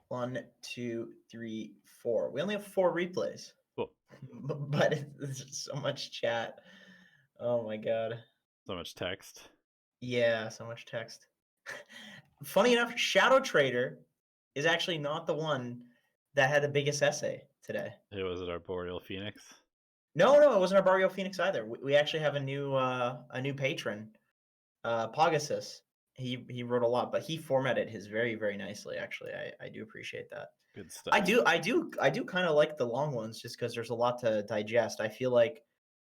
1, 2, 3, 4. We only have 4 replays. Cool. But it's so much chat. Oh my god. So much text. Yeah, so much text. Funny enough, Shadow Trader is actually not the one that had the biggest essay today. It was it Arboreal Phoenix. No, it wasn't Arboreal Phoenix either. We actually have a new patron, Pegasus. He wrote a lot, but he formatted his very, very nicely. Actually, I do appreciate that. Good stuff. I do kind of like the long ones just because there's a lot to digest. I feel like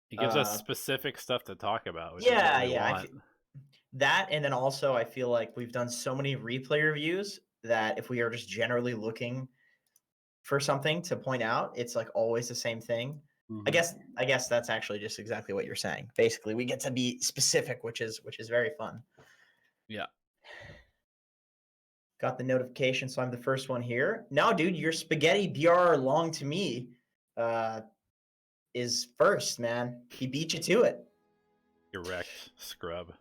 it gives us specific stuff to talk about, which yeah, is what we want. That, and then also I feel like we've done so many replay reviews that if we are just generally looking for something to point out, it's like always the same thing. I guess that's actually just exactly what you're saying. Basically, we get to be specific, which is very fun. Yeah. Got the notification, so I'm the first one here. No, dude, your spaghetti BR long to me is first, man. He beat you to it. You're wrecked, scrub.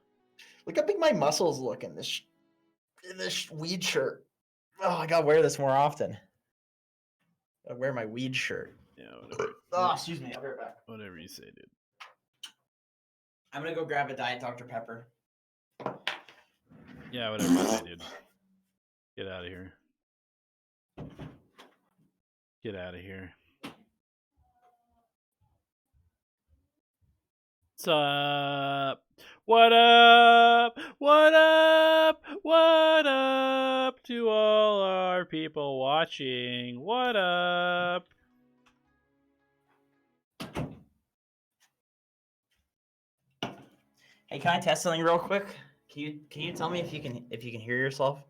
Look how big my muscles look in this weed shirt. Oh, I gotta wear this more often. I wear my weed shirt. Yeah, whatever. Oh, excuse me. I'll be right back. Whatever you say, dude. I'm gonna go grab a Diet Dr. Pepper. Yeah, whatever you say, dude. Get out of here. Get out of here. What's up? What up? What up? What up to all our people watching? What up? Hey, can I test something real quick? Can you tell me if you can hear yourself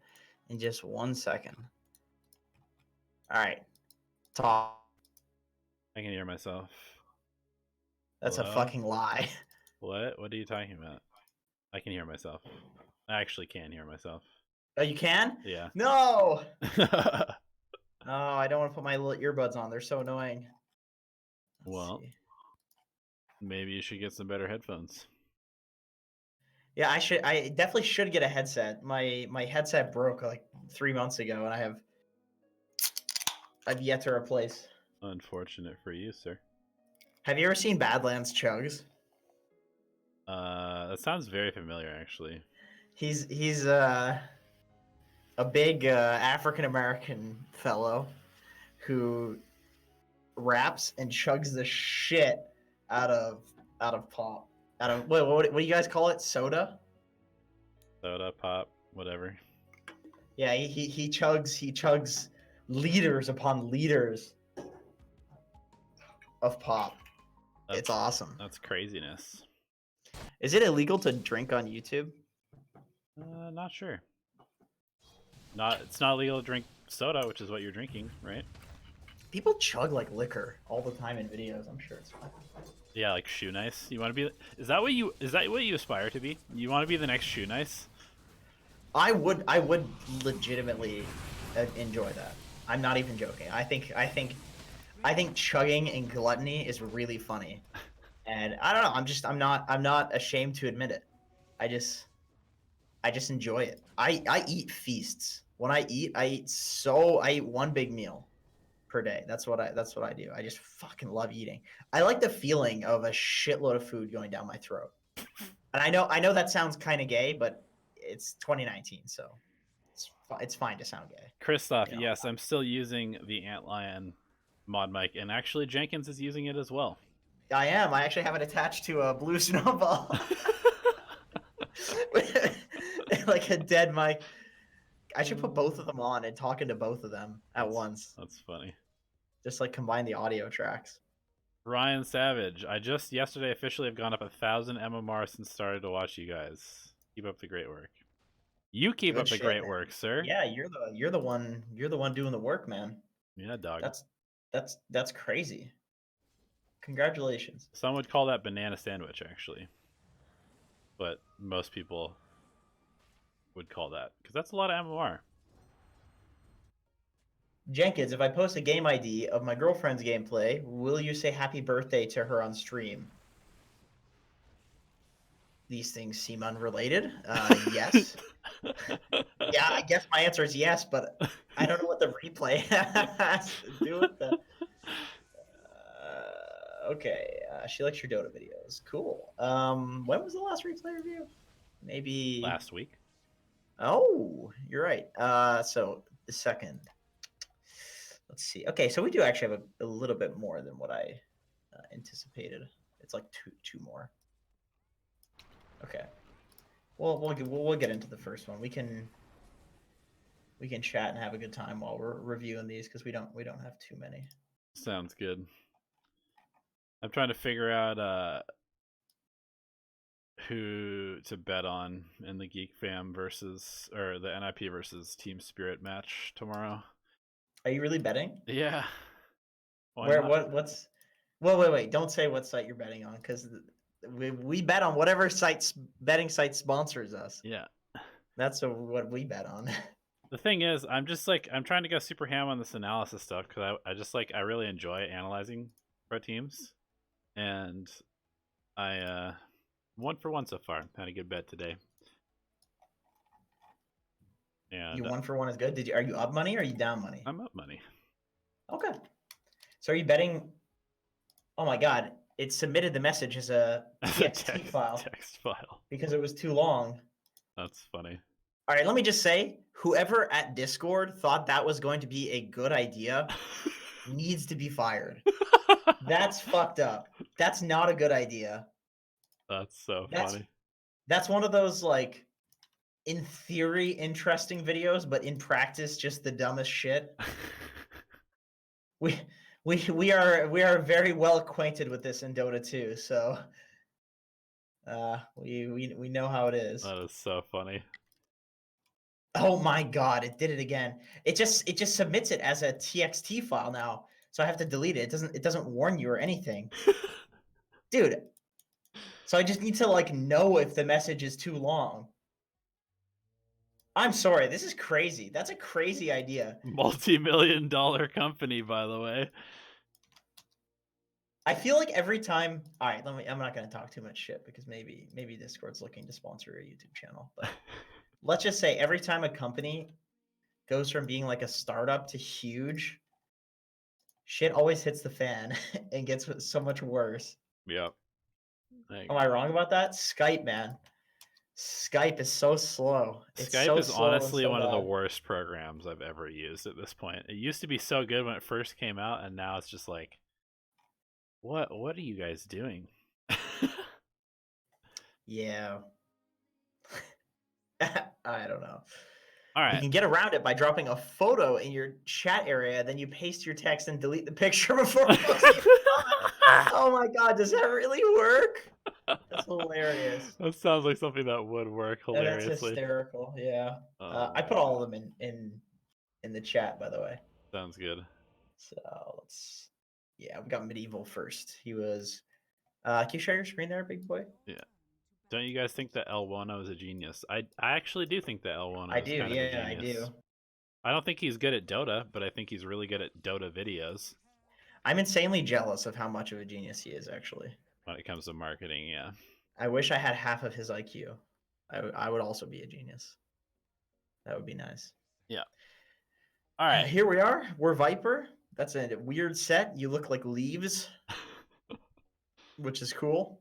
in just 1 second? All right. Talk. I can hear myself. That's Hello? a fucking lie. What? What are you talking about? I can hear myself. I actually can hear myself. Oh, you can? Yeah. No. Oh, I don't want to put my little earbuds on. They're so annoying. Well, maybe you should get some better headphones. Yeah, I definitely should get a headset. My headset broke like 3 months ago, and I've yet to replace. Unfortunate for you, sir. Have you ever seen Badlands Chugs? That sounds very familiar, actually. He's a big African American fellow who raps and chugs the shit out of pop. Out of what do you guys call it? Soda? Soda, pop, whatever. Yeah, he chugs liters upon liters of pop. It's awesome. That's craziness. Is it illegal to drink on YouTube? Not sure. It's not legal to drink soda, which is what you're drinking, right? People chug like liquor all the time in videos. I'm sure it's fine. Yeah, like Shoe Nice. You want to be? Is that what you aspire to be? You want to be the next Shoe Nice? I would legitimately enjoy that. I'm not even joking. I think chugging and gluttony is really funny, and I don't know. I'm not ashamed to admit it. I just enjoy it. I eat feasts. When I eat one big meal per day. That's what I do. I just fucking love eating. I like the feeling of a shitload of food going down my throat. And I know that sounds kind of gay, but it's 2019, so it's fine to sound gay. Christoph, you know? Yes, I'm still using the Antlion mod mic, and actually Jenkins is using it as well. I am. I actually have it attached to a blue snowball. Like a dead mic. I should put both of them on and talk into both of them at once. That's funny. Just like combine the audio tracks. Ryan Savage, I just yesterday officially have gone up 1,000 MMR since started to watch you guys. Keep up the great work. You keep up the great work, sir. Yeah, you're the one doing the work, man. Yeah, dog. That's crazy. Congratulations. Some would call that banana sandwich, actually. But most people would call that, because that's a lot of MMR. Jenkins, if I post a game ID of my girlfriend's gameplay, will you say happy birthday to her on stream? These things seem unrelated. Yes. Yeah, I guess my answer is yes, but I don't know what the replay has to do with the. Okay, she likes your Dota videos. Cool. When was the last replay review? Maybe Last week. Oh, you're right. So the second. Let's see. Okay, so we do actually have a little bit more than what I anticipated. It's like two more. Okay. Well, we'll get into the first one. We can chat and have a good time while we're reviewing these because we don't have too many. Sounds good. I'm trying to figure out who to bet on in the Geek Fam versus or the NIP versus Team Spirit match tomorrow. Are you really betting? Yeah. What's? Well, wait. Don't say what site you're betting on because we bet on whatever betting site sponsors us. Yeah. That's what we bet on. The thing is, I'm trying to go super ham on this analysis stuff because I really enjoy analyzing pro teams, and I 1 for 1 so far. Had a good bet today. And you 1 for 1 is good. Are you up money or are you down money? I'm up money. Okay. So are you betting? Oh my God! It submitted the message as a TXT file. Text file. Because it was too long. That's funny. All right, let me just say, whoever at Discord thought that was going to be a good idea needs to be fired. That's fucked up. That's not a good idea. That's so funny. That's one of those, like, in theory, interesting videos, but in practice, just the dumbest shit. We are very well acquainted with this in Dota 2, so we know how it is. That is so funny. Oh my God, it did it again. It just submits it as a TXT file now. So I have to delete it. It doesn't warn you or anything. Dude. So I just need to like know if the message is too long. I'm sorry, this is crazy. That's a crazy idea. Multi-million-dollar company, by the way. I feel like every time, all right, I'm not going to talk too much shit because maybe Discord's looking to sponsor a YouTube channel, but let's just say every time a company goes from being like a startup to huge, shit always hits the fan and gets so much worse. Yep. Am I wrong about that? Skype, man. Skype is so slow. Skype is honestly one of the worst programs I've ever used at this point. It used to be so good when it first came out, and now it's just like, what are you guys doing? Yeah. I don't know. All right. You can get around it by dropping a photo in your chat area, then you paste your text and delete the picture before posting. Oh my God, does that really work? That's hilarious. That sounds like something that would work hilariously. That's hysterical, yeah. I put all of them in the chat, by the way. Sounds good. So we got Medieval first. He was, can you share your screen there, big boy? Yeah. Don't you guys think that El Wano is a genius? I actually do think that El Wano is kind of a genius. I do. I don't think he's good at Dota, but I think he's really good at Dota videos. I'm insanely jealous of how much of a genius he is, actually. When it comes to marketing, yeah. I wish I had half of his IQ. I would also be a genius. That would be nice. Yeah. All right. Here we are. We're Viper. That's a weird set. You look like leaves, which is cool.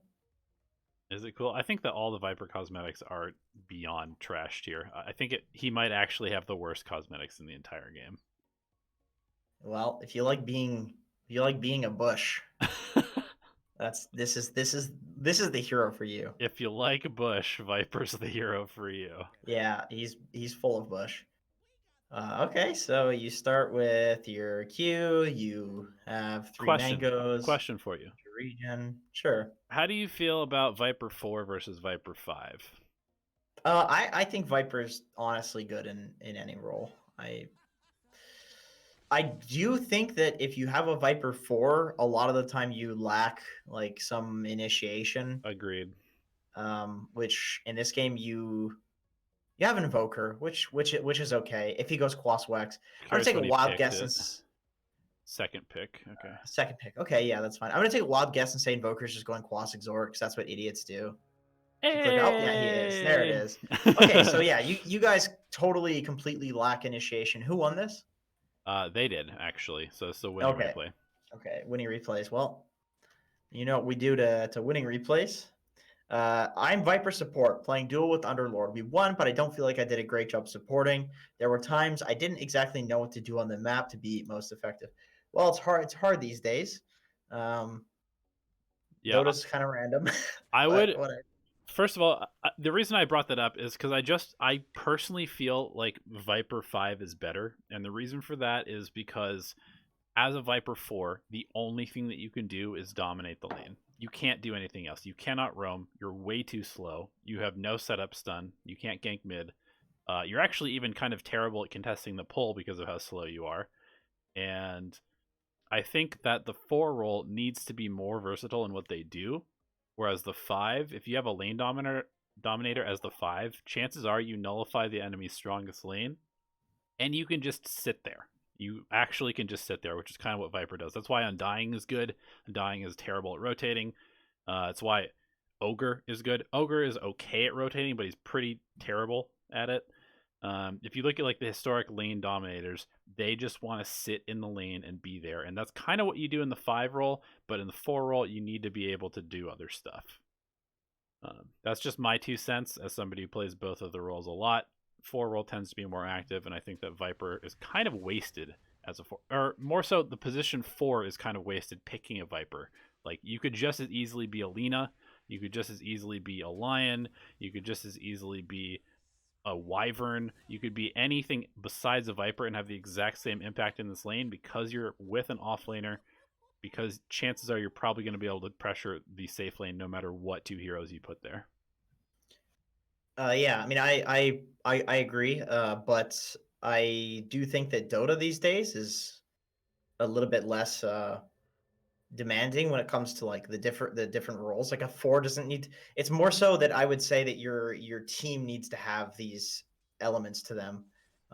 Is it cool? I think that all the Viper cosmetics are beyond trash tier. I think he might actually have the worst cosmetics in the entire game. Well, if you like being a bush, this is the hero for you. If you like bush, Viper's the hero for you. Yeah, he's full of bush. Okay, so you start with your Q. You have 3 mangoes. Question for you. Regen. Sure. How do you feel about Viper 4 versus Viper 5? I think Viper's honestly good in any role. I do think that if you have a Viper 4, a lot of the time you lack like some initiation. Agreed. Which in this game you have an Invoker, which is okay. If he goes Quas Wex, I'm gonna take a wild guess and second pick. Okay. Second pick. Okay, yeah, that's fine. I'm gonna take a wild guess and say Invoker's just going Quas Exort because that's what idiots do. Hey! Oh yeah, he is. There it is. Okay, so yeah, you guys totally completely lack initiation. Who won this? They did actually, so it's the winning Okay. replay. Okay, winning replays. Well, you know what we do to winning replays? I'm Viper support, playing duel with Underlord. We won, but I don't feel like I did a great job supporting. There were times I didn't exactly know what to do on the map to be most effective. Well, it's hard. It's hard these days. Um, Yeah, Dota's kind of random, I but would. whatever. First of all, the reason I brought that up is because I personally feel like Viper 5 is better, and the reason for that is because as a Viper 4, the only thing that you can do is dominate the lane. You can't do anything else. You cannot roam. You're way too slow. You have no setup stun. You can't gank mid. You're actually even kind of terrible at contesting the pull because of how slow you are. And I think that the 4 role needs to be more versatile in what they do. Whereas the 5, if you have a lane dominator as the 5, chances are you nullify the enemy's strongest lane, and you can just sit there. You actually can just sit there, which is kind of what Viper does. That's why Undying is good. Undying is terrible at rotating. That's why Ogre is good. Ogre is okay at rotating, but he's pretty terrible at it. If you look at like the historic lane dominators, they just want to sit in the lane and be there, and that's kind of what you do in the 5 role. But in the 4 role, you need to be able to do other stuff. That's just my 2 cents as somebody who plays both of the roles a lot. 4 role tends to be more active, and I think that Viper is kind of wasted as a 4, or more so, the position 4 is kind of wasted picking a Viper. Like, you could just as easily be a Lina, you could just as easily be a Lion, you could just as easily be a Wyvern. You could be anything besides a Viper and have the exact same impact in this lane because you're with an offlaner, because chances are you're probably going to be able to pressure the safe lane no matter what 2 heroes you put there. Yeah, I mean, I agree, but I do think that Dota these days is a little bit less demanding when it comes to like the different roles. Like a 4 doesn't need. It's more so that I would say that your team needs to have these elements to them.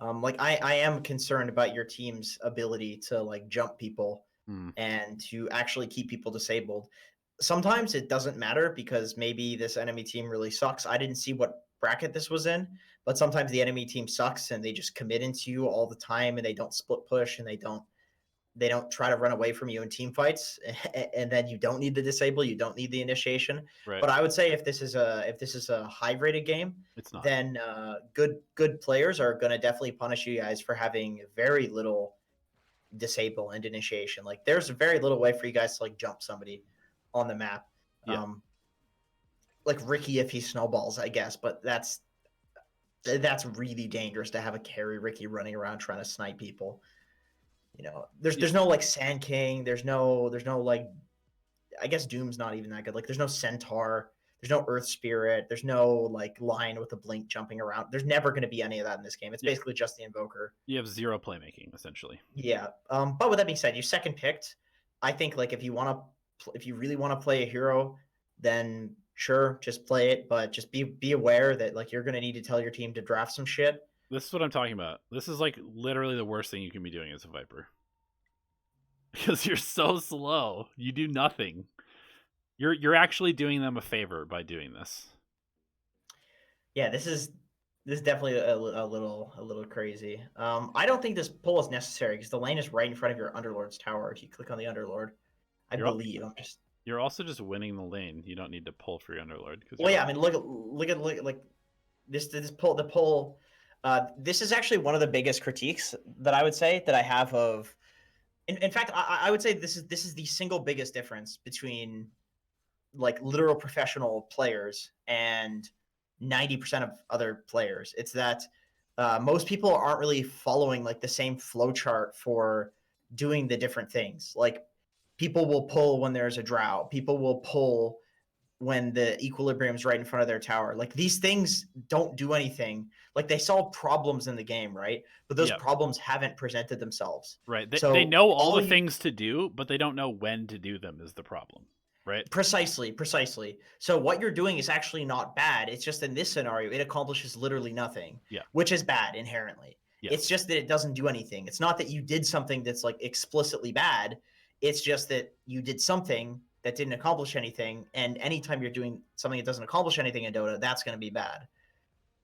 Like I am concerned about your team's ability to like jump people and to actually keep people disabled. Sometimes it doesn't matter because maybe this enemy team really sucks. I didn't see what bracket this was in, but sometimes the enemy team sucks and they just commit into you all the time and they don't split push and they don't try to run away from you in team fights, and then you don't need the disable, you don't need the initiation. Right. But I would say if this is a high rated game, It's not. then good players are going to definitely punish you guys for having very little disable and initiation. Like there's very little way for you guys to like jump somebody on the map. Yeah. Like Ricky if he snowballs, I guess, but that's really dangerous to have a carry Ricky running around trying to snipe people. You know, there's no like Sand King, there's no like, I guess Doom's not even that good. Like there's no Centaur, there's no Earth Spirit, there's no like Lion with a blink jumping around. There's never going to be any of that in this game. It's basically just the Invoker. You have 0 playmaking essentially. Yeah. But with that being said, you second picked. I think like if you really want to play a hero, then sure, just play it, but just be aware that like you're going to need to tell your team to draft some shit. This is what I'm talking about. This is like literally the worst thing you can be doing as a Viper. Because you're so slow. You do nothing. You're actually doing them a favor by doing this. Yeah, this is definitely a little crazy. I don't think this pull is necessary because the lane is right in front of your Underlord's tower. If you click on the Underlord, I believe. You're also just winning the lane. You don't need to pull for your Underlord. Well, yeah, I mean, look at like this pull. The pull. This is actually one of the biggest critiques that I would say that I have of. In fact, I would say this is the single biggest difference between like literal professional players and 90% of other players. It's that most people aren't really following like the same flow chart for doing the different things. Like people will pull when there's a drought. People will pull when the equilibrium's right in front of their tower. Like these things don't do anything. Like they solve problems in the game, right? But those problems haven't presented themselves. Right. So they know all the things to do, but they don't know when to do them is the problem. Right. Precisely. So what you're doing is actually not bad. It's just in this scenario, it accomplishes literally nothing. Yeah. Which is bad inherently. Yes. It's just that it doesn't do anything. It's not that you did something that's like explicitly bad. It's just that you did something that didn't accomplish anything. And anytime you're doing something that doesn't accomplish anything in Dota, that's going to be bad.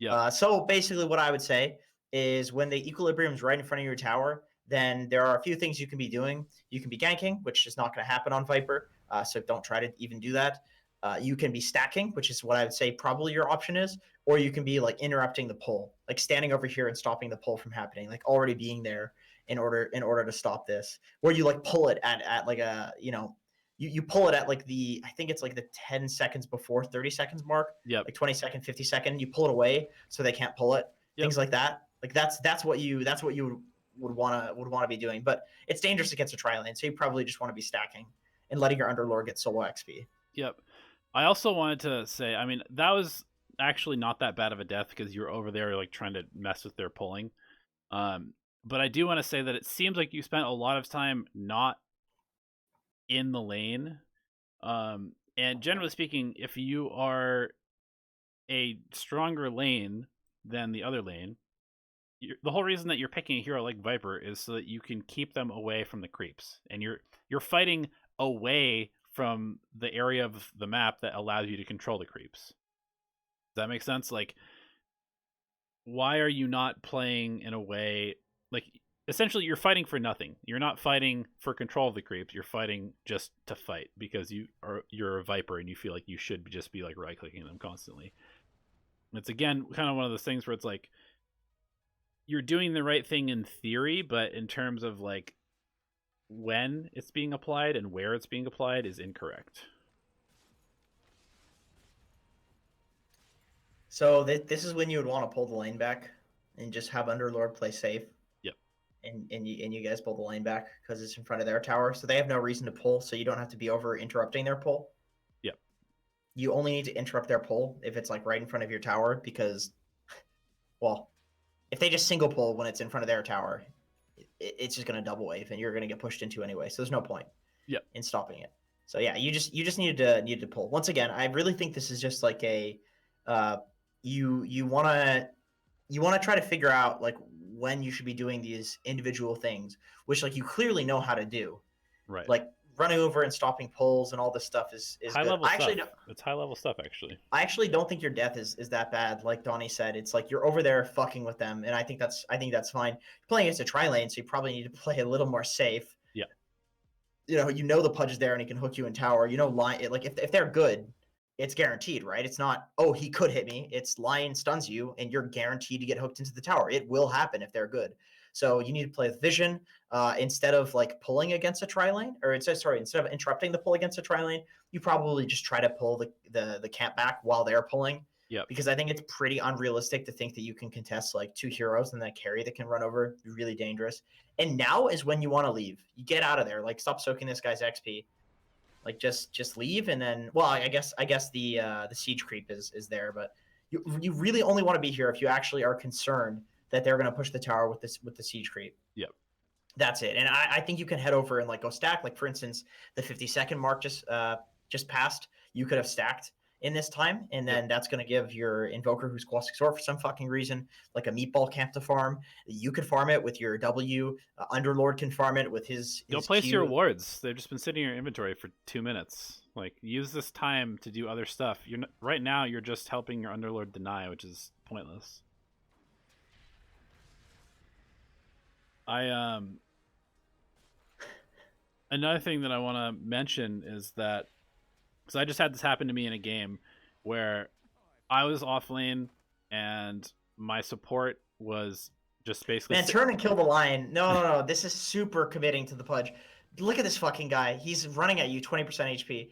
Yep. So basically, what I would say is when the equilibrium is right in front of your tower, then there are a few things you can be doing. You can be ganking, which is not going to happen on Viper, so don't try to even do that. You can be stacking, which is what I would say probably your option is, or you can be like interrupting the pull, like standing over here and stopping the pull from happening, like already being there in order to stop this. Where you like pull it at like a you pull it at like I think it's like the 10 seconds before 30 seconds mark, Yep. like 20-second, 50-second. You pull it away so they can't pull it. Yep. Things like that. Like that's what you would want to be doing. But it's dangerous against a tri lane, so you probably just want to be stacking and letting your underlord get solo XP. Yep. I also wanted to say, I mean, that was actually not that bad of a death because you were over there like trying to mess with their pulling. But I do want to say that it seems like you spent a lot of time not in the lane. And generally speaking, if you are a stronger lane than the other lane, the whole reason that you're picking a hero like Viper is so that you can keep them away from the creeps, and you're fighting away from the area of the map that allows you to control the creeps. Does that make sense? Like, why are you not playing in a way like essentially you're fighting for nothing? You're not fighting for control of the creeps. You're fighting just to fight because you're a Viper and you feel like you should just be like right clicking them constantly. It's again kind of one of those things where it's like you're doing the right thing in theory, but in terms of like when it's being applied and where it's being applied is incorrect. So this is when you would want to pull the lane back and just have underlord play safe. Yep. And you guys pull the lane back because it's in front of their tower, so they have no reason to pull. So you don't have to be over interrupting their pull. Yep. You only need to interrupt their pull if it's like right in front of your tower, because, well, if they just single pull when it's in front of their tower, it's just going to double wave and you're going to get pushed into anyway. So there's no point. Yep. In stopping it. So yeah, you just needed to pull. Once again, I really think this is just like a you want to try to figure out like when you should be doing these individual things, which like you clearly know how to do. Right. Like running over and stopping pulls and all this stuff is high good. level stuff. It's high level stuff actually. I actually don't think your death is that bad. Like Donnie said, it's like you're over there fucking with them, and I think that's fine. You're playing against a tri lane, so you probably need to play a little more safe. Yeah. You know the Pudge is there and he can hook you in tower. Lion, like if they're good, it's guaranteed, right? It's not, oh, he could hit me. It's Lion stuns you and you're guaranteed to get hooked into the tower. It will happen if they're good. So you need to play with vision instead of like pulling against a tri lane, or instead of interrupting the pull against a tri lane, you probably just try to pull the camp back while they're pulling. Yeah. Because I think it's pretty unrealistic to think that you can contest like two heroes and that carry that can run over. Really dangerous. And now is when you want to leave. You get out of there. Like stop soaking this guy's XP. Like just leave, and then I guess the siege creep is there, but you really only want to be here if you actually are concerned that they're going to push the tower with the siege creep. Yep. That's it. And I think you can head over and like go stack. Like for instance, the 50-second mark just passed. You could have stacked in this time, and then that's going to give your invoker who's Classic Sword for some fucking reason like a meatball camp to farm. You could farm it with your W. Underlord can farm it with his Go place Q. your wards. They've just been sitting in your inventory for 2 minutes. Like use this time to do other stuff. Right now you're just helping your Underlord deny, which is pointless. Another thing that I want to mention is that because I just had this happen to me in a game where I was off lane and my support was just basically turn and kill the lion. No. This is super committing to the Pudge. Look at this fucking guy. He's running at you 20% HP.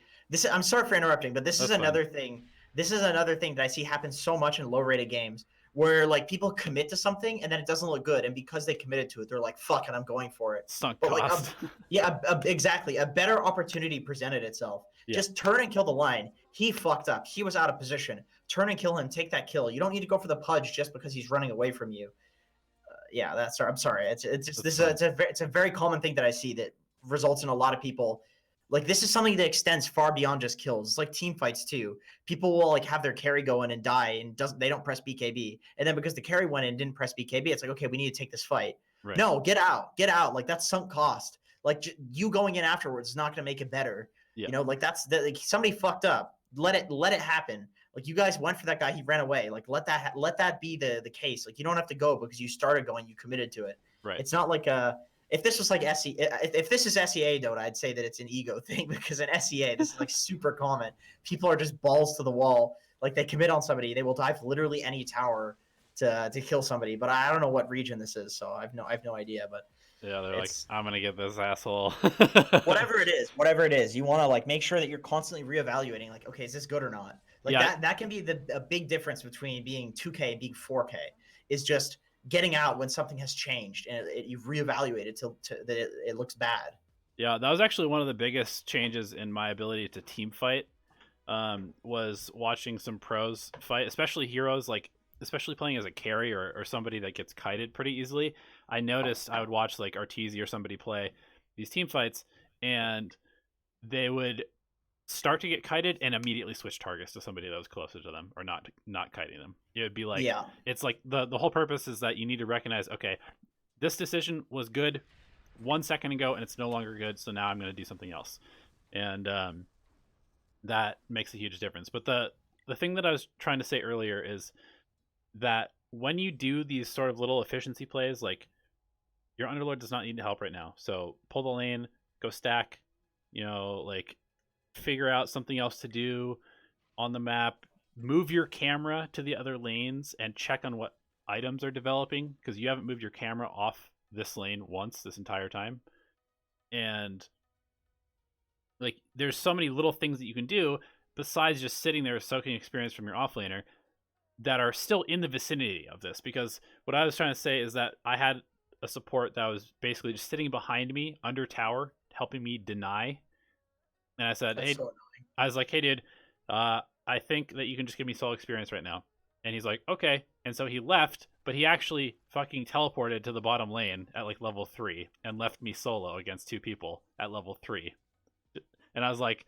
I'm sorry for interrupting, but this is another thing. This is another thing that I see happen so much in low rated games where like people commit to something and then it doesn't look good, and because they committed to it, they're like, "Fuck it, I'm going for it." Sunk but cost. Exactly. A better opportunity presented itself. Yeah. Just turn and kill the lion. He fucked up. He was out of position. Turn and kill him. Take that kill. You don't need to go for the Pudge just because he's running away from you. I'm sorry. It's a very common thing that I see that results in a lot of people. Like this is something that extends far beyond just kills. It's like team fights too. People will like have their carry go in and die and they don't press BKB. And then because the carry went in and didn't press BKB, it's like, okay, we need to take this fight. Right. No, get out. Like that's sunk cost. Like you going in afterwards is not going to make it better. Yeah. Like like somebody fucked up. Let it happen. Like you guys went for that guy, he ran away. Like let that be the case. Like you don't have to go because you started going, you committed to it. Right. It's not like if this was like SE, if this is SEA Dota, I'd say that it's an ego thing because in SEA this is like super common. People are just balls to the wall. Like they commit on somebody, they will dive literally any tower to kill somebody. But I don't know what region this is, so I have no idea. But Yeah, they're like, it's I'm gonna get this asshole. whatever it is, you want to like make sure that you're constantly reevaluating. Like, okay, is this good or not? Like Yeah, that can be a big difference between being 2K and being 4K. Is just getting out when something has changed and you've reevaluated that it looks bad. yeah, that was actually one of the biggest changes in my ability to team fight. Was watching some pros fight, especially heroes, like especially playing as a carry or somebody that gets kited pretty easily. I noticed I would watch like Arteezy or somebody play these team fights, and they would start to get kited and immediately switch targets to somebody that was closer to them or not kiting them. It would be like, Yeah, it's like the whole purpose is that you need to recognize, okay, this decision was good 1 second ago and it's no longer good, so now I'm going to do something else. And that makes a huge difference. But the thing that I was trying to say earlier is that when you do these sort of little efficiency plays, like your underlord does not need help right now, so pull the lane, go stack, like figure out something else to do on the map, move your camera to the other lanes and check on what items are developing, because you haven't moved your camera off this lane once this entire time. And like there's so many little things that you can do besides just sitting there soaking experience from your offlaner that are still in the vicinity of this. Because what I was trying to say is that I had a support that was basically just sitting behind me under tower helping me deny, and I said, that's hey, so annoying. I was like, hey dude, I think that you can just give me solo experience right now. And he's like, okay. And so he left, but he actually fucking teleported to the bottom lane at like level 3 and left me solo against 2 people at level 3. And I was like,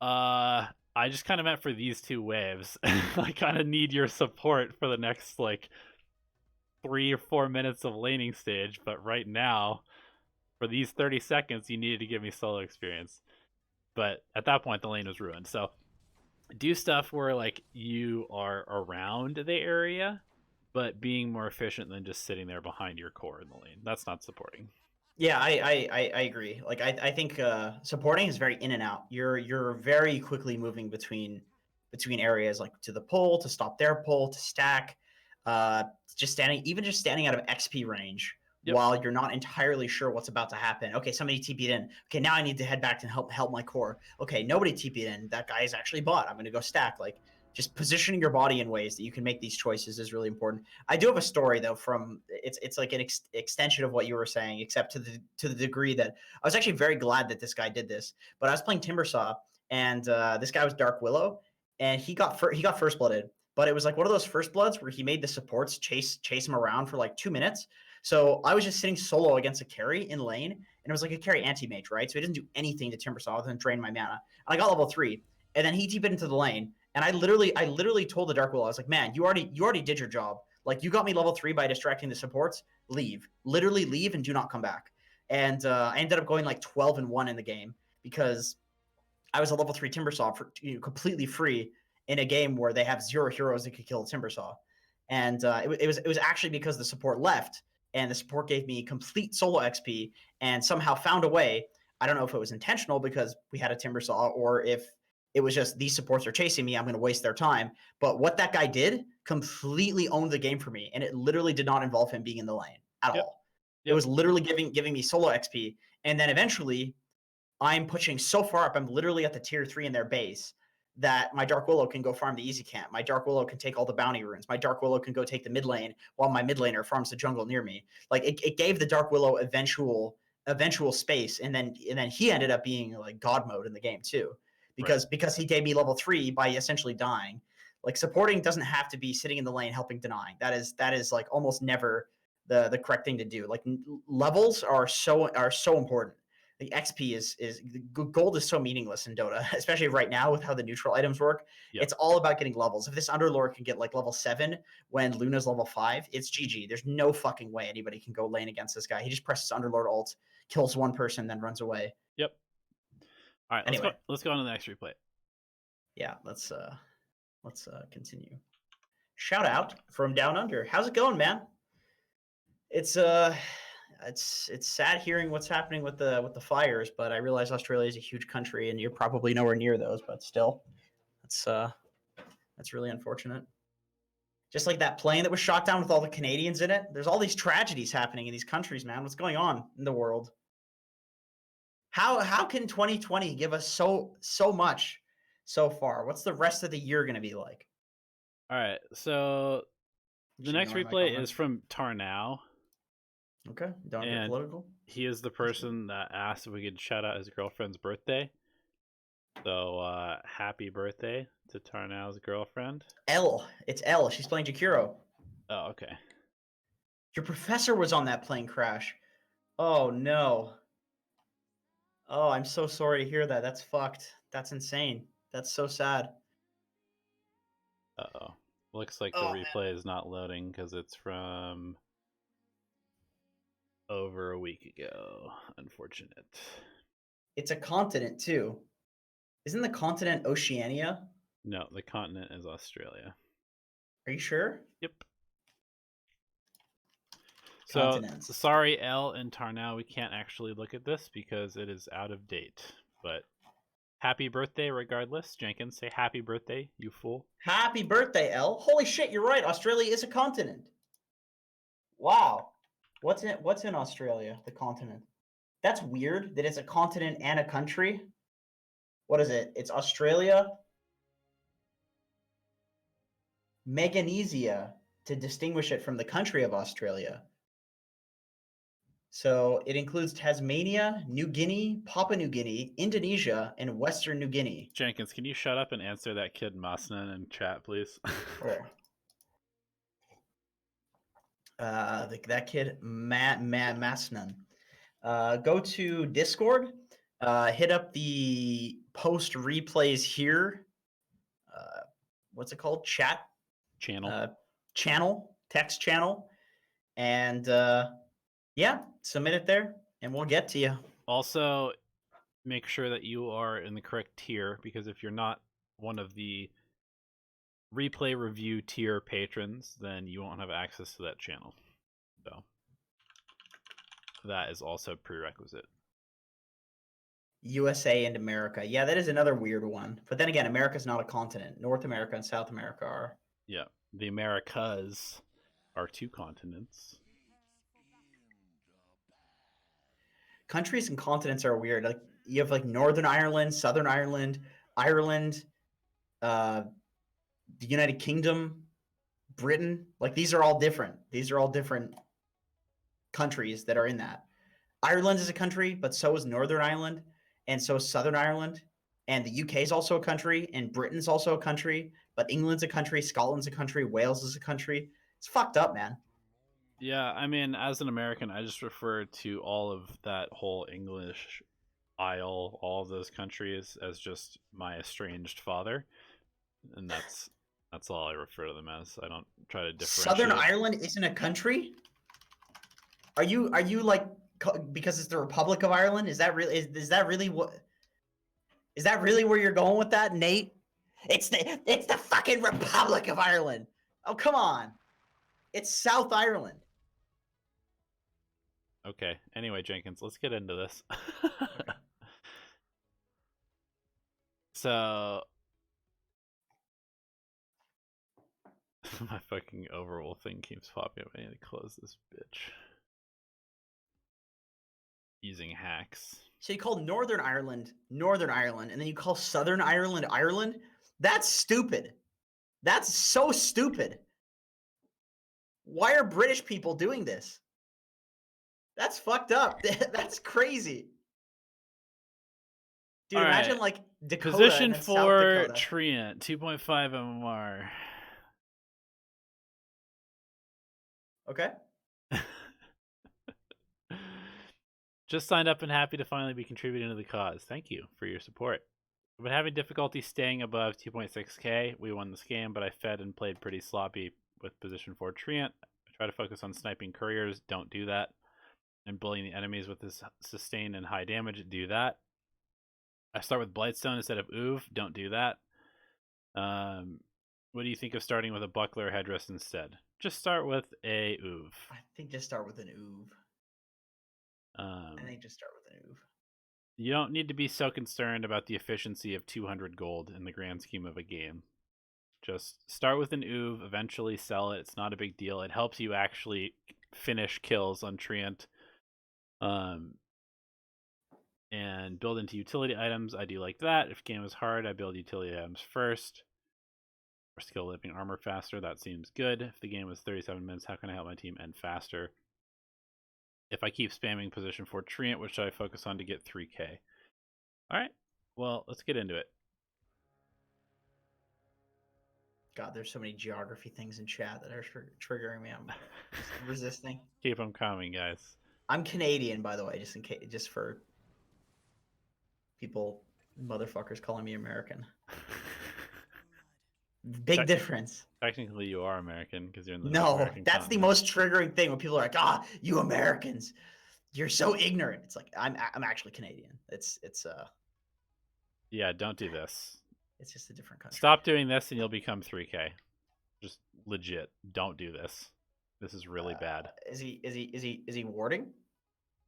I just kind of meant for these 2 waves. I kind of need your support for the next like 3 or 4 minutes of laning stage, but right now, for these 30 seconds, you needed to give me solo experience. But at that point, the lane was ruined. So do stuff where like you are around the area, but being more efficient than just sitting there behind your core in the lane. That's not supporting. Yeah, I agree. Like I think supporting is very in and out. You're very quickly moving between areas, like to the pull, to stop their pull, to stack, just standing out of XP range Yep. while you're not entirely sure what's about to happen. Okay, somebody TP'd in. Okay, now I need to head back and help my core. Okay, nobody TP'd in. That guy is actually bot. I'm gonna go stack. Like just positioning your body in ways that you can make these choices is really important. I do have a story though from it's like an extension of what you were saying, except to the degree that I was actually very glad that this guy did this. But I was playing Timbersaw, and this guy was Dark Willow, and he got first blooded. But it was like one of those first bloods where he made the supports chase him around for like 2 minutes. So I was just sitting solo against a carry in lane, and it was like a carry anti-mage, right? So he doesn't do anything to Timbersaw other than drain my mana. And I got level 3, and then he TP'd into the lane, and I literally told the Dark Willow, I was like, man, you already did your job. Like you got me level 3 by distracting the supports. Leave, literally leave, and do not come back. And I ended up going like 12-1 in the game because I was a level 3 Timbersaw for completely free in a game where they have 0 heroes that could kill a Timbersaw. And it was actually because the support left, and the support gave me complete solo XP and somehow found a way. I don't know if it was intentional because we had a Timbersaw, or if it was just these supports are chasing me, I'm going to waste their time. But what that guy did completely owned the game for me, and it literally did not involve him being in the lane at Yep. all. It Yep. was literally giving me solo XP, and then eventually I'm pushing so far up. I'm literally at the tier 3 in their base that my Dark Willow can go farm the easy camp. My Dark Willow can take all the bounty runes. My Dark Willow can go take the mid lane while my mid laner farms the jungle near me. Like it gave the Dark Willow eventual space, and then he ended up being like god mode in the game too, Right. because he gave me level 3 by essentially dying. Like supporting doesn't have to be sitting in the lane helping denying. That is like almost never the correct thing to do. Like levels are so important. The XP is gold is so meaningless in Dota, especially right now with how the neutral items work. Yep. It's all about getting levels. If this Underlord can get like level 7 when Luna's level 5, it's GG. There's no fucking way anybody can go lane against this guy. He just presses Underlord ult, kills one person, then runs away. Yep. All right. Anyway, Let's go on to the next replay. yeah, let's Let's continue. Shout out from Down Under. How's it going, man? It's sad hearing what's happening with the fires, but I realize Australia is a huge country and you're probably nowhere near those, but still, that's really unfortunate. Just like that plane that was shot down with all the Canadians in it. There's all these tragedies happening in these countries, man. What's going on in the world? How can 2020 give us so much so far? What's the rest of the year going to be like? All right, so the next replay is from Tarnow. Okay, don't get political. He is the person that asked if we could shout out his girlfriend's birthday. So happy birthday to Tarnow's girlfriend. It's Elle. She's playing Jakiro. Oh, okay. Your professor was on that plane crash. Oh no. Oh, I'm so sorry to hear that. That's fucked. That's insane. That's so sad. Uh-oh. Looks like the replay is not loading because it's from over a week ago. Unfortunate. It's a continent too. Isn't the continent Oceania? No, the continent is Australia. Are you sure? Yep. So, sorry, Elle and Tarnow, we can't actually look at this because it is out of date. But happy birthday regardless. Jenkins, say happy birthday, you fool. Happy birthday, Elle. Holy shit, you're right. Australia is a continent. Wow. What's in Australia, the continent? That's weird that it's a continent and a country. What is it? It's Australia, Meganesia, to distinguish it from the country of Australia. So it includes Tasmania, New Guinea, Papua New Guinea, Indonesia, and Western New Guinea. Jenkins, can you shut up and answer that kid Masnan in chat, please? Sure. That kid Masnan. Go to Discord. Hit up the post replays here. What's it called? Chat channel, text channel, and yeah, submit it there, and we'll get to you. Also, make sure that you are in the correct tier, because if you're not one of the replay review tier patrons, then you won't have access to that channel. So that is also prerequisite. USA and America. Yeah, that is another weird one. But then again, America's not a continent. North America and South America are. Yeah, the Americas are two continents. Countries and continents are weird. Like you have like Northern Ireland, Southern Ireland, Ireland, the United Kingdom, Britain. Like these are all different. These are all different countries that are in that. Ireland is a country, but so is Northern Ireland, and so is Southern Ireland, and the UK is also a country, and Britain's also a country, but England's a country, Scotland's a country, Wales is a country. It's fucked up, man. Yeah, I mean, as an American, I just refer to all of that whole English Isle, all of those countries, as just my estranged father, and that's all I refer to them as. I don't try to differentiate. Southern Ireland isn't a country? Are you like, because it's the Republic of Ireland? Is that really where you're going with that, Nate? It's the fucking Republic of Ireland. Oh, come on. It's South Ireland. Okay. Anyway, Jenkins, let's get into this. Okay. So my fucking overall thing keeps popping up. I need to close this bitch. Using hacks. So you call Northern Ireland, and then you call Southern Ireland, Ireland? That's stupid. That's so stupid. Why are British people doing this? That's fucked up. That's crazy. Dude, all imagine right. like Dakota. Position for Treant, 2.5 MMR. Okay. Just signed up and happy to finally be contributing to the cause. Thank you for your support. I've been having difficulty staying above 2.6k. We won this game, but I fed and played pretty sloppy with position 4 Treant. I try to focus on sniping couriers. Don't do that. And bullying the enemies with this sustain and high damage. Do that. I start with Blightstone instead of Oov. Don't do that. What do you think of starting with a buckler headdress instead? Just start with a oov. I think just start with an oov. I think just start with an oov. You don't need to be so concerned about the efficiency of 200 gold in the grand scheme of a game. Just start with an oov, eventually sell it. It's not a big deal. It helps you actually finish kills on Treant. And build into utility items. I do like that. If game is hard, I build utility items first. Or skill living armor faster. That seems good. If the game was 37 minutes, how can I help my team end faster? If I keep spamming position 4 Treant, what should I focus on to get 3k? Alright, well, let's get into it. God, there's so many geography things in chat that are triggering me. I'm just resisting. Keep them coming, guys. I'm Canadian, by the way, just in case, just for people, motherfuckers calling me American. Big difference. Technically, you are American because you're in the No, American that's the continent. most triggering thing when people are like, you Americans, you're so ignorant. It's like I'm actually Canadian. It's Yeah, don't do this. It's just a different country. Stop doing this and you'll become 3k. Just legit, don't do this. This is really bad. Is he warding?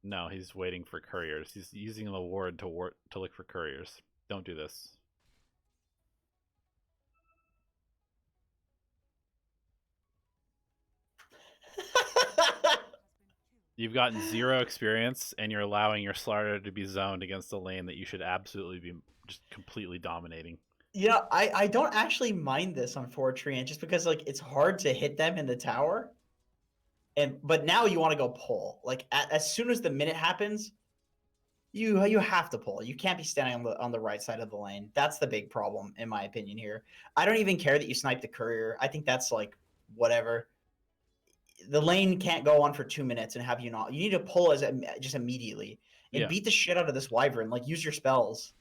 No, he's waiting for couriers. He's using the ward to look for couriers. Don't do this. You've gotten 0 experience, and you're allowing your Slardar to be zoned against a lane that you should absolutely be just completely dominating. Yeah, I don't actually mind this on 4 Treant just because like it's hard to hit them in the tower. But now you want to go pull. Like as soon as the minute happens, you have to pull. You can't be standing on the right side of the lane. That's the big problem in my opinion here. I don't even care that you snipe the courier. I think that's like whatever. The lane can't go on for 2 minutes and have you not. You need to pull just immediately and beat the shit out of this Wyvern. Like use your spells.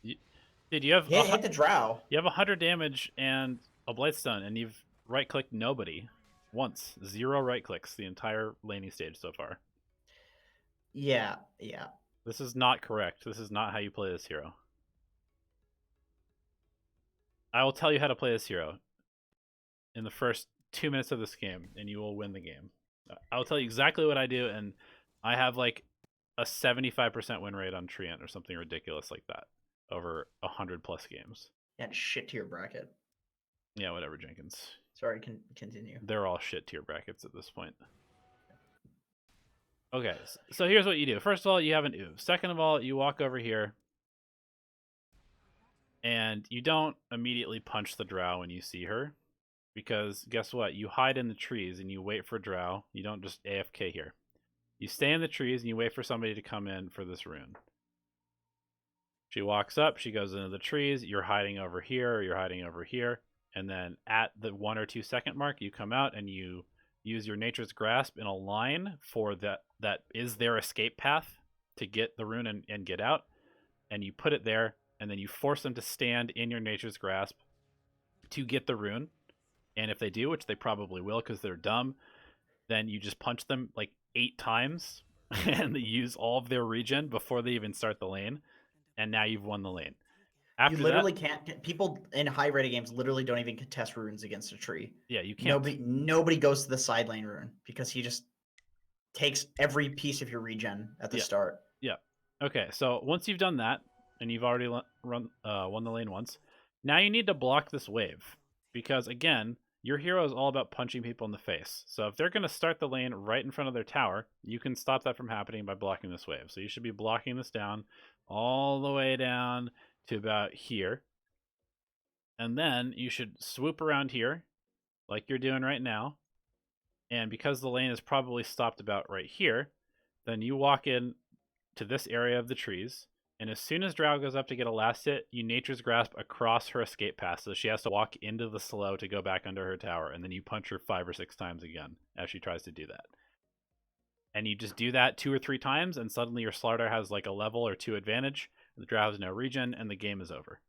Dude, you have hit the drow. You have 100 damage and a Blightstone, and you've right-clicked nobody once. 0 right-clicks the entire laning stage so far. Yeah. This is not correct. This is not how you play this hero. I will tell you how to play this hero in the first 2 minutes of this game, and you will win the game. I will tell you exactly what I do, and I have like a 75% win rate on Treant or something ridiculous like that over 100+ games. Yeah, shit tier bracket. Yeah, whatever, Jenkins. Sorry, continue. They're all shit tier brackets at this point. Okay, so here's what you do. First of all, you have an oov. Second of all, you walk over here, and you don't immediately punch the drow when you see her, because guess what? You hide in the trees and you wait for drow. You don't just AFK here. You stay in the trees and you wait for somebody to come in for this rune. She walks up, she goes into the trees, you're hiding over here, or you're hiding over here, and then at the 1 or 2 second mark, you come out and you use your Nature's Grasp in a line for that is their escape path to get the rune and get out, and you put it there, and then you force them to stand in your Nature's Grasp to get the rune, and if they do, which they probably will because they're dumb, then you just punch them like 8 times, and they use all of their regen before they even start the lane, and now you've won the lane. After you literally can't. People in high rated games literally don't even contest runes against a tree. Yeah, you can't. Nobody goes to the side lane rune because he just takes every piece of your regen at the start. Yeah. Okay, so once you've done that, and you've already won the lane once, now you need to block this wave. Because, again, your hero is all about punching people in the face. So if they're going to start the lane right in front of their tower, you can stop that from happening by blocking this wave. So you should be blocking this down all the way down to about here. And then you should swoop around here, like you're doing right now. And because the lane is probably stopped about right here, then you walk in to this area of the trees, and as soon as Drow goes up to get a last hit, you Nature's Grasp across her escape path, so she has to walk into the slow to go back under her tower, and then you punch her 5 or 6 times again as she tries to do that. And you just do that 2 or 3 times, and suddenly your Slardar has like a level or 2 advantage, the Drow has no regen, and the game is over.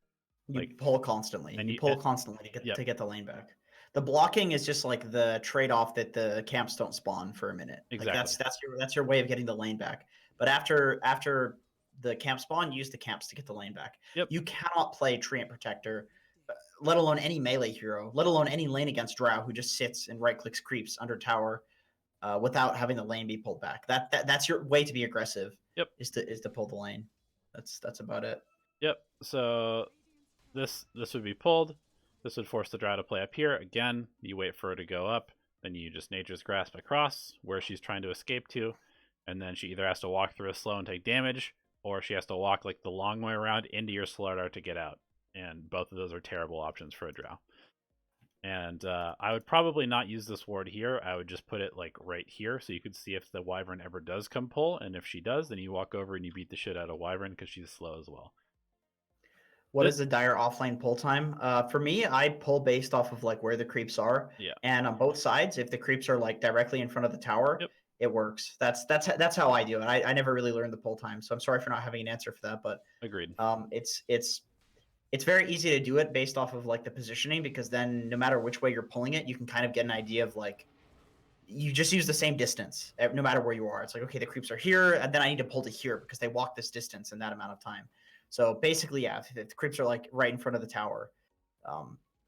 You pull constantly. And you pull constantly to get the lane back. The blocking is just like the trade-off that the camps don't spawn for a minute. Exactly. Like that's your way of getting the lane back. But after the camp spawn, use the camps to get the lane back. Yep. You cannot play Treant Protector let alone any melee hero, let alone any lane against Drow who just sits and right clicks creeps under tower without having the lane be pulled back. That's your way to be aggressive. Yep. Is to pull the lane. That's about it. Yep. So this would be pulled. This would force the Drow to play up here. Again, you wait for her to go up, then you just Nature's Grasp across where she's trying to escape to, and then she either has to walk through a slow and take damage, or she has to walk like the long way around into your Slardar to get out. And both of those are terrible options for a Drow. And I would probably not use this ward here. I would just put it like right here so you could see if the Wyvern ever does come pull, and if she does, then you walk over and you beat the shit out of Wyvern because she's slow as well. What is the dire offlane pull time? For me, I pull based off of like where the creeps are. Yeah. And on both sides, if the creeps are like directly in front of the tower, Yep. It works. That's how I do it. I never really learned the pull time, so I'm sorry for not having an answer for that. But Agreed. It's very easy to do it based off of like the positioning, because then no matter which way you're pulling it, you can kind of get an idea of like you just use the same distance no matter where you are. It's like, okay, the creeps are here, and then I need to pull to here because they walk this distance in that amount of time. So basically, yeah, if the creeps are like right in front of the tower.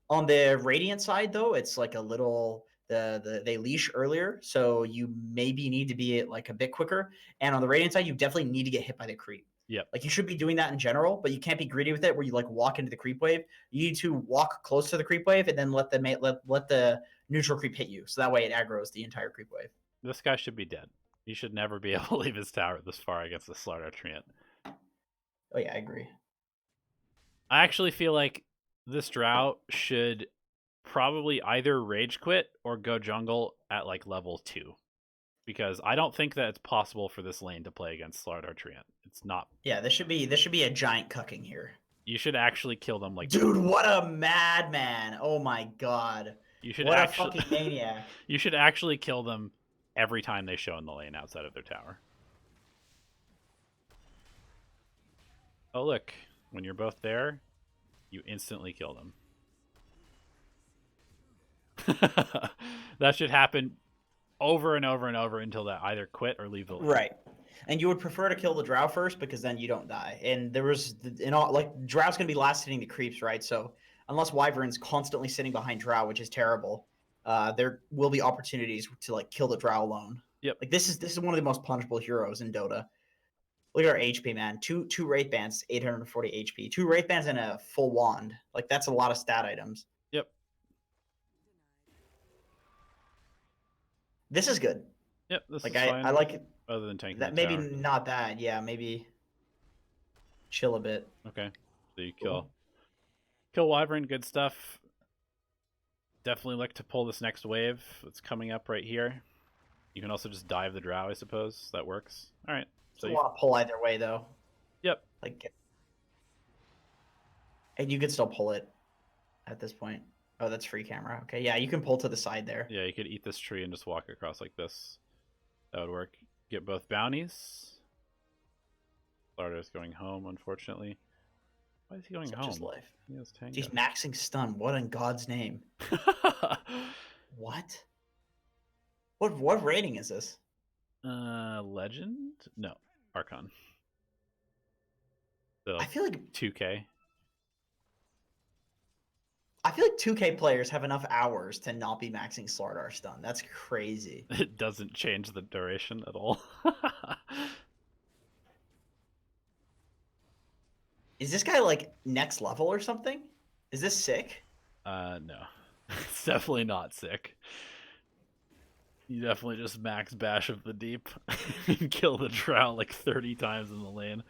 On the Radiant side, though, it's like a little they leash earlier, so you maybe need to be like a bit quicker. And on the Radiant side, you definitely need to get hit by the creep. Yep. Like you should be doing that in general, but you can't be greedy with it where you like walk into the creep wave. You need to walk close to the creep wave and then let the neutral creep hit you. So that way it aggroes the entire creep wave. This guy should be dead. He should never be able to leave his tower this far against the Slardar Treant. Oh yeah, I agree. I actually feel like this Drow should probably either rage quit or go jungle at like level 2. Because I don't think that it's possible for this lane to play against Slardar Treant. It's not. Yeah, this should be a giant cucking here. You should actually kill them like. Dude, what a madman! Oh my god. You should what actually... a fucking maniac. You should actually kill them every time they show in the lane outside of their tower. Oh look, when you're both there, you instantly kill them. That should happen over and over and over until they either quit or leave the lane. Right. And you would prefer to kill the Drow first because then you don't die. And there was Drow's gonna be last hitting the creeps, right? So unless Wyvern's constantly sitting behind Drow, which is terrible, there will be opportunities to like kill the Drow alone. Yep. Like this is one of the most punishable heroes in Dota. Look at our HP, man. Two Wraith Bands, 840 HP. 2 Wraith Bands and a full wand. Like that's a lot of stat items. Yep. This is good. Yep, this like is fine. I like it. Other than tanking that, the maybe tower. not that. Yeah, maybe chill a bit. Okay, so you kill Wyvern, good stuff. Definitely look to pull this next wave that's coming up right here. You can also just dive the Drow, I suppose. That works. All right. So you want to pull either way, though. Yep. Like, and you could still pull it at this point. Oh, that's free camera. Okay, yeah, you can pull to the side there. Yeah, you could eat this tree and just walk across like this. That would work. Get both bounties. Lardar's going home, unfortunately. Why is he going Such home? His life. He has tango. He's maxing stun. What in God's name? What? What rating is this? Legend? No, Archon. So I feel like 2K. I feel like 2K players have enough hours to not be maxing Slardar stun. That's crazy. It doesn't change the duration at all. Is this guy like next level or something? Is this sick? No. It's definitely not sick. You definitely just max bash of the deep and kill the Drow like 30 times in the lane.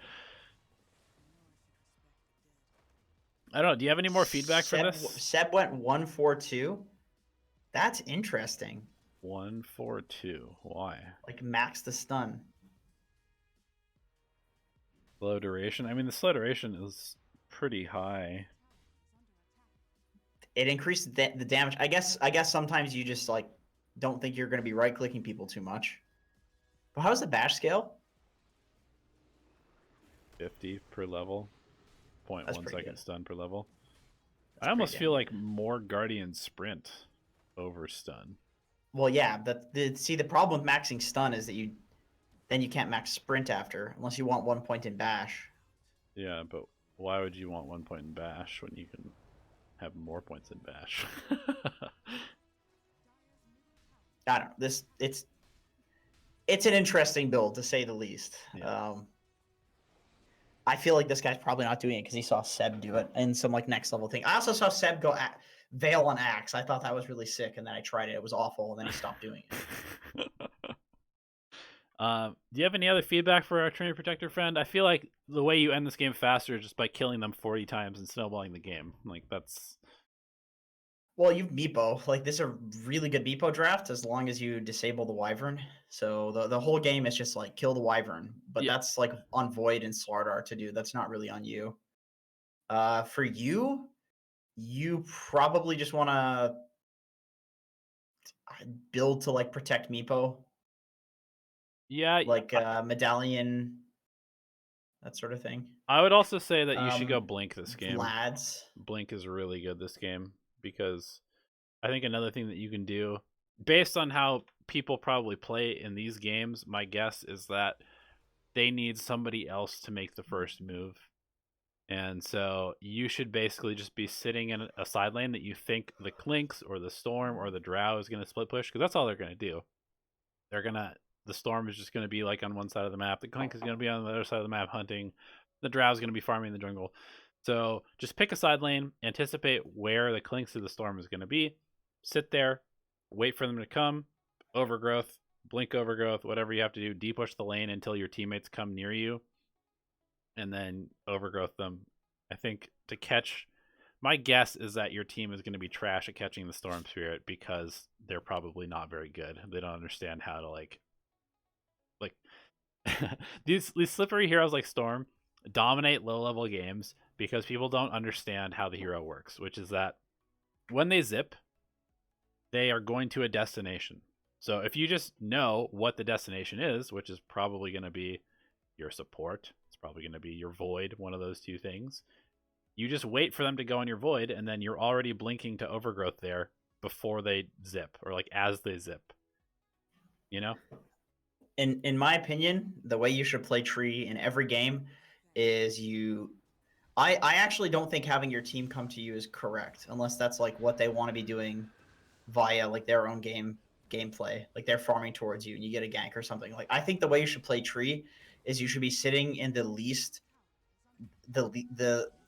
I don't know. Do you have any more feedback for this? Seb went 1-4-2. That's interesting. 1-4-2. Why? Like max the stun. Slow duration. I mean, the slow duration is pretty high. It increased the damage. I guess sometimes you just like don't think you're going to be right clicking people too much. But how's the bash scale? 50 per level. 0.1 second good. stun per level. That's I almost feel like more Guardian sprint over stun. Well, yeah. See, the problem with maxing stun is that you can't max sprint after unless you want 1 point in bash. Yeah, but why would you want 1 point in bash when you can have more points than Bash. I don't know. It's an interesting build to say the least. Yeah. I feel like this guy's probably not doing it because he saw Seb do it in some like next level thing. I also saw Seb go Veil on Axe. I thought that was really sick, and then I tried it. It was awful, and then he stopped doing it. Do you have any other feedback for our Treant Protector friend? I feel like the way you end this game faster is just by killing them 40 times and snowballing the game. Like, that's... Well, you've Meepo. Like, this is a really good Meepo draft as long as you disable the Wyvern. So the whole game is just like kill the Wyvern. But Yeah. that's like on Void and Slardar to do. That's not really on you. For you, you probably just want to build to like protect Meepo. Yeah. Like Medallion, that sort of thing. I would also say that you should go Blink this game. Lads. Blink is really good this game because I think another thing that you can do, based on how people probably play in these games, my guess is that they need somebody else to make the first move. And so you should basically just be sitting in a side lane that you think the Clinks or the Storm or the Drow is going to split push, because that's all they're going to do. The Storm is just going to be like on one side of the map. The Clink is going to be on the other side of the map hunting. The Drow is going to be farming the jungle. So just pick a side lane, anticipate where the Clinks of the Storm is going to be, sit there, wait for them to come, overgrowth, blink overgrowth, whatever you have to do, depush the lane until your teammates come near you, and then overgrowth them. I think to catch... My guess is that your team is going to be trash at catching the Storm Spirit because they're probably not very good. They don't understand how to like these slippery heroes like Storm dominate low level games because people don't understand how the hero works, which is that when they zip, they are going to a destination. So if you just know what the destination is, which is probably going to be your support, it's probably going to be your void, one of those two things, you just wait for them to go on your void, and then you're already blinking to overgrowth there before they zip, or like as they zip. You know? In my opinion, the way you should play Tree in every game is I actually don't think having your team come to you is correct, unless that's like what they want to be doing via like their own gameplay, like they're farming towards you and you get a gank or something. Like, I think the way you should play Tree is you should be sitting in the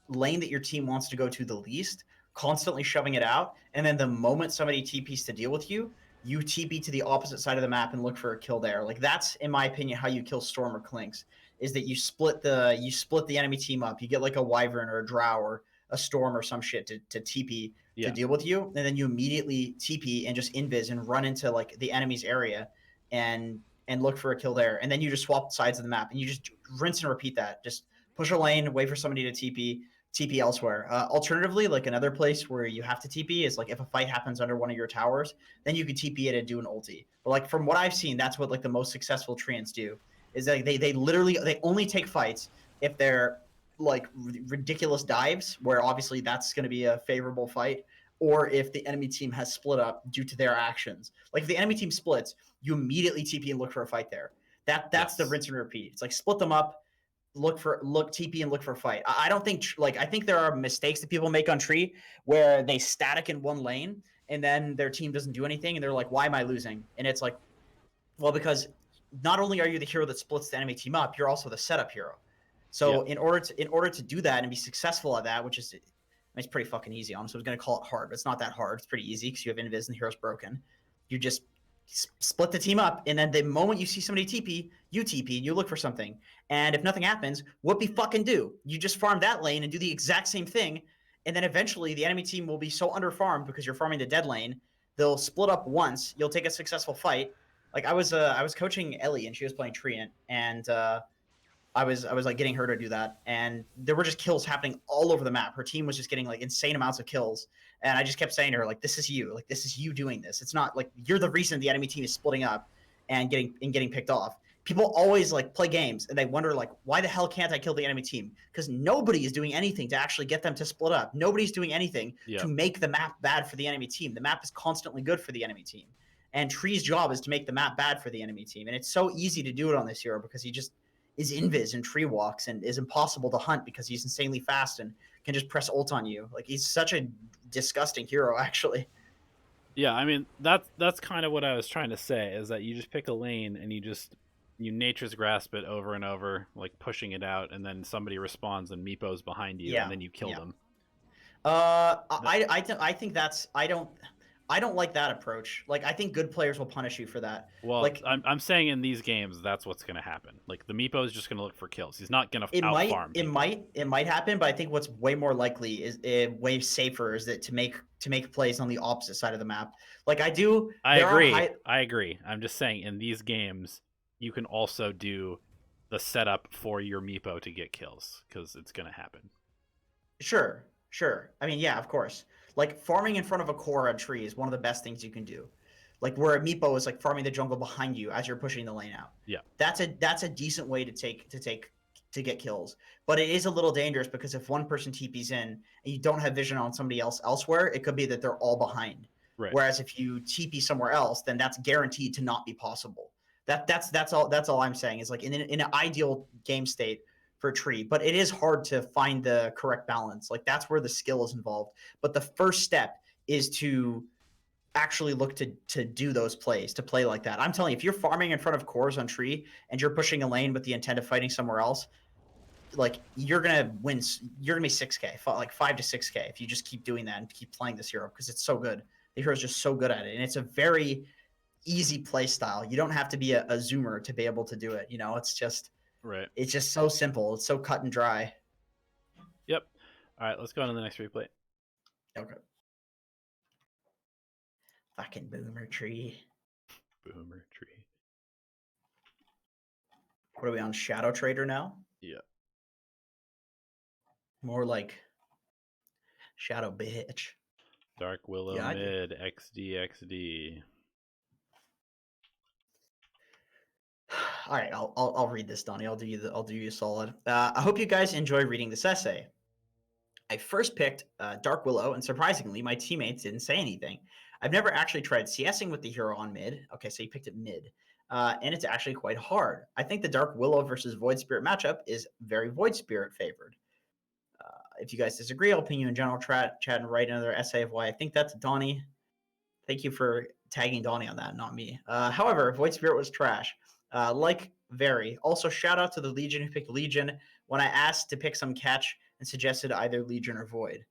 lane that your team wants to go to the least, constantly shoving it out, and then the moment somebody TPs to deal with you, you TP to the opposite side of the map and look for a kill there. Like, that's, in my opinion, how you kill Storm or Clinks, is that you split the enemy team up. You get like a Wyvern or a Drow or a Storm or some shit to TP to deal with you, and then you immediately TP and just invis and run into like the enemy's area and look for a kill there. And then you just swap sides of the map and you just rinse and repeat that. Just push a lane, wait for somebody to TP elsewhere. Alternatively, like another place where you have to TP is like if a fight happens under one of your towers, then you can TP it and do an ulti. But like from what I've seen, that's what like the most successful Treants do. Is that they only take fights if they're like ridiculous dives, where obviously that's going to be a favorable fight, or if the enemy team has split up due to their actions. Like if the enemy team splits, you immediately TP and look for a fight there. That's the rinse and repeat. It's like split them up, look TP and look for a fight. I don't think I think there are mistakes that people make on Tree where they static in one lane and then their team doesn't do anything and they're like, why am I losing? And it's like, well, because not only are you the hero that splits the enemy team up, you're also the setup hero. So in order to do that and be successful at that, which is, it's pretty fucking easy. Honestly, I was going to call it hard, but it's not that hard. It's pretty easy because you have invis and the hero's broken. You just split the team up, and then the moment you see somebody TP, you TP and you look for something. And if nothing happens, what be fucking do? You just farm that lane and do the exact same thing, and then eventually the enemy team will be so underfarmed because you're farming the dead lane. They'll split up once. You'll take a successful fight. Like I was coaching Ellie and she was playing Treant, and I was like getting her to do that, and there were just kills happening all over the map. Her team was just getting like insane amounts of kills, and I just kept saying to her, like, this is you doing this. It's not like you're the reason the enemy team is splitting up and getting picked off. People always like play games and they wonder like, why the hell can't I kill the enemy team? Because nobody is doing anything to actually get them to split up. Nobody's doing anything to make the map bad for the enemy team. The map is constantly good for the enemy team, and Tree's job is to make the map bad for the enemy team, and it's so easy to do it on this hero because is invis and tree walks and is impossible to hunt because he's insanely fast and can just press ult on you. Like, he's such a disgusting hero, actually. Yeah, I mean that's kind of what I was trying to say, is that you just pick a lane and you nature's grasp it over and over, like pushing it out, and then somebody responds and Meepo's behind you, and then you kill them. I think that's I don't like that approach. Like, I think good players will punish you for that. Well, Like, I'm saying in these games that's what's going to happen. Like the Meepo is just going to look for kills. He's not going to out farm. It might happen, but I think what's way more likely is way safer is that to make plays on the opposite side of the map. Like, I agree. I'm just saying in these games you can also do the setup for your Meepo to get kills, because it's going to happen. Sure. I mean, yeah, of course. Like, farming in front of a core on tree is one of the best things you can do. Like, where a Meepo is like farming the jungle behind you as you're pushing the lane out. Yeah. That's a decent way to get kills. But it is a little dangerous, because if one person TPs in and you don't have vision on somebody else elsewhere, it could be that they're all behind. Right. Whereas if you TP somewhere else, then that's guaranteed to not be possible. That's all I'm saying, is like in an ideal game state for a tree, but it is hard to find the correct balance. Like, that's where the skill is involved. But the first step is to actually look to do those plays, to play like that. I'm telling you, if you're farming in front of cores on tree and you're pushing a lane with the intent of fighting somewhere else, like, you're gonna win. You're gonna be 6K, like 5 to 6K, if you just keep doing that and keep playing this hero, because it's so good. The hero's just so good at it, and it's a very easy play style. You don't have to be a zoomer to be able to do it. You know, it's just right. It's just so simple. It's so cut and dry. Yep. All right, let's go on to the next replay. Okay. Fucking boomer tree. Boomer tree. What are we on? Shadow Trader now? Yeah. More like Shadow Bitch. Dark Willow mid, XD. All right, I'll read this, Donnie. I'll do you a solid. I hope you guys enjoy reading this essay. I first picked Dark Willow, and surprisingly, my teammates didn't say anything. I've never actually tried CSing with the hero on mid. Okay, so you picked it mid. And it's actually quite hard. I think the Dark Willow versus Void Spirit matchup is very Void Spirit favored. If you guys disagree, I'll ping you in general chat and write another essay of why I think that's Donnie. Thank you for tagging Donnie on that, not me. However, Void Spirit was trash. Very. Also, shout out to the Legion who picked Legion when I asked to pick some catch and suggested either Legion or Void.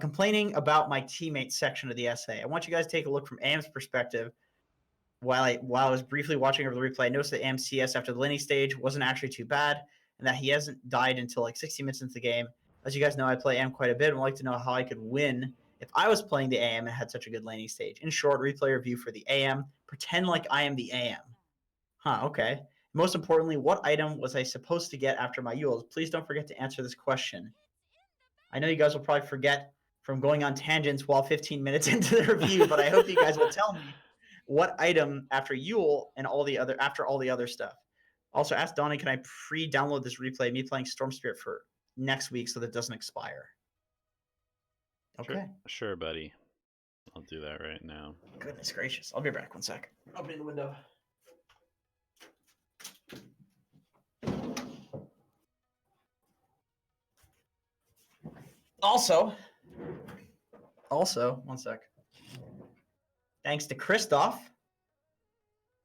Complaining about my teammates section of the essay. I want you guys to take a look from AM's perspective. While I was briefly watching over the replay, I noticed that AM CS after the laning stage wasn't actually too bad, and that he hasn't died until like 60 minutes into the game. As you guys know, I play AM quite a bit and would like to know how I could win if I was playing the AM and had such a good laning stage. In short, replay review for the AM. Pretend like I am the AM. Huh, okay. Most importantly, what item was I supposed to get after my Yules? Please don't forget to answer this question. I know you guys will probably forget from going on tangents while 15 minutes into the review, but I hope you guys will tell me what item after Yule and after all the other stuff. Also, ask Donnie, can I pre-download this replay of me playing Storm Spirit for next week so that it doesn't expire? Okay. Sure, buddy. I'll do that right now. Goodness gracious. I'll be back 1 sec. Opening the window. Also, 1 sec. Thanks to Christoph.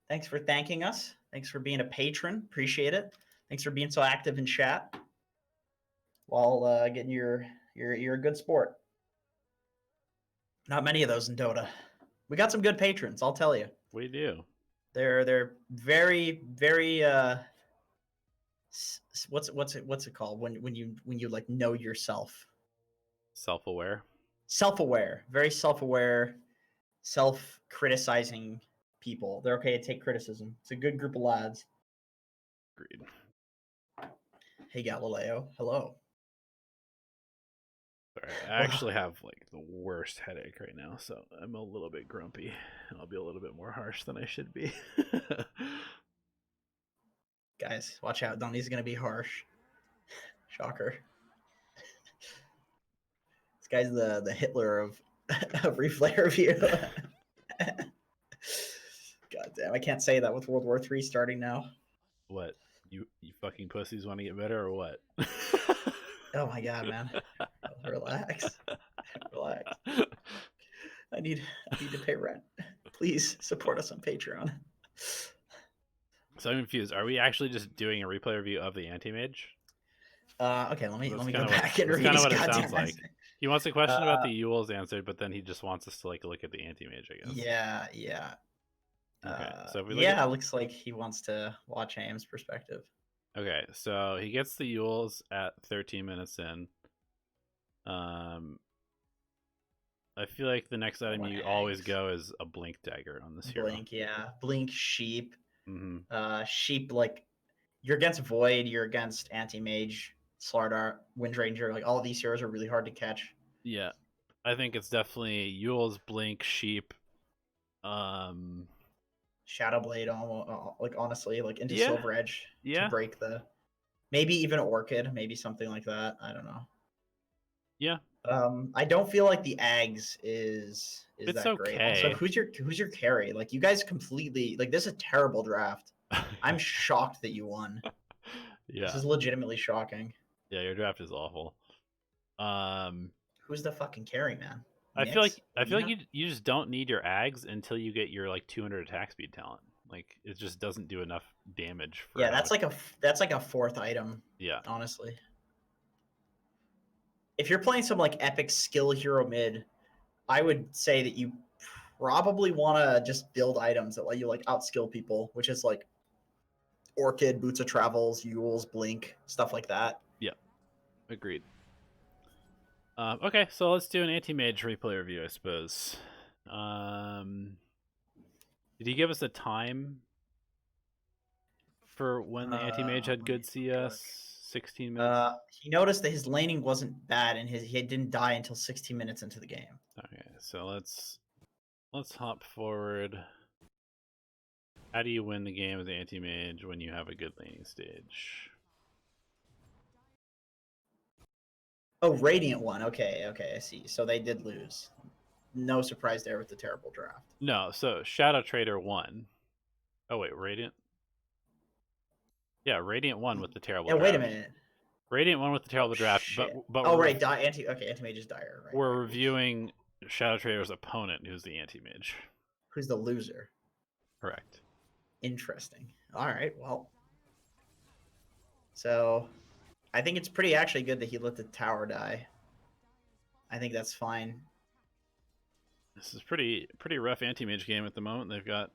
Thanks for thanking us. Thanks for being a patron. Appreciate it. Thanks for being so active in chat while getting you're a good sport. Not many of those in Dota. We got some good patrons, I'll tell you. We do. They're very, very what's it called when you like know yourself? Self-aware. Self-aware. Very self-aware, self-criticizing people. They're okay to take criticism. It's a good group of lads. Agreed. Hey Galileo, hello. Sorry, I actually have like the worst headache right now, so I'm a little bit grumpy. I'll be a little bit more harsh than I should be. Guys, watch out. Donnie's gonna be harsh. Shocker. This guy's the Hitler of replay review. God damn, I can't say that with World War III starting now. What? You fucking pussies want to get better or what? Oh my god, man. Relax. Relax. I need to pay rent. Please support us on Patreon. So I'm confused. Are we actually just doing a replay review of the Anti-Mage? Okay, let me That's go kinda back and that's read kind of his what it goddamn sounds like. resume. He wants a question about the Yules answered, but then he just wants us to like look at the Anti-Mage, I guess. Yeah. Okay, so if we look Yeah, it looks like he wants to watch AM's perspective. Okay, so he gets the Yules at 13 minutes in. I feel like the next item you always go is a Blink Dagger on this hero. Blink, yeah. Blink, Sheep. Mm-hmm. Sheep, like, you're against Void, you're against Anti-Mage, Slardar, Windranger. Like, all of these heroes are really hard to catch. Yeah, I think it's definitely Yules, Blink, Sheep. Shadowblade, like, honestly, like, into Yeah. Silver Edge to break the... Maybe even Orchid, maybe something like that. I don't know. Yeah. I don't feel like the Ags is it's that great. Also, who's your carry? Like, you guys completely, like, this is a terrible draft. I'm shocked that you won. Yeah. This is legitimately shocking. Yeah, your draft is awful. Who's the fucking carry, man? I feel like you just don't need your Ags until you get your like 200 attack speed talent. Like it just doesn't do enough damage. For that's like a fourth item. Yeah, honestly. If you're playing some like epic skill hero mid, I would say that you probably want to just build items that let you like outskill people, which is like Orchid, Boots of Travels, Yules, Blink, stuff like that. Yeah, agreed. Okay, so let's do an Anti-Mage replay review, I suppose. Did he give us a time for when the Anti-Mage had good CS? 16 minutes? He noticed that his laning wasn't bad and he didn't die until 16 minutes into the game. Okay, so let's hop forward. How do you win the game as Anti-Mage when you have a good laning stage? Oh, Radiant won. Okay, I see. So they did lose. No surprise there with the terrible draft. No, so Shadow Trader won. Oh wait, Radiant? Yeah, Radiant won with the terrible draft. Wait a minute. Radiant won with the terrible draft, shit. but right, Anti-Mage is Dire. Right, we're reviewing Shadow Trader's opponent, who's the Anti-Mage. Who's the loser? Correct. Interesting. All right, well. So, I think it's pretty actually good that he let the tower die. I think that's fine. This is pretty rough Anti-Mage game at the moment. They've got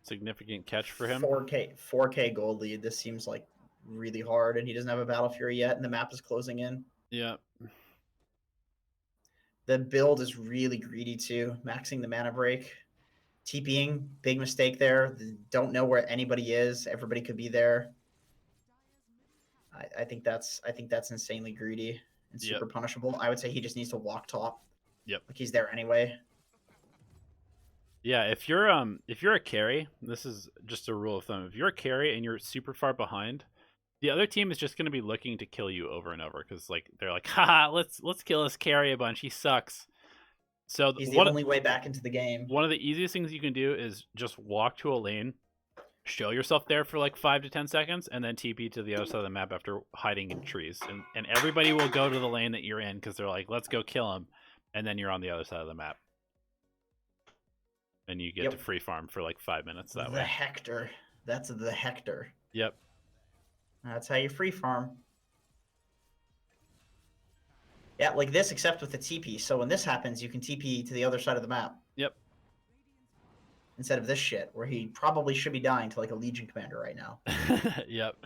significant catch for him. 4K gold lead. This seems like really hard, and he doesn't have a Battle Fury yet, and the map is closing in. Yeah. The build is really greedy too, maxing the mana break. TPing, big mistake there. Don't know where anybody is. Everybody could be there. I think that's insanely greedy and super punishable. I would say he just needs to walk top. Yep. Like he's there anyway. Yeah, if you're a carry, this is just a rule of thumb. If you're a carry and you're super far behind, the other team is just going to be looking to kill you over and over because like they're like, haha, let's kill this carry a bunch. He sucks. So he's the only way back into the game. One of the easiest things you can do is just walk to a lane, show yourself there for like 5 to 10 seconds, and then TP to the other side of the map after hiding in trees. And everybody will go to the lane that you're in because they're like, let's go kill him. And then you're on the other side of the map. And you get to free farm for like 5 minutes that way. The Hector. That's the Hector. Yep. That's how you free farm. Yeah, like this, except with the TP. So when this happens, you can TP to the other side of the map. Yep. Instead of this shit, where he probably should be dying to like a Legion commander right now. Yep.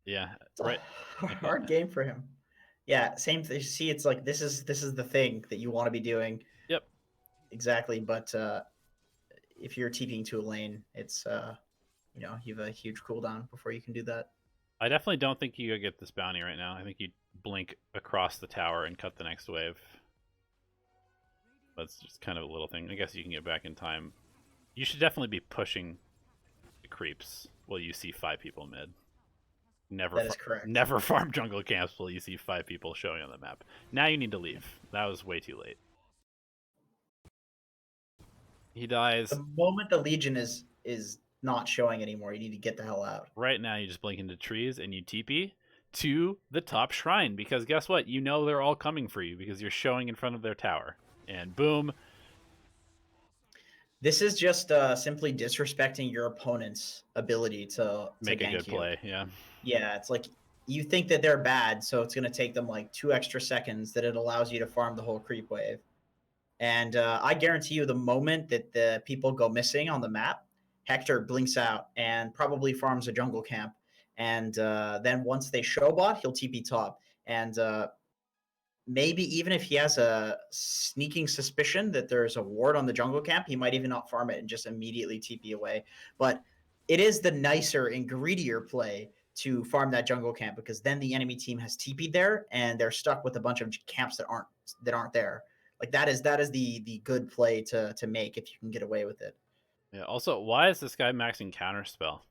Yeah. Right. Hard game for him. Yeah, same thing. See, it's like this is the thing that you want to be doing. Yep. Exactly, but if you're TPing to a lane, it's you have a huge cooldown before you can do that. I definitely don't think you get this bounty right now. I think you blink across the tower and cut the next wave. That's just kind of a little thing. I guess you can get back in time. You should definitely be pushing the creeps while you see 5 people mid. That is correct. Never farm jungle camps while you see 5 people showing on the map. Now you need to leave. That was way too late. He dies. The moment the Legion is not showing anymore, you need to get the hell out. Right now, you just blink into trees and you TP to the top shrine because guess what? You know they're all coming for you because you're showing in front of their tower. And boom. This is just simply disrespecting your opponent's ability to Make a gank good you. play. Yeah. Yeah, it's like you think that they're bad, so it's going to take them like 2 extra seconds that it allows you to farm the whole creep wave. And I guarantee you the moment that the people go missing on the map, Hector blinks out and probably farms a jungle camp. And then once they show bot, he'll TP top. And maybe even if he has a sneaking suspicion that there's a ward on the jungle camp, he might even not farm it and just immediately TP away. But it is the nicer and greedier play to farm that jungle camp because then the enemy team has TP'd there and they're stuck with a bunch of camps that aren't there. Like that is the good play to make if you can get away with it. Yeah. Also, why is this guy maxing counterspell?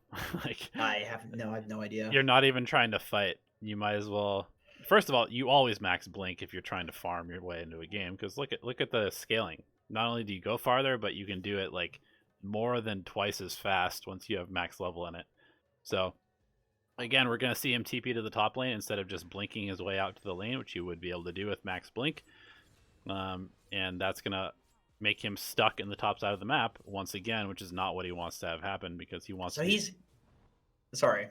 Like, I have no idea. you're not even trying to fight. You might as well. First of all, you always max blink if you're trying to farm your way into a game because look at the scaling. Not only do you go farther, but you can do it like more than twice as fast once you have max level in it. So again, we're going to see him TP to the top lane instead of just blinking his way out to the lane, which you would be able to do with max blink. And that's going to make him stuck in the top side of the map once again, which is not what he wants to have happen because he wants. So he's sorry.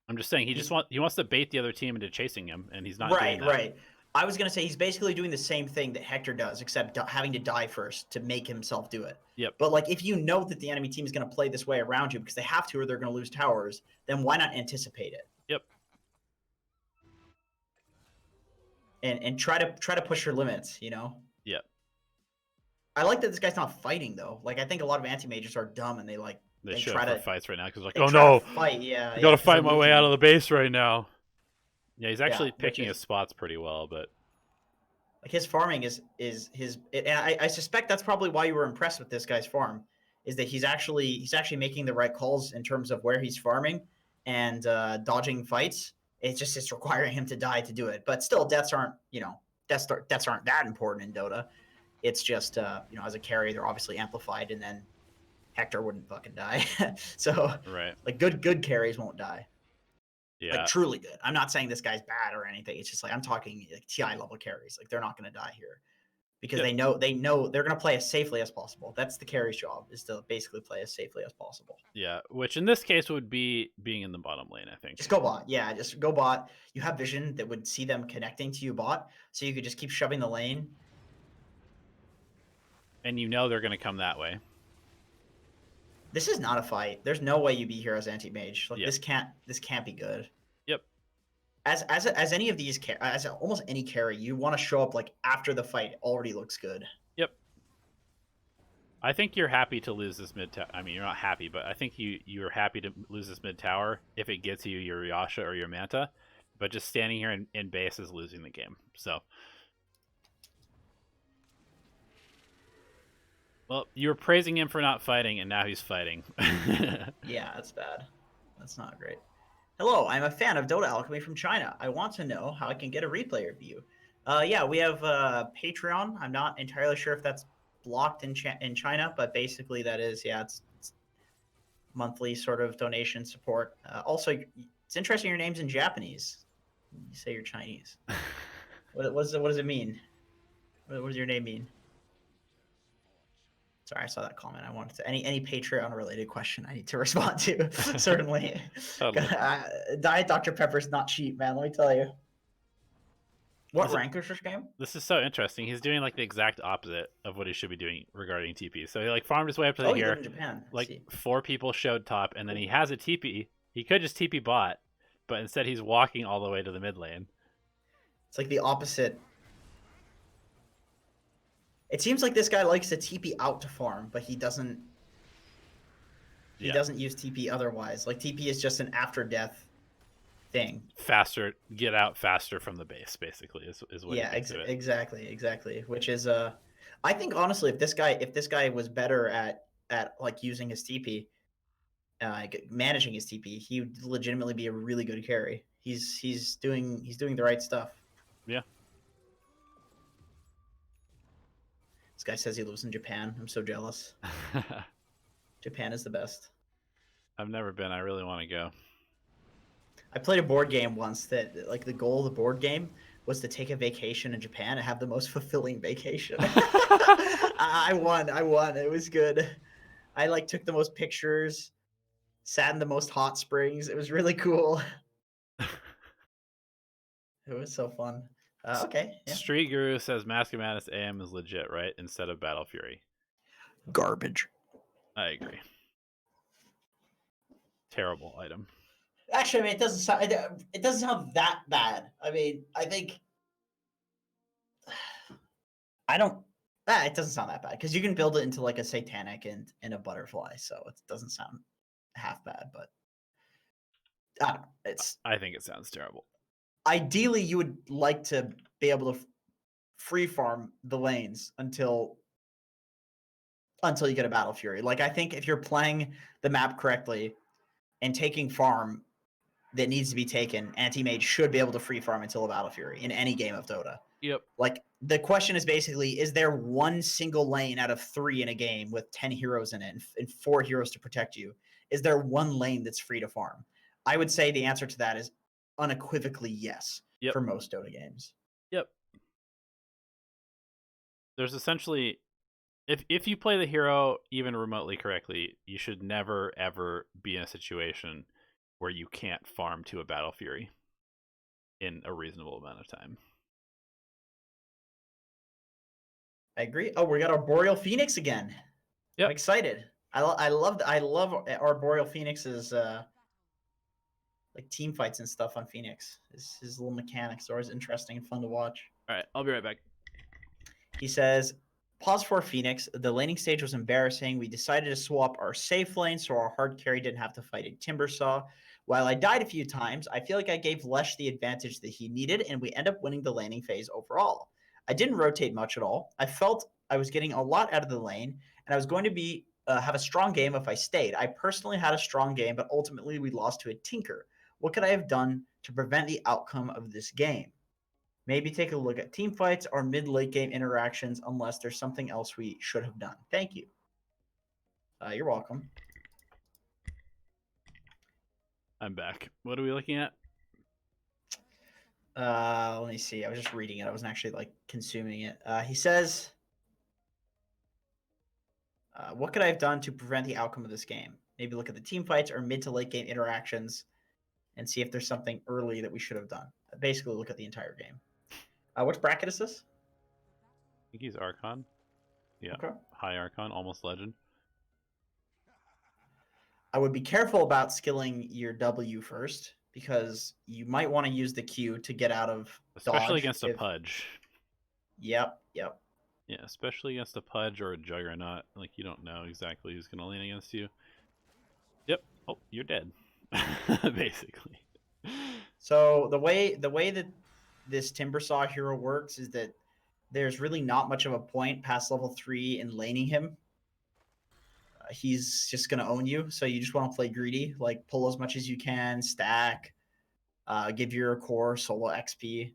I'm just saying he wants to bait the other team into chasing him, and he's not Right, doing that. right. I was gonna say he's basically doing the same thing that Hector does, except having to die first to make himself do it. Yep. But like, if you know that the enemy team is gonna play this way around you because they have to, or they're gonna lose towers, then why not anticipate it? Yep. And try to push your limits. You know. Yep. I like that this guy's not fighting though. Like I think a lot of anti-mages are dumb and They show try for to fights right now because like, they oh try no, to fight. Yeah, I gotta because fight they're my way losing. out of the base right now. Yeah, he's actually which picking is- his spots pretty well, but Like his farming is his. And I suspect that's probably why you were impressed with this guy's farm, is that he's actually making the right calls in terms of where he's farming and dodging fights. It's requiring him to die to do it. But still, deaths aren't deaths aren't that important in Dota. It's just as a carry, they're obviously amplified, and then Hector wouldn't fucking die. So right. like good carries won't die. Yeah. Like truly good. I'm not saying this guy's bad or anything. It's just like I'm talking like TI level carries. Like they're not going to die here because Yeah. they know they're going to play as safely as possible. That's the carry's job, is to basically play as safely as possible. Yeah, which in this case would be being in the bottom lane, I think. Just go bot. Yeah, just go bot. You have vision that would see them connecting to you bot, so you could just keep shoving the lane. And you know they're going to come that way. This is not a fight. There's no way you be here as anti-mage. Like Yep. this can't be good. Yep. As any of these as almost any carry, you want to show up like after the fight already looks good. Yep. I think you're happy to lose this mid tower. I mean, you're not happy, but I think you're happy to lose this mid tower if it gets you your Yasha or your Manta. But just standing here in base is losing the game. So, well, you were praising him for not fighting, and now he's fighting. Yeah, that's bad. That's not great. Hello, I'm a fan of Dota Alchemy from China. I want to know how I can get a replay review. Yeah, we have Patreon. I'm not entirely sure if that's blocked in China, but basically that is, yeah, it's monthly sort of donation support. Also, it's interesting your name's in Japanese. You say you're Chinese. What does it mean? What does your name mean? Sorry, I saw that comment. I wanted to any Patreon related question I need to respond to. Certainly. Totally. Diet Dr. Pepper's not cheap, man. Let me tell you. What Is it- rank is this game? This is so interesting. He's doing like the exact opposite of what he should be doing regarding TP. So he like farmed his way up to Oh, the you live here. in Japan. I Like see. 4 people showed top, and then he has a TP. He could just TP bot, but instead he's walking all the way to the mid lane. It's like the opposite. It seems like this guy likes to TP out to farm, but he doesn't. He Yeah. doesn't use TP otherwise. Like TP is just an after death thing. Faster, get out faster from the base, basically, is what Yeah, he thinks of it. exactly. Which is I think honestly, if this guy was better at like using his TP, managing his TP, he would legitimately be a really good carry. He's doing the right stuff. Yeah. This guy says he lives in Japan. I'm so jealous. Japan is the best. I've never been. I really want to go. I played a board game once that, like, the goal of the board game was to take a vacation in Japan and have the most fulfilling vacation. I won. It was good. I, like, took the most pictures, sat in the most hot springs. It was really cool. It was so fun. Okay. Yeah. Street Guru says Mask of Madness AM is legit, right? Instead of Battle Fury. Garbage. I agree. Terrible item. Actually, I mean, it doesn't sound that bad. I mean, I think I don't. It doesn't sound that bad because you can build it into like a satanic and a butterfly, so it doesn't sound half bad. But I don't know. It's I think it sounds terrible. ideally you would like to be able to free farm the lanes until you get a Battle Fury. Like, I think if you're playing the map correctly and taking farm that needs to be taken, Anti-Mage should be able to free farm until a Battle Fury in any game of Dota. Yep. Like, the question is basically, is there one single lane out of 3 in a game with 10 heroes in it and 4 heroes to protect you? Is there one lane that's free to farm? I would say the answer to that is unequivocally yes for most Dota games. Yep. There's essentially, if you play the hero even remotely correctly, you should never, ever be in a situation where you can't farm to a Battle Fury in a reasonable amount of time. I agree. Oh, we got our Boreal Phoenix again. Yep. I'm excited. I love our Boreal Phoenix's like team fights and stuff on Phoenix. His little mechanics are always interesting and fun to watch. All right, I'll be right back. He says, pause for Phoenix. The laning stage was embarrassing. We decided to swap our safe lane so our hard carry didn't have to fight a Timbersaw. While I died a few times, I feel like I gave Lesh the advantage that he needed, and we end up winning the laning phase overall. I didn't rotate much at all. I felt I was getting a lot out of the lane, and I was going to be have a strong game if I stayed. I personally had a strong game, but ultimately we lost to a Tinker. What could I have done to prevent the outcome of this game? Maybe take a look at team fights or mid-late game interactions unless there's something else we should have done. Thank you. You're welcome. I'm back. What are we looking at? Let me see. I was just reading it. I wasn't actually like consuming it. He says, what could I have done to prevent the outcome of this game? Maybe look at the team fights or mid to late game interactions and see if there's something early that we should have done. Basically, look at the entire game. Which bracket is this? I think he's Archon. Yeah. Okay. High Archon, almost legend. I would be careful about skilling your W first because you might want to use the Q to get out of especially dodge against a Pudge. Yep. Yeah, especially against a Pudge or a Juggernaut. Like, you don't know exactly who's going to lean against you. Yep. Oh, you're dead. Basically. So the way that this Timbersaw hero works is that there's really not much of a point past level 3 in laning him. He's just going to own you, so you just want to play greedy, like pull as much as you can, stack, give your core solo XP.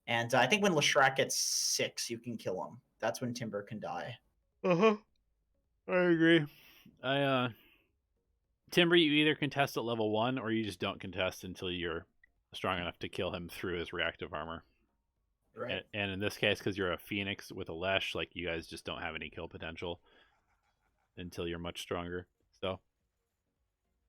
And I think when Leshrac gets 6, you can kill him. That's when Timber can die. I agree. Timber, you either contest at level 1 or you just don't contest until you're strong enough to kill him through his reactive armor. Right. And in this case, because you're a Phoenix with a Lesh, like, you guys just don't have any kill potential until you're much stronger. So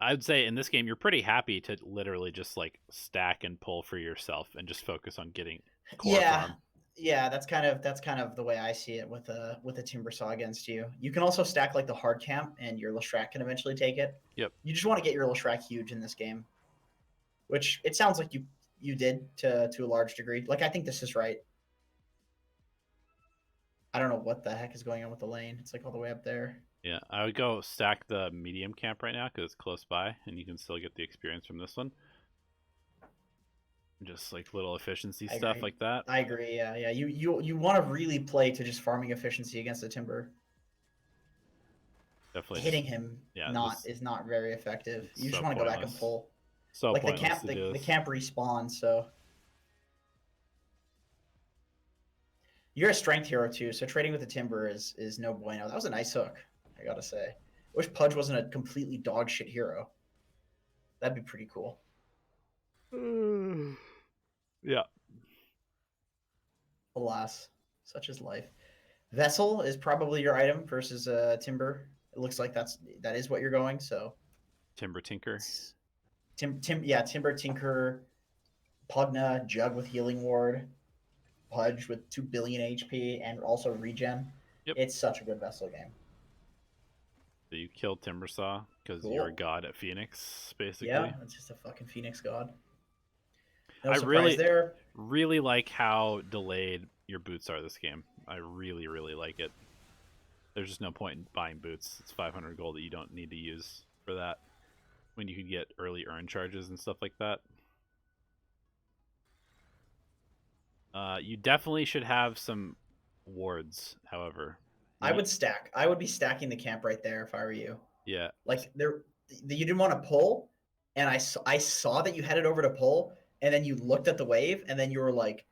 I'd say in this game, you're pretty happy to literally just like stack and pull for yourself and just focus on getting core farm. Yeah, that's kind of the way I see it with a Timbersaw against you. You can also stack like the hard camp, and your Leshrac can eventually take it. Yep. You just want to get your Leshrac huge in this game, which it sounds like you did to a large degree. Like, I think this is right. I don't know what the heck is going on with the lane. It's like all the way up there. Yeah, I would go stack the medium camp right now because it's close by, and you can still get the experience from this one. Just like little efficiency stuff like that. I agree. Yeah. You want to really play to just farming efficiency against the Timber. Definitely hitting him is not very effective. You just want to go back and pull. So like the camp respawns, so You're a strength hero too, so trading with the timber is no bueno. That was a nice hook, I gotta say. Wish Pudge wasn't a completely dog shit hero. That'd be pretty cool. Yeah. Alas, such is life. Vessel is probably your item versus timber. It looks like that is what you're going. So Timber Tinker. Timber Tinker, Pugna, Jug with Healing Ward, Pudge with 2 billion HP, and also regen. Yep. It's such a good Vessel game. So you kill Timbersaw because Cool. you're a god at Phoenix, basically. Yeah, it's just a fucking Phoenix god. No I surprise there. really like how delayed your boots are this game. I really, really like it. There's just no point in buying boots. It's 500 gold that you don't need to use for that when you could get early earn charges and stuff like that. You definitely should have some wards, however. I would stack. I would be stacking the camp right there if I were you. Yeah. Like you didn't want to pull, and I saw that you headed over to pull, and then you looked at the wave, and then you were like,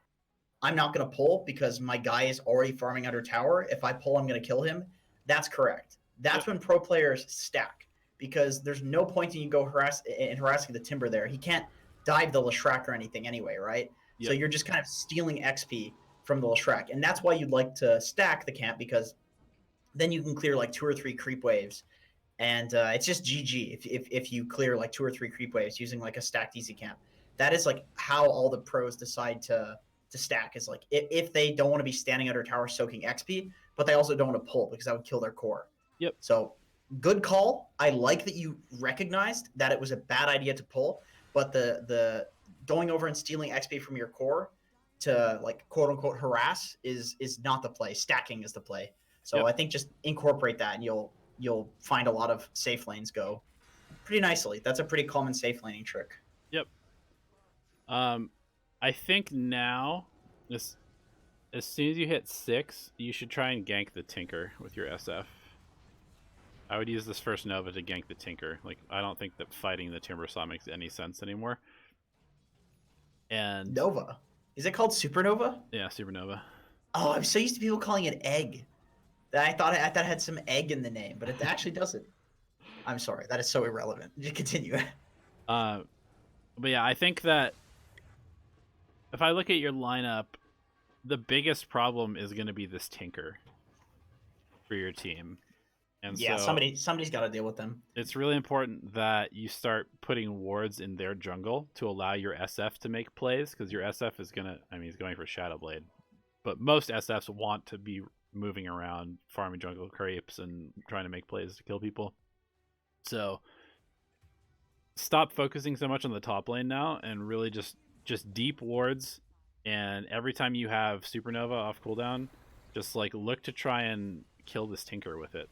I'm not going to pull because my guy is already farming under tower. If I pull, I'm going to kill him. That's correct. That's when pro players stack, because there's no point in you go harassing the timber there. He can't dive the Leshrac or anything anyway, right? Yep. So you're just kind of stealing XP from the Leshrac. And that's why you'd like to stack the camp, because then you can clear like 2 or 3 creep waves. And it's just GG if you clear like 2 or 3 creep waves using like a stacked easy camp. That is like how all the pros decide to stack, is like if they don't want to be standing under tower soaking XP, but they also don't want to pull because that would kill their core. Yep. So good call. I like that you recognized that it was a bad idea to pull, but the going over and stealing XP from your core to like quote unquote harass is not the play. Stacking is the play. So I think just incorporate that and you'll find a lot of safe lanes go pretty nicely. That's a pretty common safe laning trick. Yep. I think now, as soon as you hit 6, you should try and gank the Tinker with your SF. I would use this first Nova to gank the Tinker. Like, I don't think that fighting the Timbersaw makes any sense anymore. And Nova. Is it called Supernova? Yeah, Supernova. Oh, I'm so used to people calling it Egg. I thought it had some egg in the name, but it actually doesn't. I'm sorry. That is so irrelevant. Just continue. But yeah, I think that if I look at your lineup, the biggest problem is going to be this Tinker for your team. And yeah, so somebody's got to deal with them. It's really important that you start putting wards in their jungle to allow your SF to make plays, because your SF is he's going for Shadow Blade. But most SFs want to be moving around, farming jungle creeps, and trying to make plays to kill people. So stop focusing so much on the top lane now, and really just deep wards. And every time you have Supernova off cooldown, just like look to try and kill this Tinker with it,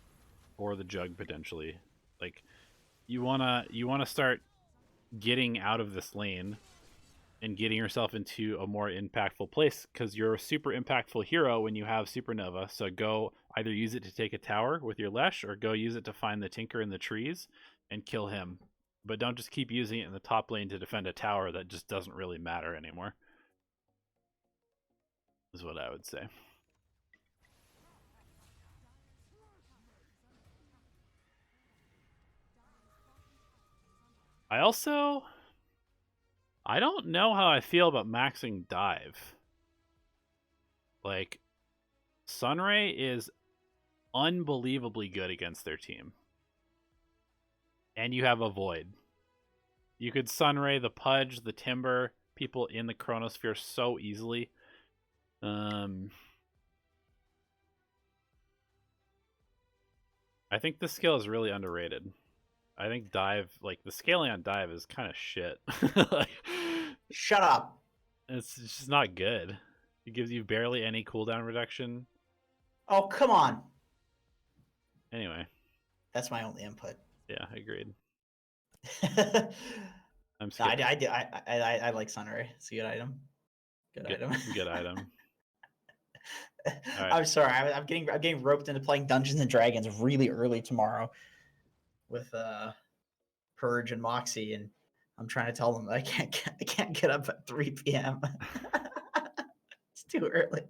or the Jug potentially. Like you wanna start getting out of this lane and getting yourself into a more impactful place, because you're a super impactful hero when you have Supernova. So go either use it to take a tower with your Lesh, or go use it to find the Tinker in the trees and kill him. But don't just keep using it in the top lane to defend a tower that just doesn't really matter anymore, is what I would say. I don't know how I feel about maxing dive. Like, Sunray is unbelievably good against their team. And you have a Void. You could Sunray the Pudge, the Timber, people in the Chronosphere so easily. I think this skill is really underrated. I think dive, like the scaling on dive is kind of shit. Like, shut up. It's just not good. It gives you barely any cooldown reduction. Oh, come on. Anyway. That's my only input. Yeah, agreed. I'm scared. I like Sunray. It's a good item. Good item. Good item. Right. I'm sorry. I'm getting roped into playing Dungeons and Dragons really early tomorrow with Purge and Moxie, and I'm trying to tell them I can't get up at 3 p.m. It's too early.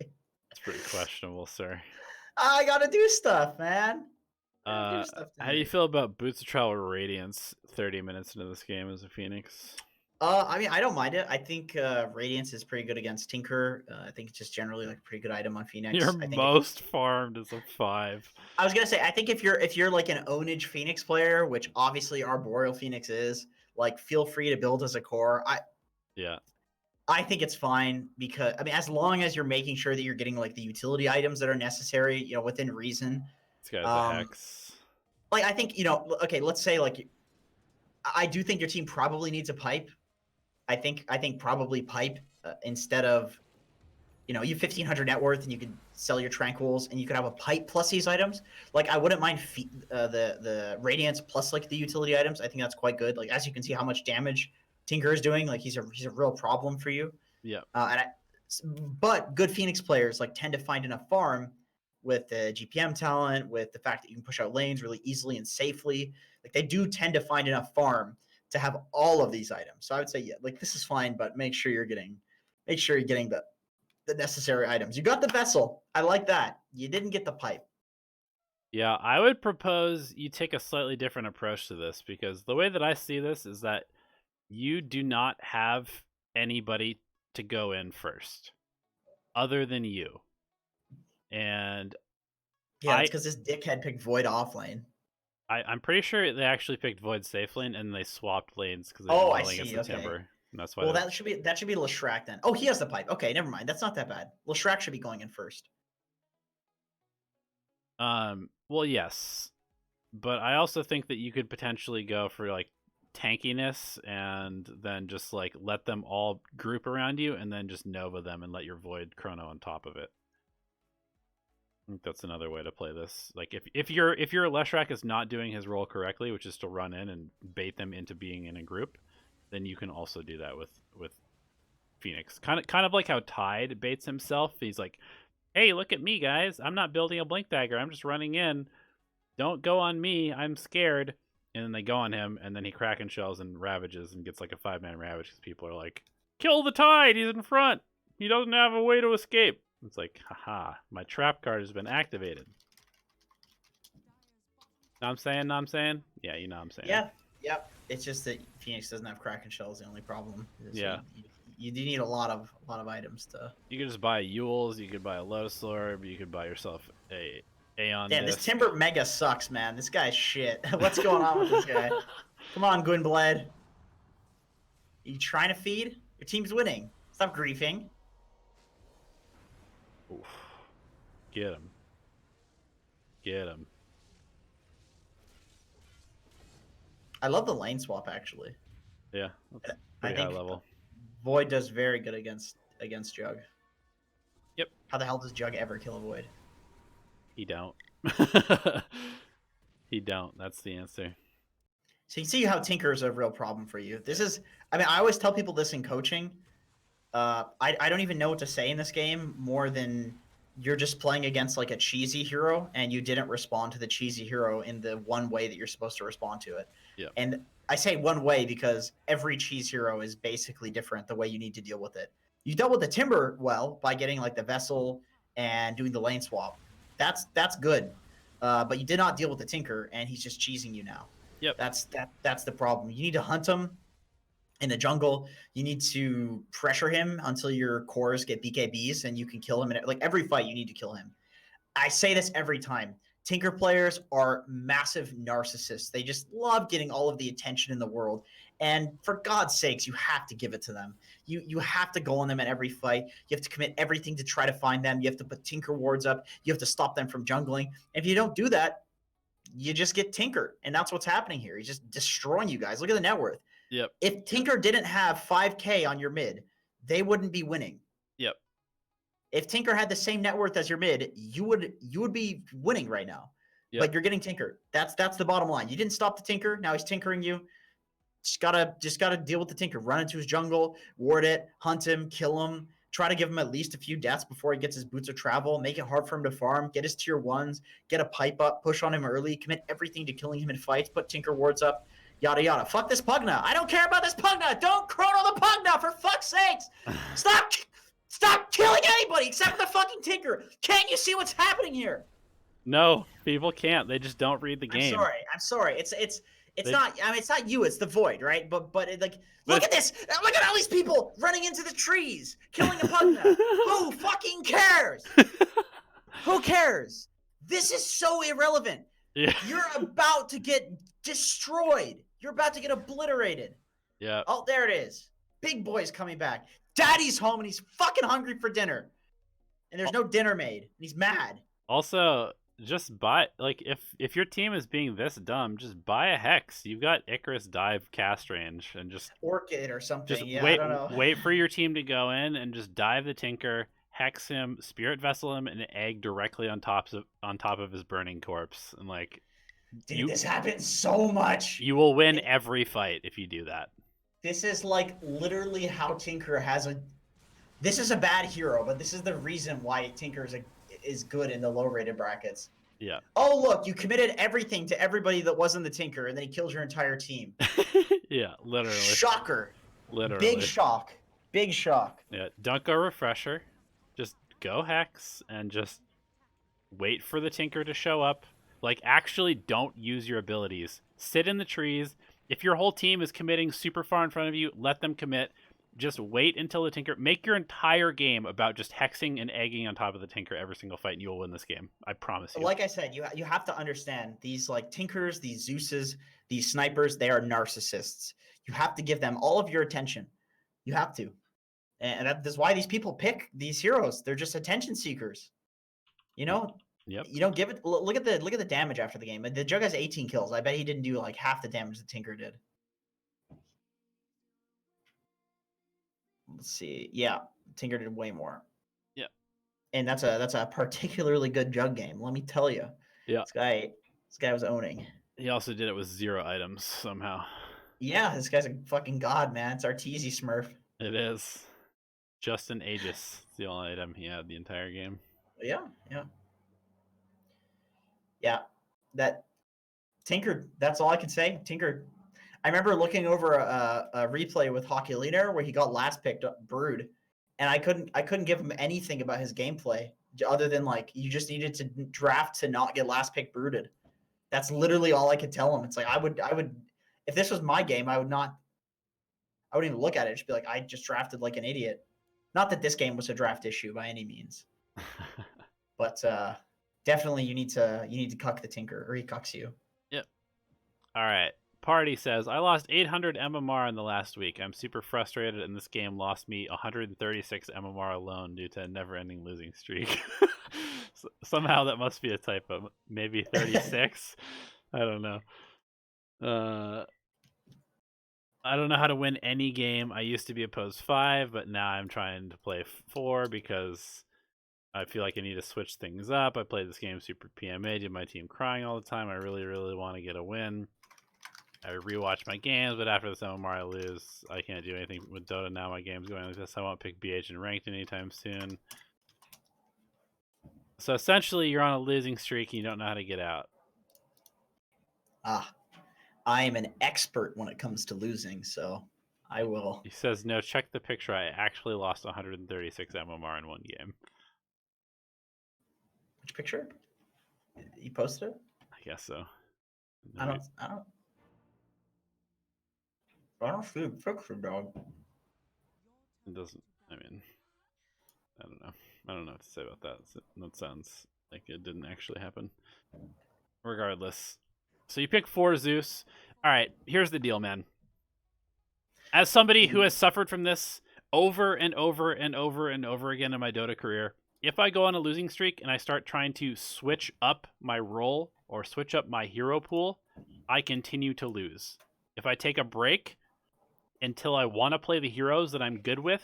It's pretty questionable, sir. I gotta do stuff, man. Gotta do How stuff do you tonight. feel about Boots of Travel Radiance 30 minutes into this game as a Phoenix? I mean, I don't mind it. I think Radiance is pretty good against Tinker. I think it's just generally like a pretty good item on Phoenix. Your I think if, most farmed is a 5. I was gonna say, I think if you're like an Ownage Phoenix player, which obviously Arboreal Phoenix is, like feel free to build as a core. Yeah. I think it's fine because I mean, as long as you're making sure that you're getting like the utility items that are necessary, within reason. This guy's a Um, Hex. like I think okay, let's say like I do think your team probably needs a pipe. I think probably pipe instead of you have 1,500 net worth and you could sell your tranquils and you could have a pipe plus these items. Like I wouldn't mind the radiance plus like the utility items. I think that's quite good. Like as you can see how much damage Tinker is doing. Like he's a real problem for you. Yeah. But good Phoenix players like tend to find enough farm with the GPM talent, with the fact that you can push out lanes really easily and safely. Like they do tend to find enough farm to have all of these items. So I would say, yeah, like this is fine, but make sure you're getting the necessary items. You got the vessel. I like that. You didn't get the pipe. Yeah, I would propose you take a slightly different approach to this, because the way that I see this is that you do not have anybody to go in first other than you. And Yeah, it's because this dickhead picked Void off lane. I'm pretty sure they actually picked Void safe lane and they swapped lanes because they Oh, didn't I want to see. against the Okay. Timber. And that's why. Well, that should be Leshrac then. Oh, he has the pipe. Okay, never mind. That's not that bad. Leshrac should be going in first. Well, yes, but I also think that you could potentially go for like tankiness and then just like let them all group around you and then just Nova them and let your Void Chrono on top of it. I think that's another way to play this. Like if your Leshrac is not doing his role correctly, which is to run in and bait them into being in a group, then you can also do that with Phoenix. Kind of like how Tide baits himself. He's like, "Hey, look at me, guys! I'm not building a Blink Dagger. I'm just running in. Don't go on me. I'm scared." And then they go on him, and then he Kraken shells and ravages and gets like a 5-man ravage because people are like, "Kill the Tide! He's in front. He doesn't have a way to escape." It's like, haha, my trap card has been activated. Know what I'm saying? Yeah, you know what I'm saying. Yeah, yep. It's just that Phoenix doesn't have Kraken shells. The only problem. Yeah. You do need a lot of items to. You could just buy Yules. You could buy a Lotus Orb. You could buy yourself a Aeon. Damn, Disc. this Timber mega sucks, man. This guy's shit. What's going on with this guy? Come on, Gwynblade. Are you trying to feed? Your team's winning. Stop griefing. Oof. Get him. Get him. I love the lane swap actually. Yeah, that's pretty high level. Void does very good against Jug. Yep. How the hell does Jug ever kill a Void? He don't. He don't. That's the answer. So you see how Tinker is a real problem for you. This is, I mean, I always tell people this in coaching. I don't even know what to say in this game more than you're just playing against like a cheesy hero and you didn't respond to the cheesy hero in the one way that you're supposed to respond to it. Yeah. And I say one way because every cheese hero is basically different the way you need to deal with it. You dealt with the Timber well by getting like the Vessel and doing the lane swap. That's good. But you did not deal with the Tinker and he's just cheesing you now. Yep. That's the problem. You need to hunt him in the jungle. You need to pressure him until your cores get BKBs and you can kill him. Like every fight, you need to kill him. I say this every time. Tinker players are massive narcissists. They just love getting all of the attention in the world. And for God's sakes, you have to give it to them. You have to go on them at every fight. You have to commit everything to try to find them. You have to put Tinker wards up. You have to stop them from jungling. If you don't do that, you just get Tinkered. And that's what's happening here. He's just destroying you guys. Look at the net worth. Yep. If Tinker didn't have 5K on your mid, they wouldn't be winning. Yep. If Tinker had the same net worth as your mid, you would be winning right now. Yep. But you're getting Tinker. That's the bottom line. You didn't stop the Tinker. Now he's tinkering you. Just gotta deal with the Tinker. Run into his jungle, ward it, hunt him, kill him. Try to give him at least a few deaths before he gets his boots of travel. Make it hard for him to farm. Get his tier 1s. Get a pipe up. Push on him early. Commit everything to killing him in fights. Put Tinker wards up. Yada, yada. Fuck this Pugna. I don't care about this Pugna. Don't chrono the Pugna, for fuck's sakes. Stop killing anybody except the fucking Tinker. Can't you see what's happening here? No, people can't. They just don't read the game. I'm sorry. It's not. I mean, it's not you. It's the Void, right? But like, look at this. Look at all these people running into the trees, killing a Pugna. Who fucking cares? Who cares? This is so irrelevant. Yeah. You're about to get destroyed. You're about to get obliterated. Yeah. Oh, there it is. Big boy's coming back. Daddy's home and he's fucking hungry for dinner. And there's no dinner made. And he's mad. Also, just buy, like, if your team is being this dumb, just buy a Hex. You've got Icarus dive cast range and just Orchid or something. just yeah, wait, I don't know. wait for your team to go in and just dive the Tinker, Hex him, Spirit Vessel him, and egg directly on top of his burning corpse. And like, Dude, this happens so much. You will win every fight if you do that. This is like literally how Tinker has a. This is a bad hero, but this is the reason why Tinker is good in the low-rated brackets. Yeah. Oh, look, you committed everything to everybody that wasn't the Tinker, and then he kills your entire team. Yeah, literally. Shocker. Literally. Big shock. Big shock. Yeah, don't go Refresher. Just go Hex and just wait for the Tinker to show up. Like, actually don't use your abilities. Sit in the trees. If your whole team is committing super far in front of you, let them commit. Just wait until the Tinker... Make your entire game about just hexing and egging on top of the Tinker every single fight, and you will win this game. I promise you. Like I said, you have to understand, these like Tinkers, these Zeuses, these snipers, they are narcissists. You have to give them all of your attention. You have to. And that's why these people pick these heroes. They're just attention seekers. You know? Yep. You don't give it... Look at the damage after the game. The Jug has 18 kills. I bet he didn't do like half the damage the Tinker did. Let's see. Yeah, Tinker did way more. Yeah. And that's a particularly good Jug game, let me tell you. Yeah. This guy was owning. He also did it with 0 items somehow. Yeah, this guy's a fucking god, man. It's Arteezy Smurf. It is. Just an Aegis. It's the only item he had the entire game. Yeah. Yeah. That Tinker, that's all I can say. Tinker. I remember looking over a replay with Hockey Leader where he got last picked up Brood, and I couldn't give him anything about his gameplay other than like you just needed to draft to not get last pick brooded. That's literally all I could tell him. It's like I would if this was my game, I wouldn't even look at it. Just be like, I just drafted like an idiot. Not that this game was a draft issue by any means, but definitely you need to cuck the Tinker or he cucks you. Yep. All right. Party says, I lost 800 MMR in the last week. I'm super frustrated, and this game lost me 136 MMR alone due to a never-ending losing streak. Somehow that must be a typo. Maybe 36? I don't know. I don't know how to win any game. I used to be opposed 5, but now I'm trying to play 4 because I feel like I need to switch things up. I played this game super PMA, did my team crying all the time. I really, really want to get a win. I rewatch my games, but after this MMR I lose. I can't do anything with Dota now. My game's going like this. I won't pick BH and ranked anytime soon. So essentially, you're on a losing streak and you don't know how to get out. I am an expert when it comes to losing, so I will. He says, no, check the picture. I actually lost 136 MMR in one game. Which picture? You posted it? I guess so. I don't see a picture, dog. It doesn't. I mean, I don't know. I don't know what to say about that. That sounds like it didn't actually happen. Regardless. So you pick 4 Zeus. All right, here's the deal, man. As somebody who has suffered from this over and over and over and over again in my Dota career, if I go on a losing streak and I start trying to switch up my role or switch up my hero pool, I continue to lose. If I take a break until I want to play the heroes that I'm good with,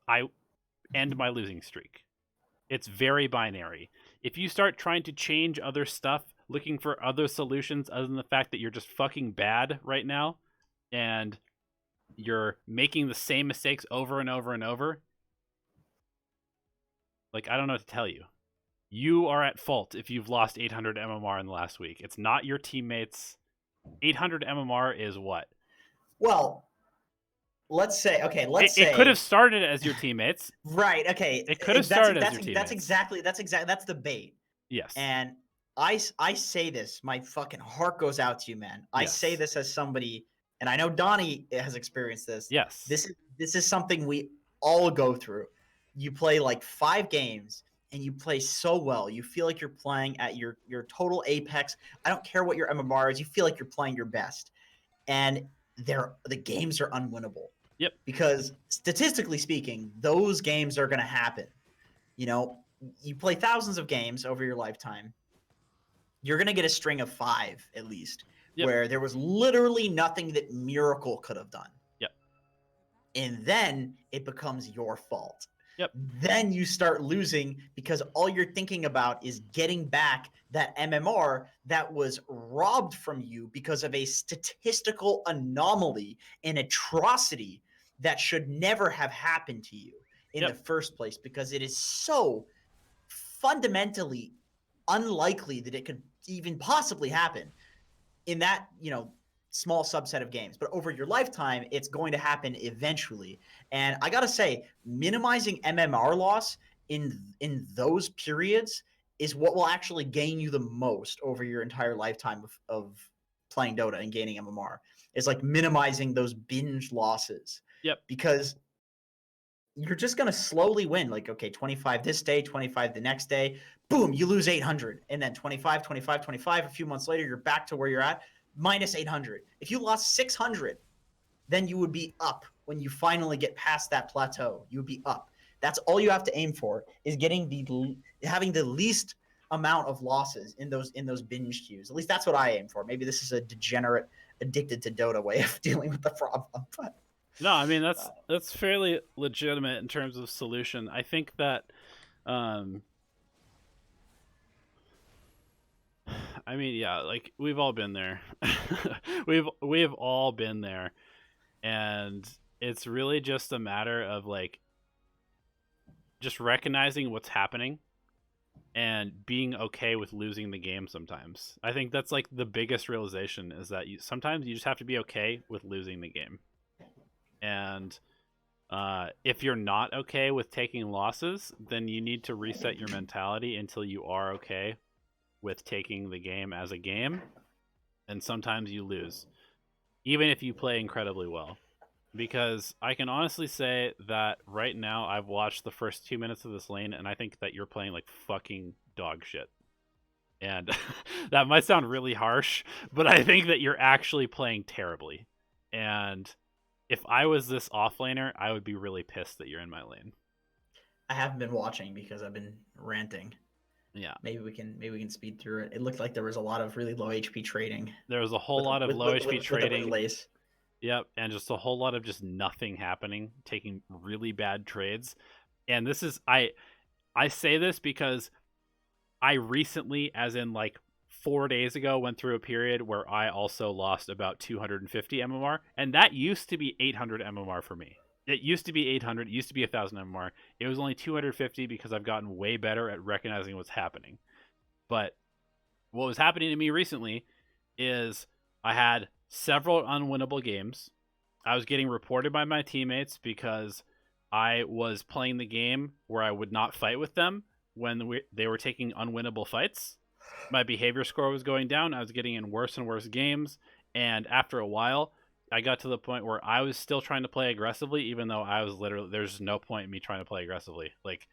I end my losing streak. It's very binary. If you start trying to change other stuff, looking for other solutions other than the fact that you're just fucking bad right now, and you're making the same mistakes over and over and over, like, I don't know what to tell you. You are at fault if you've lost 800 MMR in the last week. It's not your teammates. 800 MMR is what? Well, let's say, okay, let's It could have say, started as your teammates. right, okay, It could have started as your that's teammates. exactly that's the bait. Yes. And I say this, my fucking heart goes out to you, man. I say Yes. this as somebody, and I know Donnie has experienced this. Yes. This is something we all go through. You play like 5 games and you play so well. You feel like you're playing at your total apex. I don't care what your MMR is. You feel like you're playing your best, and the games are unwinnable. Yep. Because statistically speaking, those games are going to happen. You know, you play thousands of games over your lifetime. You're going to get a string of 5 at least, Yep. where there was literally nothing that Miracle could have done. Yep. And then it becomes your fault. Yep. Then you start losing because all you're thinking about is getting back that MMR that was robbed from you because of a statistical anomaly, an atrocity that should never have happened to you in Yep. the first place, because it is so fundamentally unlikely that it could even possibly happen in that, small subset of games. But over your lifetime, it's going to happen eventually. And I gotta say, minimizing MMR loss in those periods is what will actually gain you the most over your entire lifetime of playing Dota and gaining MMR. It's like minimizing those binge losses. Yep. Because you're just going to slowly win. Like, okay, 25 this day, 25 the next day. Boom, you lose 800. And then 25, 25, 25. A few months later, you're back to where you're at, minus 800. If you lost 600, then you would be up when you finally get past that plateau. You would be up. That's all you have to aim for, is having the least amount of losses in those binge queues. At least that's what I aim for. Maybe this is a degenerate, addicted to Dota way of dealing with the problem, but No, I mean that's fairly legitimate in terms of solution. I think that, I mean, yeah, like we've all been there. we've all been there, and it's really just a matter of like just recognizing what's happening and being okay with losing the game sometimes. I think that's like the biggest realization, is that sometimes you just have to be okay with losing the game. And if you're not okay with taking losses, then you need to reset your mentality until you are okay with taking the game as a game. And sometimes you lose, even if you play incredibly well. Because I can honestly say that right now I've watched the first 2 minutes of this lane, and I think that you're playing like fucking dog shit. And that might sound really harsh, but I think that you're actually playing terribly. And if I was this offlaner, I would be really pissed that you're in my lane. I haven't been watching because I've been ranting. Yeah. Maybe we can speed through it. It looked like there was a lot of really low HP trading. There was a whole lot of low HP trading. With lace. Yep, and just a whole lot of just nothing happening, taking really bad trades. And this is I say this because I recently, as in like 4 days ago, went through a period where I also lost about 250 MMR, and that used to be 800 MMR for me. It used to be 800, it used to be 1,000 MMR. It was only 250 because I've gotten way better at recognizing what's happening. But what was happening to me recently is I had several unwinnable games. I was getting reported by my teammates because I was playing the game where I would not fight with them when they were taking unwinnable fights. My behavior score was going down. I was getting in worse and worse games. And after a while, I got to the point where I was still trying to play aggressively, even though I was literally, there's no point in me trying to play aggressively. Like,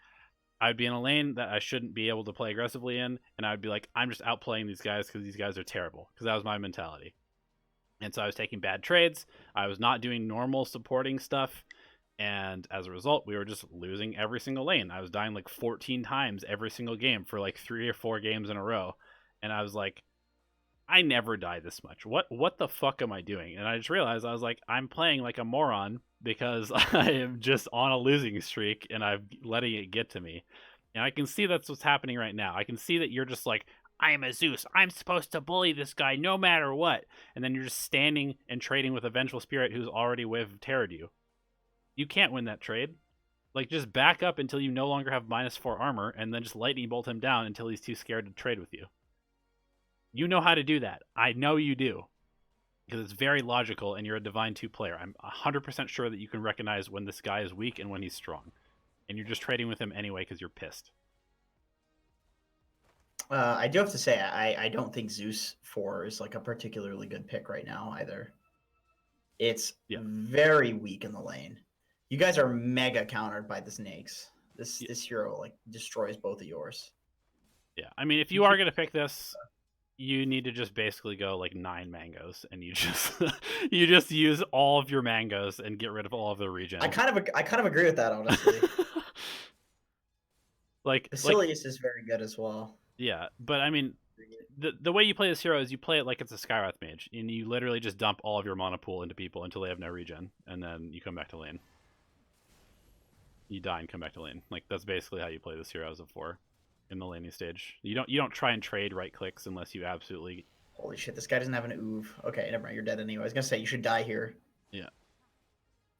I'd be in a lane that I shouldn't be able to play aggressively in, and I'd be like, I'm just outplaying these guys because these guys are terrible. Because that was my mentality. And so I was taking bad trades. I was not doing normal supporting stuff. And as a result, we were just losing every single lane. I was dying like 14 times every single game for like 3 or 4 games in a row. And I was like, I never die this much. What the fuck am I doing? And I just realized, I was like, I'm playing like a moron because I am just on a losing streak and I'm letting it get to me. And I can see that's what's happening right now. I can see that you're just like, I am a Zeus. I'm supposed to bully this guy no matter what. And then you're just standing and trading with a Vengeful Spirit who's already wave terrored you. You can't win that trade. Like, just back up until you no longer have -4 armor, and then just lightning bolt him down until he's too scared to trade with you. You know how to do that. I know you do. because it's very logical, and you're a Divine 2 player. I'm 100% sure that you can recognize when this guy is weak and when he's strong, and you're just trading with him anyway because you're pissed. I do have to say, I don't think Zeus 4 is like a particularly good pick right now either. It's very weak in the lane. You guys are mega countered by the snakes. This hero like destroys both of yours. Yeah, I mean, if you are gonna pick this, you need to just basically go like 9 mangoes, and you just you just use all of your mangoes and get rid of all of the regen. I kind of agree with that, honestly. Like Basilius is very good as well. Yeah, but I mean, the way you play this hero is you play it like it's a Skywrath mage, and you literally just dump all of your mana pool into people until they have no regen, and then you come back to lane. You die and come back to lane. Like, that's basically how you play this hero as a 4 in the laning stage. You don't try and trade right clicks unless you absolutely... Holy shit, this guy doesn't have an oof. Okay, never mind, you're dead anyway. I was gonna say, you should die here. Yeah.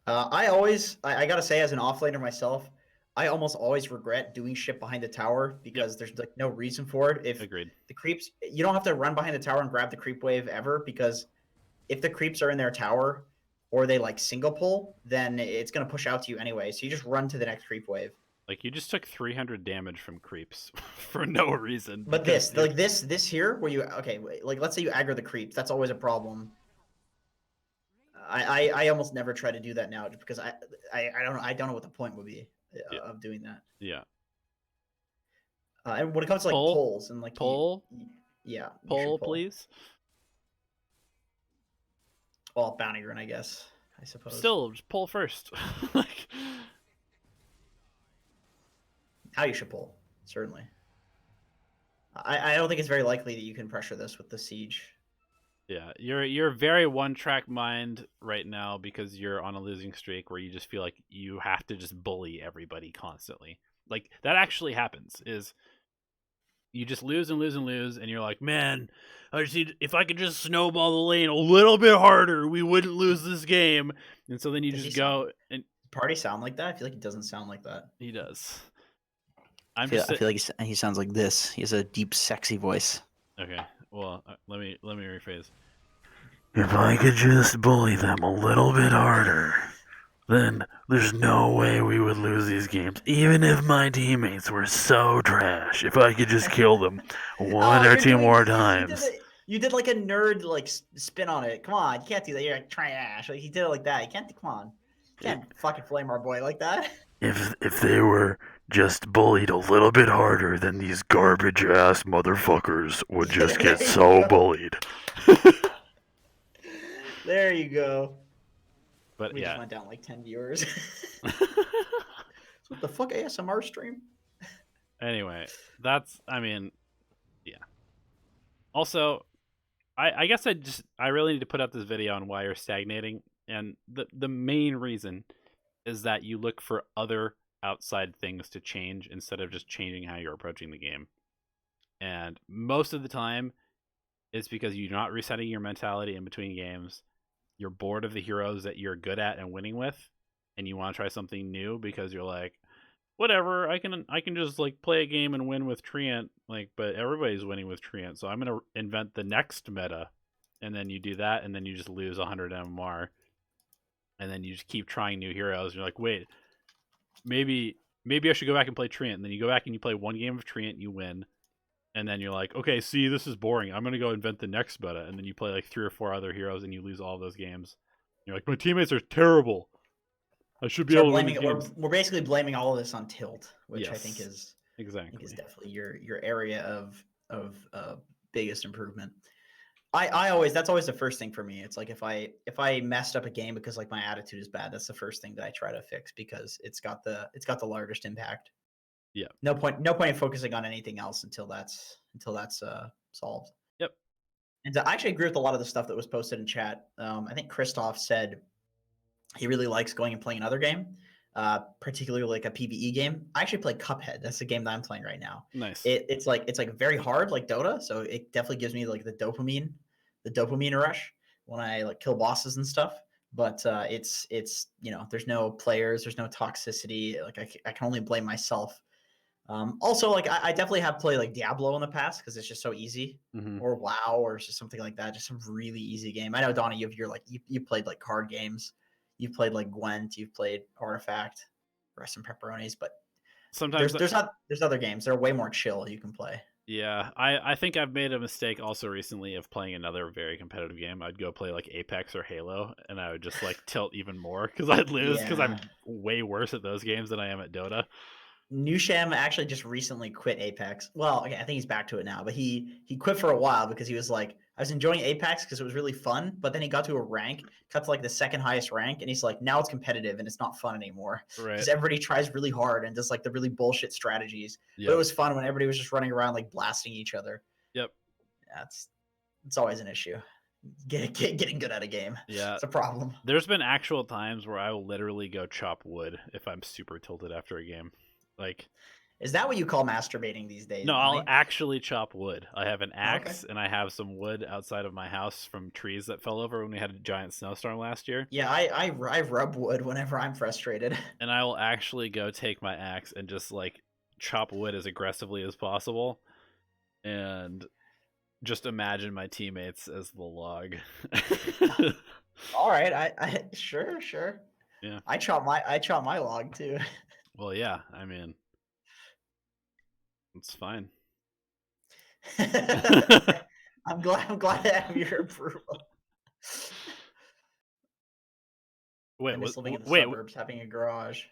I gotta say, as an offlaner myself, I almost always regret doing shit behind the tower because there's like no reason for it. If Agreed. The creeps, you don't have to run behind the tower and grab the creep wave ever, because if the creeps are in their tower or they like single pull, then it's gonna push out to you anyway. So you just run to the next creep wave. Like, you just took 300 damage from creeps for no reason. But this here, where you like let's say you aggro the creeps, that's always a problem. I almost never try to do that now because I don't know what the point would be of doing that. Yeah. And when it comes to like polls and like pull, pull, please. Well, bounty run, I guess. I suppose. Still, just pull first. Like, how you should pull, certainly. I don't think it's very likely that you can pressure this with the siege. Yeah, you're very one-track mind right now because you're on a losing streak where you just feel like you have to just bully everybody constantly. Like, that actually happens, is you just lose and lose and lose, and you're like, man, I just need, if I could just snowball the lane a little bit harder, we wouldn't lose this game. And so then you just go and... Party sound like that? I feel like he doesn't sound like that. He does. I feel like he sounds like this. He has a deep, sexy voice. Okay, well, let me rephrase. If I could just bully them a little bit harder, then there's no way we would lose these games. Even if my teammates were so trash, if I could just kill them one or two more times. You did like a nerd like spin on it. Come on, you can't do that. You're like trash. Like, he did it like that. You can't. Come on, you can't fucking flame our boy like that. If they were just bullied a little bit harder, then these garbage ass motherfuckers would just get so bullied. There you go. But we yeah, just went down like 10 viewers. What the fuck, ASMR stream? Anyway, I mean, yeah. Also, I guess I really need to put out this video on why you're stagnating, and the main reason is that you look for other outside things to change instead of just changing how you're approaching the game. And most of the time, it's because you're not resetting your mentality in between games. You're bored of the heroes that you're good at and winning with, and you want to try something new because you're like, whatever, I can just like play a game and win with Treant, like, but everybody's winning with Treant, so I'm gonna invent the next meta. And then you do that, and then you just lose 100 MMR, and then you just keep trying new heroes. You're like, wait, maybe I should go back and play Treant. And then you go back and you play one game of Treant, you win. And then you're like, okay, see, this is boring. I'm going to go invent the next meta. And then you play like 3 or 4 other heroes and you lose all those games. You're like, my teammates are terrible. I should be able to win these games. We're basically blaming all of this on tilt, which yes, I think is definitely your area of biggest improvement. That's always the first thing for me. It's like if I messed up a game because like my attitude is bad, that's the first thing that I try to fix because it's got the largest impact. Yeah. No point in focusing on anything else until that's solved. Yep. And I actually agree with a lot of the stuff that was posted in chat. I think Christoph said he really likes going and playing another game, particularly like a PvE game. I actually play Cuphead. That's the game that I'm playing right now. Nice. It's like very hard, like Dota. So it definitely gives me like the dopamine rush when I like kill bosses and stuff. But it's there's no players, there's no toxicity. Like I can only blame myself Also, like I definitely have played like Diablo in the past because it's just so easy, Mhm. or WoW, or just something like that. Just some really easy game. I know Donnie, you played like card games, you've played like Gwent, you've played Artifact, Rest and Pepperonis, but Sometimes, there's other games that are way more chill you can play. yeah, I think I've made a mistake also recently of playing another very competitive game. I'd go play like Apex or Halo, and I would just like tilt even more because I'd lose because I'm Yeah. way worse at those games than I am at Dota. Newsham actually just recently quit Apex. Well, okay, I think he's back to it now, but he quit for a while because he was like, I was enjoying Apex because it was really fun, but then he got to a rank, got to like the second highest rank, and he's like, now it's competitive and it's not fun anymore Right. because everybody tries really hard and does like the really bullshit strategies. Yep. But it was fun when everybody was just running around like blasting each other. Yep. Yeah, it's always an issue. Getting good at a game. Yeah. It's a problem. There's been actual times where I will literally go chop wood if I'm super tilted after a game. Like, is that what you call masturbating these days? No, Donnie? I'll actually chop wood. I have an axe, okay. and I have some wood outside of my house from trees that fell over when we had a giant snowstorm last year. Yeah, I rub wood whenever I'm frustrated. And I will actually go take my axe and just like chop wood as aggressively as possible, and just imagine my teammates as the log. All right, I sure. Yeah. I chop my log too. Well, yeah. I mean, it's fine. I'm glad to have your approval. Wait, I'm just living in the wait, suburbs, having a garage.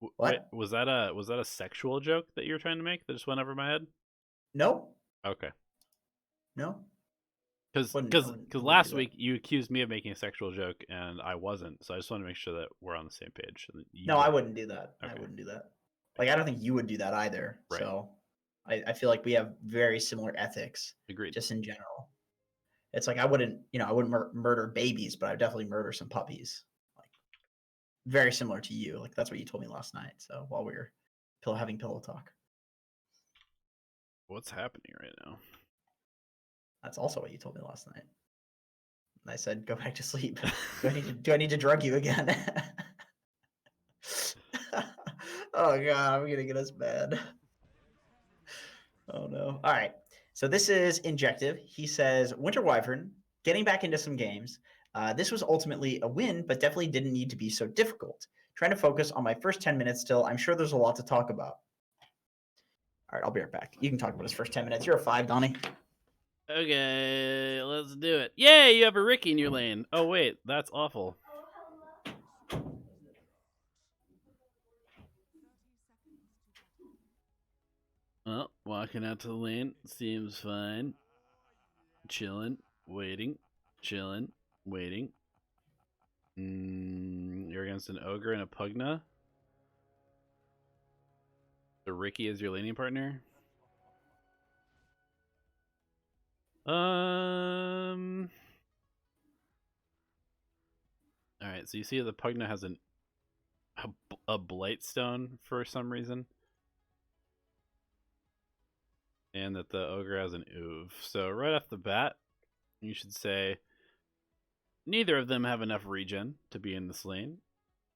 wait, What? was that a sexual joke that you were trying to make that just went over my head? No. Okay. No. Because last week you accused me of making a sexual joke and I wasn't, so I just want to make sure that we're on the same page. No, I wouldn't do that. Okay. I wouldn't do that. Like, I don't think you would do that either. Right. So I feel like we have very similar ethics. Agreed. Just in general. It's like I wouldn't murder babies, but I'd definitely murder some puppies. Like, very similar to you. Like, that's what you told me last night. So while we were having pillow talk. What's happening right now? That's also what you told me last night. And I said, go back to sleep. Do I need to drug you again? Oh god, I'm gonna get us bad. Oh no. All right. So this is Injective. He says, Winter Wyvern, getting back into some games. This was ultimately a win, but definitely didn't need to be so difficult. Trying to focus on my first 10 minutes still. I'm sure there's a lot to talk about. All right, I'll be right back. You can talk about his first 10 minutes. You're a 5, Donnie. Okay, let's do it. Yay, you have a Ricky in your lane. Oh, wait, that's awful. Well, walking out to the lane seems fine. Chilling, waiting, chilling, waiting. You're against an ogre and a pugna. So Ricky is your laning partner. Alright, so you see the pugna has a blightstone for some reason. And that the ogre has an oov. So right off the bat, you should say neither of them have enough regen to be in this lane.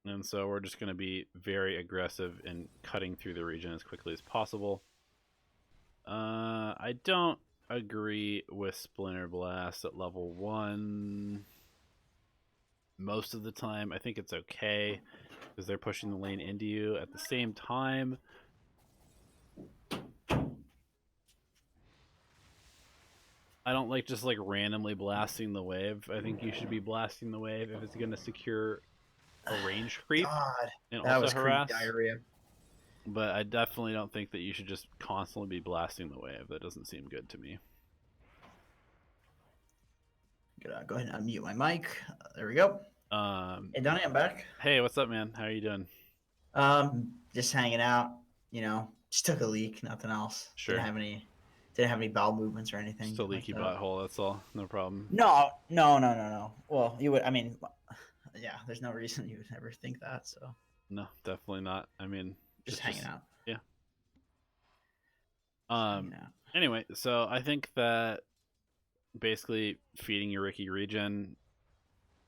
And so we're just going to be very aggressive in cutting through the regen as quickly as possible. I don't agree with Splinter Blast at level 1 most of the time. I think it's okay because they're pushing the lane into you. At the same time, I don't like just like randomly blasting the wave. I think you should be blasting the wave if it's going to secure a range creep. God, and that also was harass. diarrhea. But I definitely don't think that you should just constantly be blasting the wave. That doesn't seem good to me. Gonna go ahead and unmute my mic. There we go. Hey Donnie, I'm back. Hey, what's up, man? How are you doing? Just hanging out. Just took a leak. Nothing else. Sure. Didn't have any bowel movements or anything. Just a leaky butthole. That's all. No problem. No. Well, you would. I mean, yeah. There's no reason you would ever think that. So. No, definitely not. I mean, just hanging out. Yeah. Hanging out. Anyway, so I think that basically feeding your Ricky regen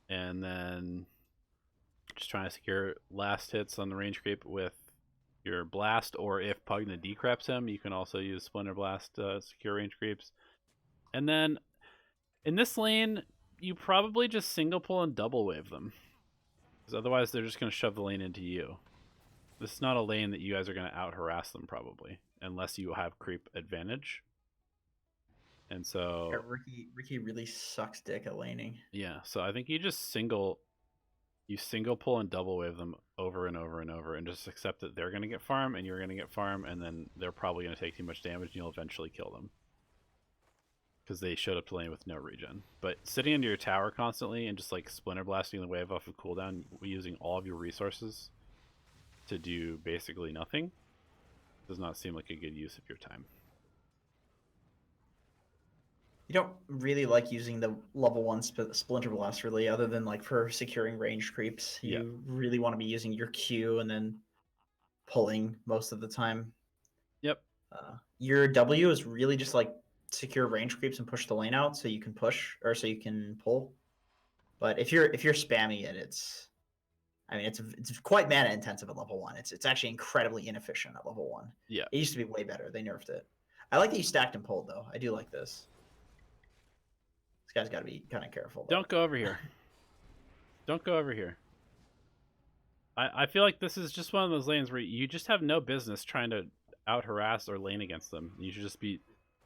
and then just trying to secure last hits on the range creep with your blast, or if Pugna decreps him, you can also use Splinter Blast secure range creeps. And then in this lane, you probably just single pull and double wave them, because otherwise they're just going to shove the lane into you. This is not a lane that you guys are going to out harass them probably, unless you have creep advantage. And so yeah, Ricky really sucks dick at laning. yeah, so I think you just single pull and double wave them over and over and over, and just accept that they're going to get farm and you're going to get farm, and then they're probably going to take too much damage and you'll eventually kill them because they showed up to lane with no regen. But sitting into your tower constantly and just like splinter blasting the wave off of cooldown, using all of your resources to do basically nothing, does not seem like a good use of your time. You don't really like using the level 1 Splinter Blast, really, other than like for securing range creeps. You really want to be using your Q and then pulling most of the time. Yep. Your W is really just like secure range creeps and push the lane out so you can push, or so you can pull. But if you're spamming it, it's quite mana intensive at level 1. It's actually incredibly inefficient at level 1. Yeah. It used to be way better. They nerfed it. I like that you stacked and pulled though. I do like this. This guy's got to be kind of careful. Don't go over here. Don't go over here. I feel like this is just one of those lanes where you just have no business trying to out harass or lane against them. You should just be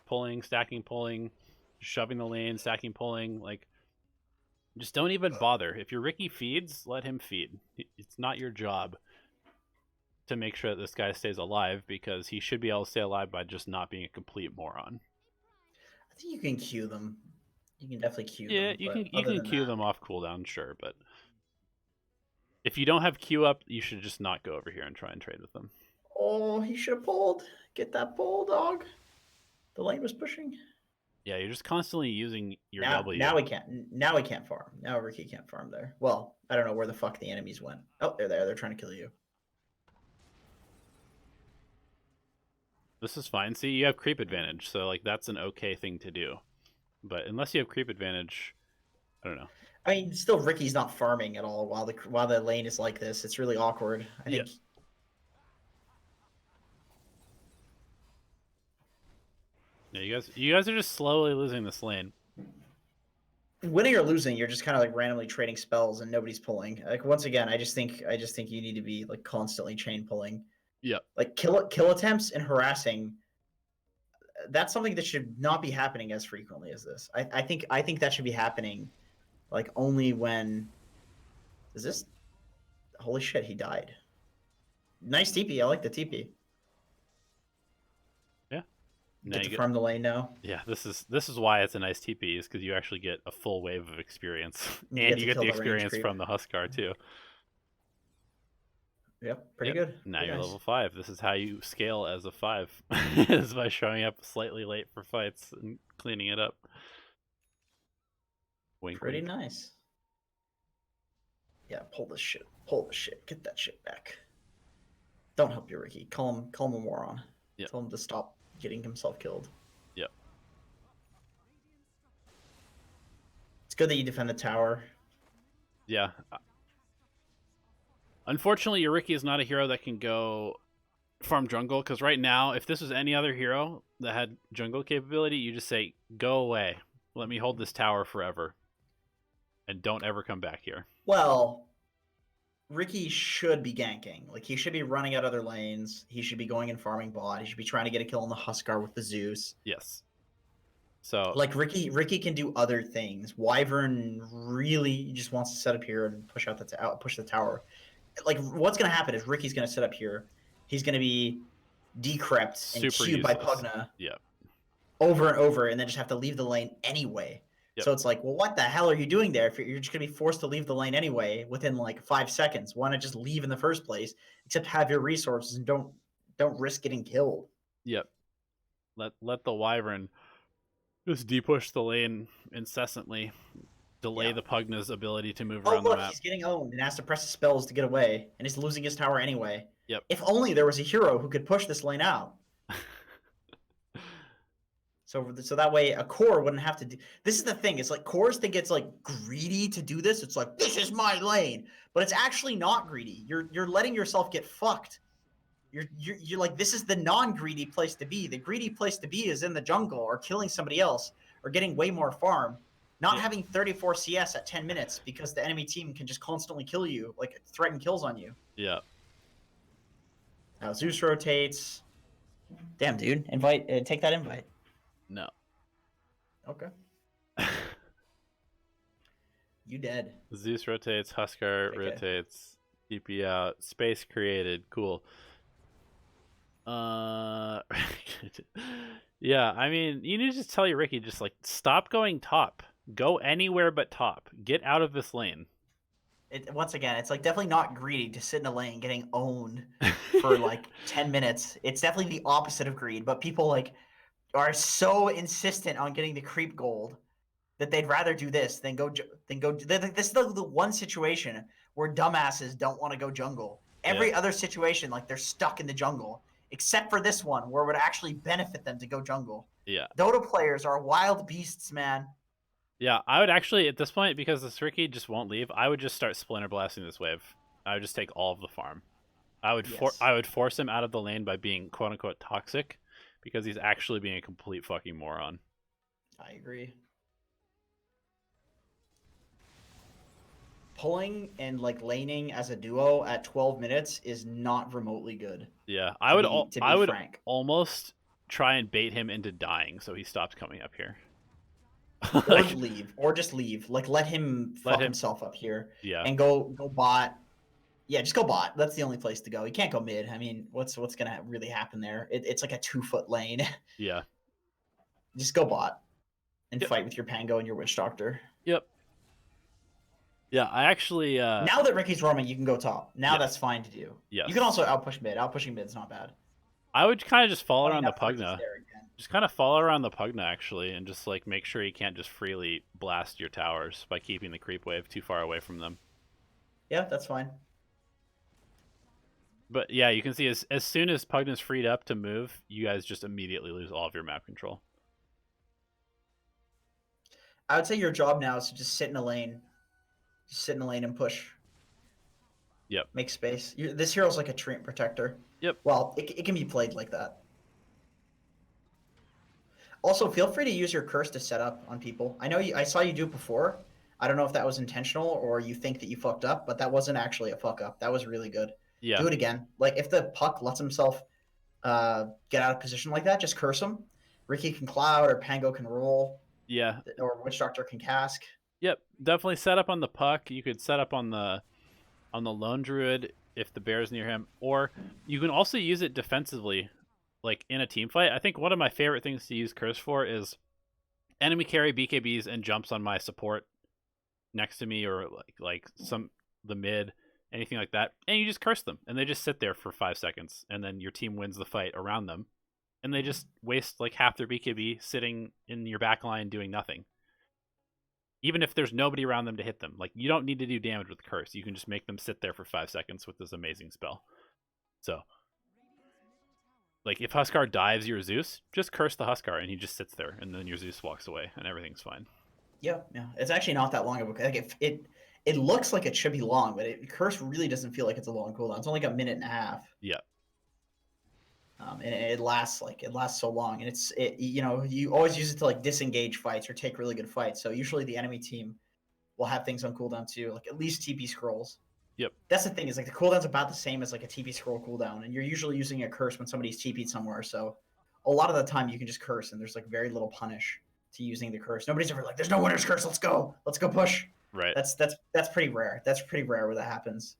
pulling, stacking, pulling, shoving the lane, stacking, pulling. Like, just don't even bother. If your Ricky feeds, let him feed. It's not your job to make sure that this guy stays alive, because he should be able to stay alive by just not being a complete moron. I think you can queue them. You can definitely queue them. Yeah, you can queue them off cooldown, sure, but if you don't have queue up, you should just not go over here and try and trade with them. Oh, he should have pulled. Get that pull, dog. The lane was pushing. Yeah, you're just constantly using your W. Now we can't. Now we can't farm. Now Ricky can't farm there. Well, I don't know where the fuck the enemies went. Oh, they're there. They're trying to kill you. This is fine. See, you have creep advantage, so like that's an okay thing to do. But unless you have creep advantage, I don't know. I mean, still, Ricky's not farming at all while the lane is like this. It's really awkward. I think. Yeah, you guys are just slowly losing this lane. Winning or losing, you're just kind of like randomly trading spells and nobody's pulling. Like, once again, I just think you need to be like constantly chain pulling. Yeah. Like kill attempts and harassing. That's something that should not be happening as frequently as this. I think that should be happening like only when is this holy shit, he died. Nice TP. I like the TP. Yeah. Get to farm the lane now. Yeah, this is why it's a nice TP, is because you actually get a full wave of experience. And you get the experience from the Huskar too. Yep, pretty good. Now pretty you're nice. level 5. This is how you scale as a 5. Is by showing up slightly late for fights and cleaning it up. Wink, Pretty wink. nice. Yeah, pull this shit. Pull this shit. Get that shit back. Don't help your Ricky. Call him a moron. Yep. Tell him to stop getting himself killed. Yep. It's good that you defend the tower. Yeah. Unfortunately, your Ricky is not a hero that can go farm jungle, because right now, if this was any other hero that had jungle capability, you just say, go away. Let me hold this tower forever. And don't ever come back here. Well, Ricky should be ganking. Like, he should be running out other lanes. He should be going and farming bot. He should be trying to get a kill on the Huskar with the Zeus. Yes. So like Ricky can do other things. Wyvern really just wants to set up here and push the tower. Like, what's going to happen is Ricky's going to sit up here. He's going to be decrept and queued by Pugna. Yeah. Over and over, and then just have to leave the lane anyway. Yep. So it's like, well, what the hell are you doing there? If you're just going to be forced to leave the lane anyway within like 5 seconds, why not just leave in the first place? Except have your resources and don't risk getting killed. Yep. Let the Wyvern just depush the lane incessantly. Delay the Pugna's ability to move around the map. He's getting owned and has to press the spells to get away, and he's losing his tower anyway. Yep. If only there was a hero who could push this lane out. So that way a core wouldn't have to do. This is the thing. It's like cores think it's like greedy to do this. It's like, this is my lane, but it's actually not greedy. You're letting yourself get fucked. You're like, this is the non-greedy place to be. The greedy place to be is in the jungle or killing somebody else or getting way more farm. Not having 34 CS at 10 minutes because the enemy team can just constantly kill you, like threaten kills on you. Yeah. Now Zeus rotates. Damn, dude. Take that invite. No. Okay. You dead. Zeus rotates, Huskar Okay. rotates, TP out, space created, cool. Yeah, I mean, you need to just tell your Ricky, just like, stop going top. Go anywhere but top. Get out of this lane. Once again, it's like definitely not greedy to sit in a lane getting owned for like 10 minutes. It's definitely the opposite of greed, but people like are so insistent on getting the creep gold that they'd rather do this than go. This is the one situation where dumbasses don't want to go jungle. Every other situation, like they're stuck in the jungle, except for this one where it would actually benefit them to go jungle. Yeah. Dota players are wild beasts, man. Yeah, I would actually, at this point, because this Ricky just won't leave, I would just start splinter blasting this wave. I would just take all of the farm. I would force him out of the lane by being quote unquote toxic, because he's actually being a complete fucking moron. I agree. Pulling and like laning as a duo at 12 minutes is not remotely good. Yeah, I would frank. almost try and bait him into dying so he stops coming up here. Or leave, or just leave. Like let him fuck himself up here. Yeah. And go bot. Yeah, just go bot. That's the only place to go. You can't go mid. I mean, what's gonna really happen there? It's like a 2-foot lane. Yeah. Just go bot and fight with your Pango and your Witch Doctor. Yep. Yeah, I actually now that Ricky's roaming, you can go top. Now that's fine to do. Yes. You can also outpush mid. Outpushing mid's not bad. I would kind of just follow around the Funny enough, Pugna. Ricky's there again. Just kind of follow around the Pugna, actually, and just like make sure you can't just freely blast your towers by keeping the creep wave too far away from them. Yeah, that's fine. But yeah, you can see as soon as Pugna's freed up to move, you guys just immediately lose all of your map control. I would say your job now is to just sit in a lane. Just sit in a lane and push. Yep. Make space. This hero's like a Treant Protector. Yep. Well, it can be played like that. Also, feel free to use your curse to set up on people. I saw you do it before. I don't know if that was intentional or you think that you fucked up, but that wasn't actually a fuck up. That was really good. Yeah. Do it again. Like if the puck lets himself get out of position like that, just curse him. Ricky can cloud or Pango can roll. Yeah. Or Witch Doctor can cask. Yep. Definitely set up on the puck. You could set up on the lone druid if the bear's near him, or you can also use it defensively, like in a team fight. I think one of my favorite things to use curse for is enemy carry BKBs and jumps on my support next to me, or like the mid, anything like that, and you just curse them and they just sit there for 5 seconds, and then your team wins the fight around them, and they just waste like half their BKB sitting in your back line doing nothing. Even if there's nobody around them to hit them, like you don't need to do damage with curse. You can just make them sit there for 5 seconds with this amazing spell. So, like if Huskar dives your Zeus, just curse the Huskar and he just sits there, and then your Zeus walks away and everything's fine. Yeah. It's actually not that long of a. Like it looks like it should be long, but curse really doesn't feel like it's a long cooldown. It's only like a minute and a half. Yeah. And it lasts so long, and you always use it to like disengage fights or take really good fights. So usually the enemy team will have things on cooldown too, like at least TP scrolls. Yep. That's the thing, is like the cooldown's about the same as like a TP scroll cooldown, and you're usually using a curse when somebody's TP'd somewhere. So a lot of the time you can just curse, and there's like very little punish to using the curse. Nobody's ever like, "There's no winner's curse. Let's go push." Right. That's pretty rare. That's pretty rare where that happens.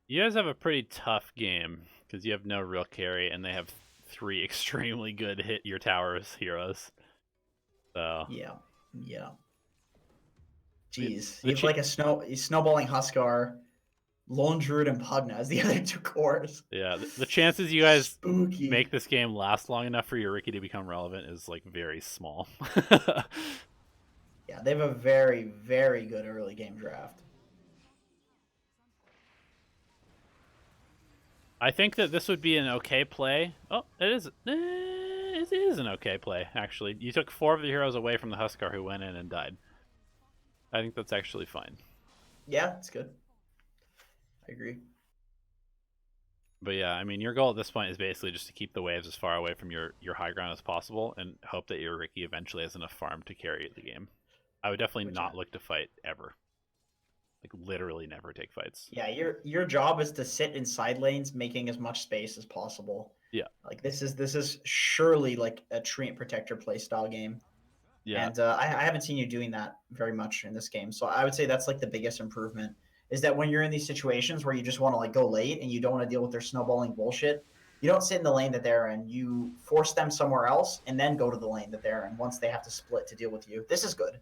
You guys have a pretty tough game because you have no real carry, and they have 3 extremely good hit your towers heroes. So yeah. Jeez, you have like he's snowballing Huskar, Lone Druid, and Pugna as the other 2 cores. Yeah, the chances you guys Spooky. make this game last long enough for your Ricky to become relevant is like very small. Yeah, they have a very, very good early game draft. I think that this would be an okay play. Oh, it is. It is an okay play, actually. You took 4 of the heroes away from the Huskar who went in and died. I think that's actually fine. Yeah, it's good. I agree. But yeah, I mean, your goal at this point is basically just to keep the waves as far away from your high ground as possible, and hope that your Riki eventually has enough farm to carry the game. I would definitely not look to fight ever. Like literally never take fights. Yeah, your job is to sit in side lanes, making as much space as possible. Yeah. Like this is surely like a Treant Protector playstyle game. Yeah. And I haven't seen you doing that very much in this game. So I would say that's like the biggest improvement is that when you're in these situations where you just want to like go late and you don't want to deal with their snowballing bullshit, you don't sit in the lane that they're in. You force them somewhere else and then go to the lane that they're in once they have to split to deal with you. This is good.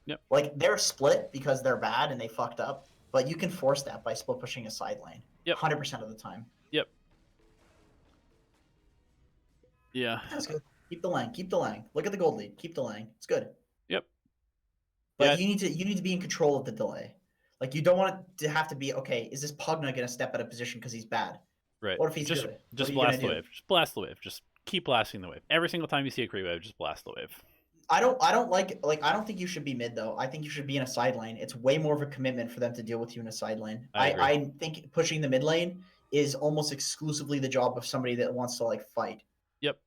Yep. Like they're split because they're bad and they fucked up, but you can force that by split pushing a side lane. Yep. 100% of the time. Yep. Yeah. That's good. Keep the lane. Keep the lane. Look at the gold lead. Keep the lane. It's good. Yep. But Yeah. you need to be in control of the delay. Like you don't want it to have to be okay. Is this Pugna gonna step out of position because he's bad? Right. What if he's just good? just blast the wave. Just blast the wave. Just keep blasting the wave. Every single time you see a creep wave, just blast the wave. I don't I don't think you should be mid though. I think you should be in a side lane. It's way more of a commitment for them to deal with you in a side lane. I think pushing the mid lane is almost exclusively the job of somebody that wants to like fight. Yep.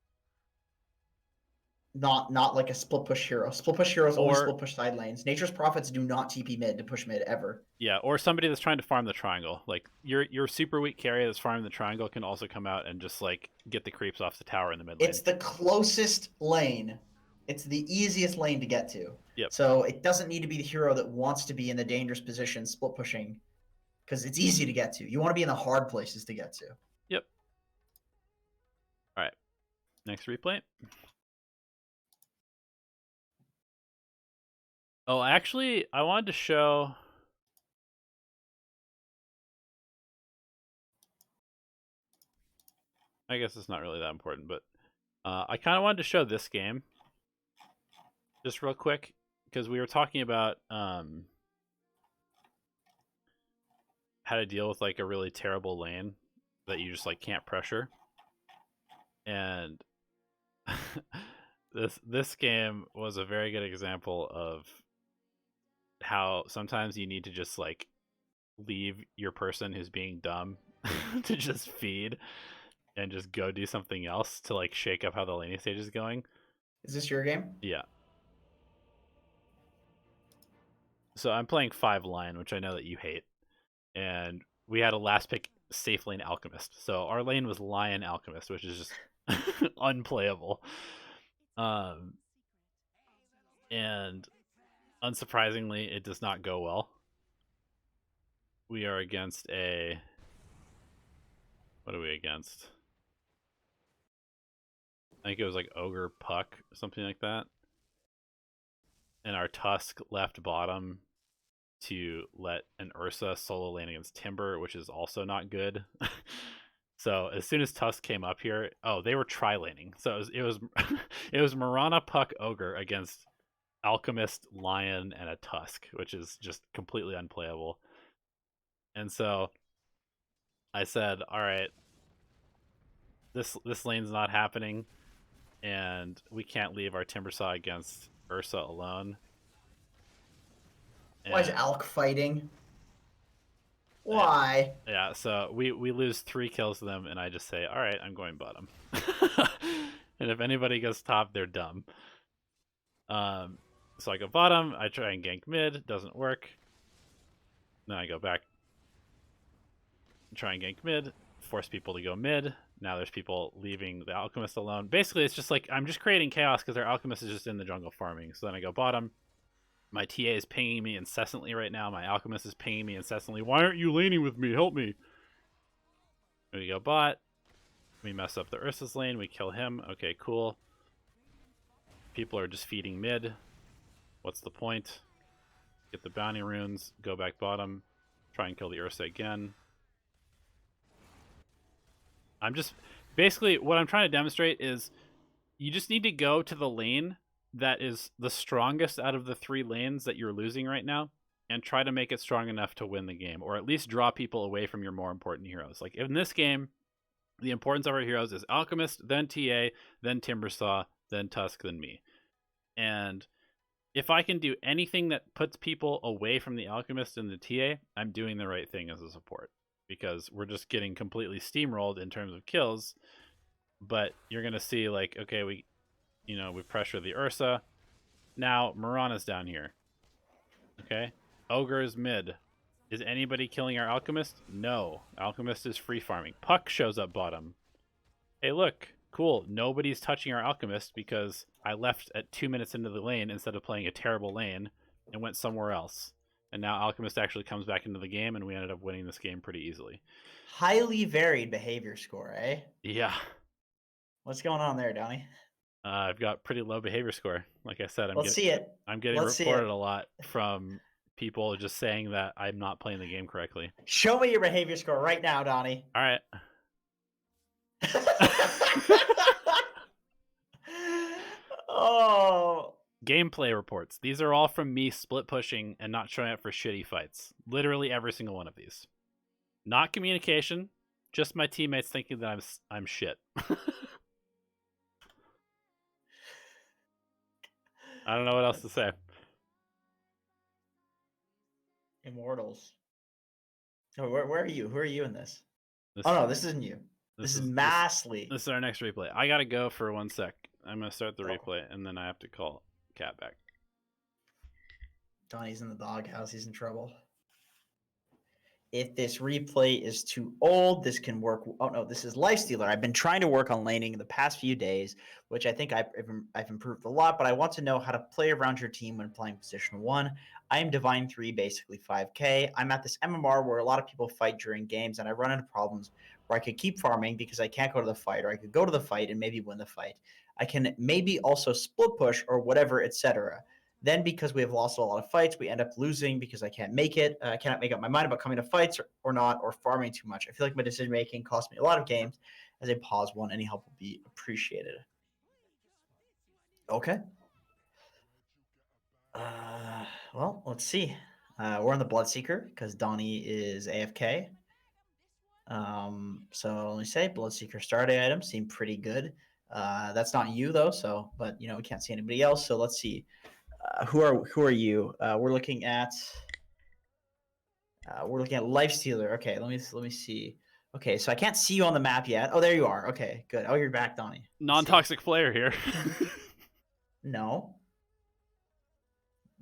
Not like a split push hero. Split push heroes only split push side lanes. Nature's Prophets do not TP mid to push mid ever. Yeah, or somebody that's trying to farm the triangle. Like your super weak carry that's farming the triangle can also come out and just like get the creeps off the tower in the mid lane. It's the closest lane. It's the easiest lane to get to. Yep. So it doesn't need to be the hero that wants to be in the dangerous position split pushing because it's easy to get to. You want to be in the hard places to get to. Yep. All right. Next replay. Oh, actually, I wanted to show... I guess it's not really that important, but I kind of wanted to show this game just real quick because we were talking about how to deal with like a really terrible lane that you just like can't pressure. And this game was a very good example of how sometimes you need to just like leave your person who's being dumb to just feed and just go do something else to like shake up how the laning stage is going. Is this your game? Yeah. So I'm playing 5 Lion, which I know that you hate. And we had a last pick safe lane Alchemist. So our lane was Lion Alchemist, which is just unplayable. And unsurprisingly, it does not go well. We are against a... What are we against? I think it was like Ogre Puck, something like that. And our Tusk left bottom to let an Ursa solo lane against Timber, which is also not good. So as soon as Tusk came up here, they were tri-laning. So it was it was Mirana, Puck, Ogre against Alchemist, Lion, and a Tusk, which is just completely unplayable. And so I said, all right, this lane's not happening, and we can't leave our Timbersaw against Ursa alone. Why is Alk fighting? Why? Yeah, so we lose 3 kills to them, and I just say, all right, I'm going bottom. And if anybody goes top, they're dumb. So I go bottom, I try and gank mid, doesn't work. Then I go back, try and gank mid, force people to go mid. Now there's people leaving the Alchemist alone. Basically, it's just like, I'm just creating chaos because their Alchemist is just in the jungle farming. So then I go bottom. My TA is pinging me incessantly right now. My Alchemist is pinging me incessantly. Why aren't you laning with me? Help me. We go bot. We mess up the Ursa's lane. We kill him. Okay, cool. People are just feeding mid. What's the point? Get the bounty runes. Go back bottom. Try and kill the Ursa again. I'm just... Basically, what I'm trying to demonstrate is you just need to go to the lane that is the strongest out of the 3 lanes that you're losing right now and try to make it strong enough to win the game, or at least draw people away from your more important heroes. Like in this game, the importance of our heroes is Alchemist, then TA, then Timbersaw, then Tusk, then me. And if I can do anything that puts people away from the Alchemist and the TA, I'm doing the right thing as a support. because we're just getting completely steamrolled in terms of kills. But you're gonna see like, okay, we pressure the Ursa. Now Mirana's down here. Okay, Ogre is mid. Is anybody killing our Alchemist? No. Alchemist is free farming. Puck shows up bottom. Hey, look, cool. Nobody's touching our Alchemist because I left at 2 minutes into the lane instead of playing a terrible lane and went somewhere else. And now Alchemist actually comes back into the game, and we ended up winning this game pretty easily. Highly varied behavior score, eh? Yeah. What's going on there, Donnie? I've got pretty low behavior score. Like I said, Let's see it. I'm getting reported a lot from people just saying that I'm not playing the game correctly. Show me your behavior score right now, Donnie. All right. Oh. Gameplay reports. These are all from me split pushing and not showing up for shitty fights. Literally every single one of these. Not communication, just my teammates thinking that I'm shit. I don't know what else to say. Immortals. Oh, where are you? Who are you in this? This, oh no, this isn't you. This is Massley. This is our next replay. I gotta go for 1 sec. I'm gonna start the replay and then I have to call Cat back. Donnie's in the doghouse. He's in trouble. If this replay is too old, this can work. Oh no, this is Lifestealer. I've been trying to work on laning the past few days, which I think I've improved a lot, but I want to know how to play around your team when playing position 1. I am Divine 3, basically 5k. I'm at this MMR where a lot of people fight during games, and I run into problems where I could keep farming because I can't go to the fight, or I could go to the fight and maybe win the fight. I can maybe also split push or whatever, etc. Then, because we have lost a lot of fights, we end up losing because I can't make it. I cannot make up my mind about coming to fights or not, or farming too much. I feel like my decision-making costs me a lot of games. As I pause one, any help will be appreciated. Okay. Well, let's see. We're on the Bloodseeker because Donnie is AFK. So let me say, Bloodseeker starting item seem pretty good. That's not you, though, so, but, we can't see anybody else, so let's see. Who are you? We're looking at Lifestealer. Okay, let me see. Okay, so I can't see you on the map yet. Oh, there you are. Okay, good. Oh, you're back, Donnie. Non-toxic player here. No.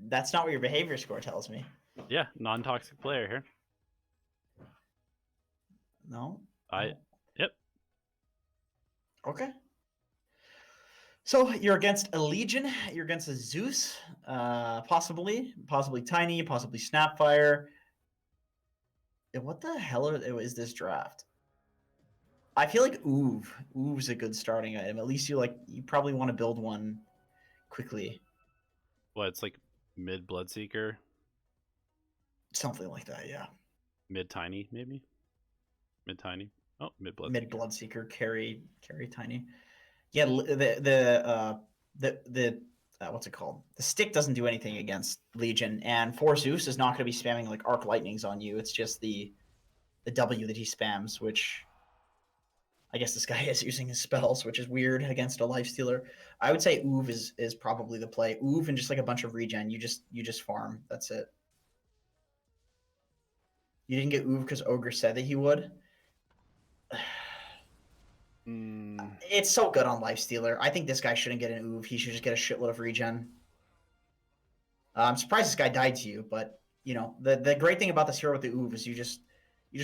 That's not what your behavior score tells me. Yeah, non-toxic player here. No. Yep. Okay. So you're against a Legion. You're against a Zeus, possibly Tiny, possibly Snapfire. What the hell is this draft? I feel like Oov's a good starting item. At least you probably want to build one quickly. What, it's like mid Bloodseeker? Something like that, yeah. Mid Tiny, maybe? Mid Tiny? Oh, mid Bloodseeker. Mid Bloodseeker, carry Tiny. Yeah, the what's it called? The stick doesn't do anything against Legion, and for Zeus is not going to be spamming like arc lightnings on you. It's just the W that he spams, which I guess this guy is using his spells, which is weird against a Lifestealer. I would say Oov is probably the play. Oov and just like a bunch of regen. You just farm. That's it. You didn't get Oov because Ogre said that he would. It's so good on Lifestealer. I think this guy shouldn't get an Oov. He should just get a shitload of regen. I'm surprised this guy died to you, but the great thing about this hero with the Oov is you just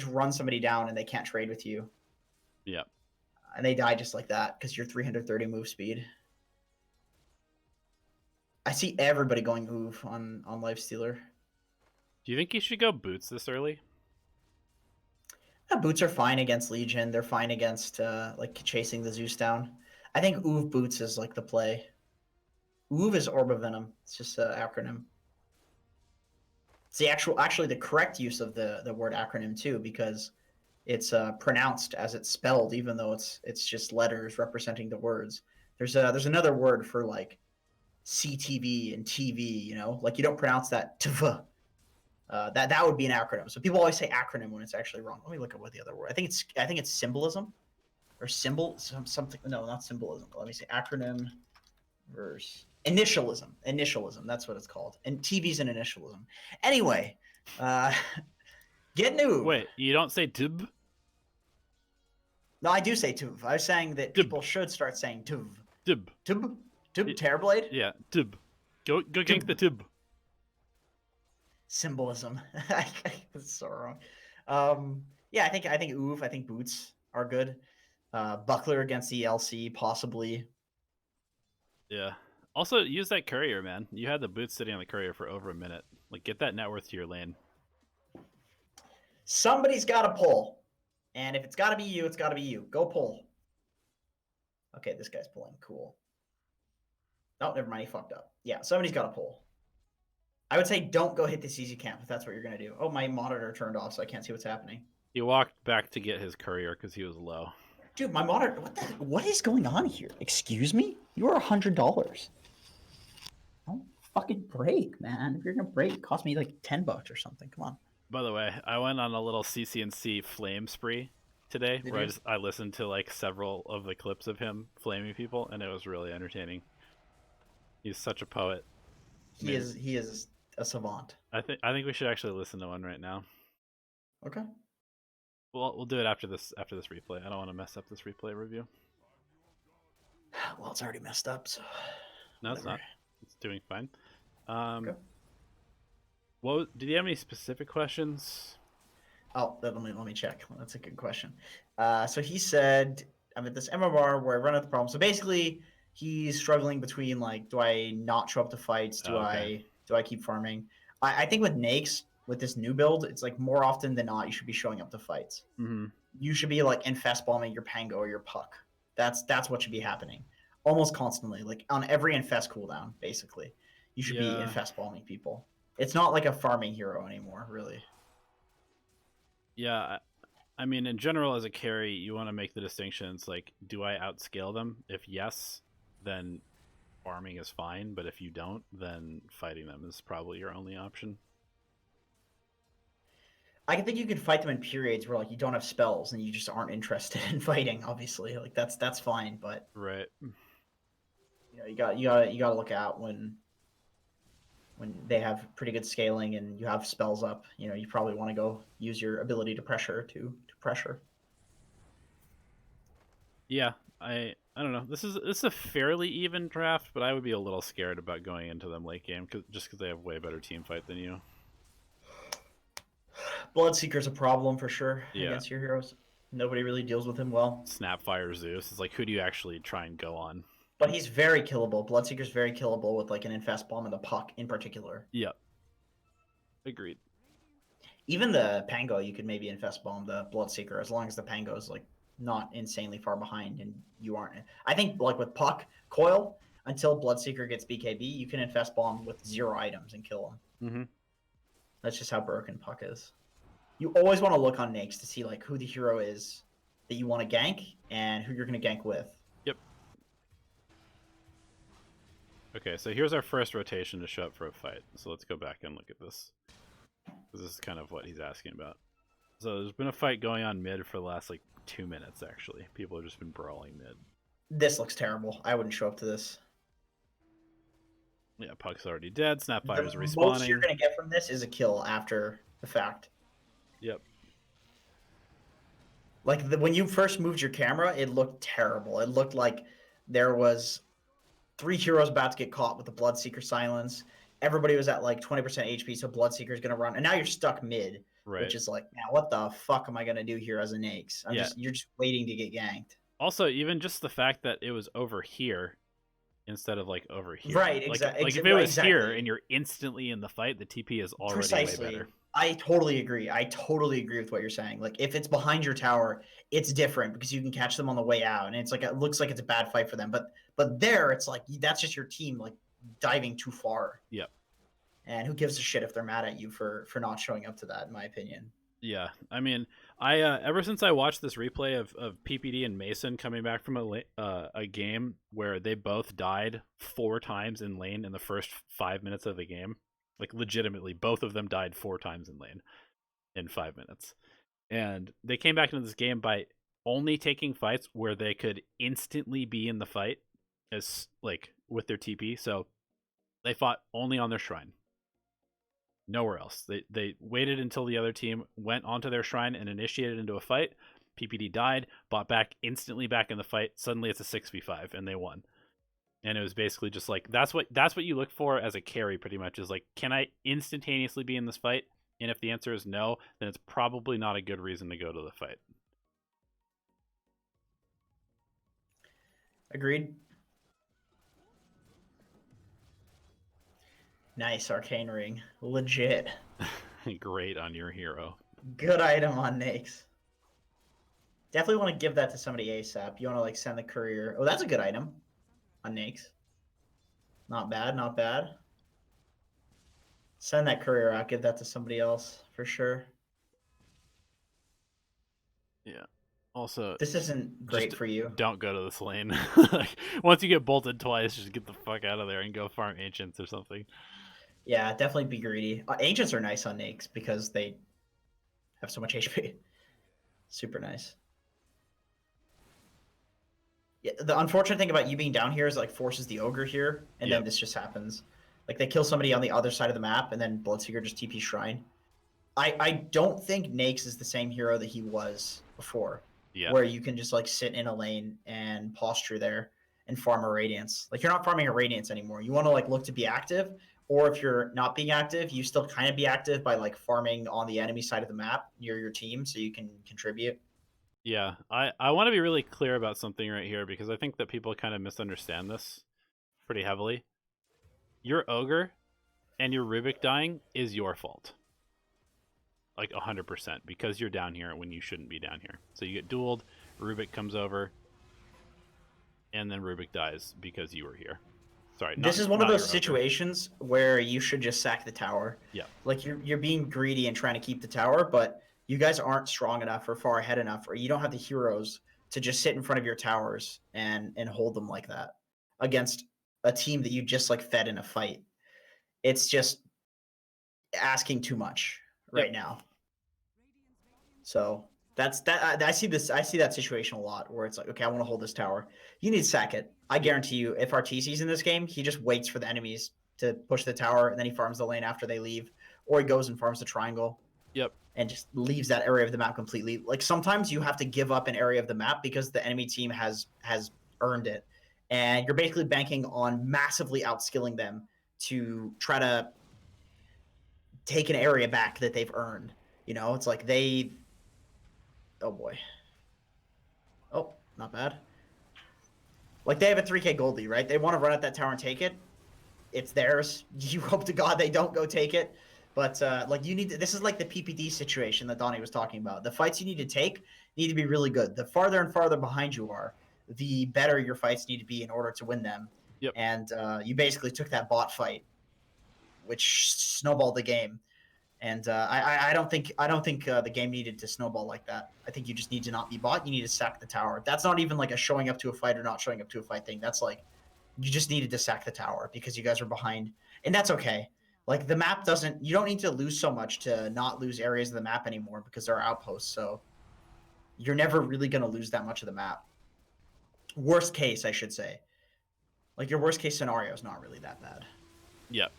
run somebody down and they can't trade with you. Yeah. And they die just like that because you're 330 move speed. I see everybody going Oov on Lifestealer. Do you think you should go boots this early? Boots are fine against Legion. They're fine against chasing the Zeus down. I think Oov boots is like the play. Oov is Orb of Venom. It's just an acronym. It's the actually the correct use of the word acronym too, because it's pronounced as it's spelled, even though it's just letters representing the words. There's another word for like CTV and TV. Like you don't pronounce that tv. That would be an acronym. So people always say acronym when it's actually wrong. Let me look at what the other word. I think it's symbolism, or something. No, not symbolism. Let me say acronym versus initialism. Initialism. That's what it's called. And TV's an initialism. Anyway, Get new. Wait, you don't say Tuv? No, I do say tuv. I was saying that people should start saying tuv. Tuv. Tub? Tub? Terrorblade? Yeah, Tuv. Go gank the Tuv. Symbolism. That's so wrong. Yeah, I think Oof. I think boots are good. Buckler against the LC possibly. Yeah. Also, use that courier, man. You had the boots sitting on the courier for over a minute. Like, get that net worth to your lane. Somebody's got to pull, and if it's got to be you, it's got to be you. Go pull. Okay, this guy's pulling. Cool. Oh, never mind. He fucked up. Yeah, somebody's got to pull. I would say don't go hit this easy camp if that's what you're going to do. Oh, my monitor turned off, so I can't see what's happening. He walked back to get his courier because he was low. Dude, my monitor... What is going on here? Excuse me? You are $100. Don't fucking break, man. If you're going to break, it cost me like $10 or something. Come on. By the way, I went on a little CCNC flame spree today where I listened to like several of the clips of him flaming people, and it was really entertaining. He's such a poet. He is a savant. I think we should actually listen to one right now. Okay. We'll do it after this replay. I don't want to mess up this replay review. Well, it's already messed up, so no, it's not. It's doing fine. Okay. Did you have any specific questions? Oh, let me check. That's a good question. So he said, I'm at this MMR where I run into the problem. So basically, he's struggling between like, do I not show up to fights? Do I keep farming? I think with Nakes, with this new build, it's like more often than not, you should be showing up to fights. Mm-hmm. You should be like infest bombing your Pango or your Puck. That's what should be happening almost constantly, like on every infest cooldown. Basically, you should be infest bombing people. It's not like a farming hero anymore, really. Yeah, I mean, in general, as a carry, you want to make the distinctions like, do I outscale them? If yes, then farming is fine, but if you don't, then fighting them is probably your only option. I think you can fight them in periods where like you don't have spells and you just aren't interested in fighting. Obviously, like that's fine, but right. You gotta look out when they have pretty good scaling and you have spells up. You know, you probably want to go use your ability to pressure to pressure. Yeah, I don't know. This is a fairly even draft, but I would be a little scared about going into them late game just because they have way better team fight than you. Bloodseeker's a problem for sure against your heroes. Nobody really deals with him well. Snapfire Zeus is like, who do you actually try and go on? But he's very killable. Bloodseeker's very killable with like an infest bomb and the Puck in particular. Yep. Agreed. Even the Pango, you could maybe infest bomb the Bloodseeker as long as the Pango's like not insanely far behind and you aren't. I think like with Puck, Coil, until Bloodseeker gets BKB, you can infest bomb with 0 items and kill him. Mm-hmm. That's just how broken Puck is. You always want to look on Nakes to see like who the hero is that you want to gank and who you're going to gank with. Yep. Okay, so here's our first rotation to show up for a fight. So let's go back and look at this. This is kind of what he's asking about. So there's been a fight going on mid for the last like 2 minutes, actually. People have just been brawling mid. This looks terrible. I wouldn't show up to this. Yeah, Puck's already dead. Snapfire's respawning. The most you're going to get from this is a kill after the fact. Yep. Like when you first moved your camera, it looked terrible. It looked like there was 3 heroes about to get caught with the Bloodseeker silence. Everybody was at like 20% HP, so Bloodseeker's going to run. And now you're stuck mid, which is like, now what the fuck am I going to do here as a Nakes? You're just waiting to get ganked. Also, even just the fact that it was over here instead of like over here. Right, exactly. Like if it was here and you're instantly in the fight, the TP is already way better. I totally agree. I totally agree with what you're saying. Like if it's behind your tower, it's different because you can catch them on the way out, and it's like it looks like it's a bad fight for them. But there, it's like that's just your team like diving too far. Yep. And who gives a shit if they're mad at you for not showing up to that? In my opinion. Yeah, I mean, I ever since I watched this replay of PPD and Mason coming back from a game where they both died 4 times in lane in the first 5 minutes of the game. Like legitimately, both of them died 4 times in lane in 5 minutes. And they came back into this game by only taking fights where they could instantly be in the fight as like with their TP. So they fought only on their shrine. Nowhere else. They waited until the other team went onto their shrine and initiated into a fight. PPD died, bought back instantly back in the fight. Suddenly it's a 6v5 and they won. And it was basically just like that's what you look for as a carry pretty much, is like, can I instantaneously be in this fight? And if the answer is no, then it's probably not a good reason to go to the fight. Agreed. Nice arcane ring. Legit. Great on your hero. Good item on Nyx. Definitely want to give that to somebody ASAP. You want to like send the courier. Oh, that's a good item on Nyx. Not bad, not bad. Send that courier out. Give that to somebody else for sure. Yeah. Also, this isn't great for you. Don't go to this lane. Like, once you get bolted twice, just get the fuck out of there and go farm ancients or something. Yeah, definitely be greedy. Ancients are nice on Nyx because they have so much HP. Super nice. Yeah, the unfortunate thing about you being down here is it, like, forces the ogre here, and then this just happens. Like, they kill somebody on the other side of the map, and then Bloodseeker just TP Shrine. I don't think Nyx is the same hero that he was before. Yeah. Where you can just like sit in a lane and posture there and farm a Radiance. Like, you're not farming a Radiance anymore. You want to like look to be active, or if you're not being active, you still kind of be active by like farming on the enemy side of the map near your team so you can contribute. Yeah, I want to be really clear about something right here because I think that people kind of misunderstand this pretty heavily. Your ogre and your Rubik dying is your fault. Like 100%, because you're down here when you shouldn't be down here. So you get dueled, Rubik comes over, and then Rubik dies because you were here. Sorry. This is one of those situations where you should just sack the tower. Yeah. Like, you're being greedy and trying to keep the tower, but you guys aren't strong enough or far ahead enough, or you don't have the heroes to just sit in front of your towers and hold them like that against a team that you just like fed in a fight. It's just asking too much right now. So that's that. I see that situation a lot where it's like, okay, I want to hold this tower. You need to sack it. I guarantee you, if RTC's in this game, he just waits for the enemies to push the tower, and then he farms the lane after they leave, or he goes and farms the triangle. Yep. And just leaves that area of the map completely. Like, sometimes you have to give up an area of the map because the enemy team has earned it, and you're basically banking on massively outskilling them to try to take an area back that they've earned. You know, it's like they. Oh boy. Oh, not bad. Like, they have a 3k gold lead, right? They want to run at that tower and take it. It's theirs. You hope to God they don't go take it. But, like, you need to, this is like the PPD situation that Donnie was talking about. The fights you need to take need to be really good. The farther and farther behind you are, the better your fights need to be in order to win them. Yep. And you basically took that bot fight, which snowballed the game. And I don't think the game needed to snowball like that. I think you just need to not be bot. You need to sack the tower. That's not even like a showing up to a fight or not showing up to a fight thing. That's like, you just needed to sack the tower because you guys are behind, and that's okay. Like, the map doesn't. You don't need to lose so much to not lose areas of the map anymore because there are outposts. So you're never really going to lose that much of the map. Worst case, I should say. Like, your worst case scenario is not really that bad. Yep.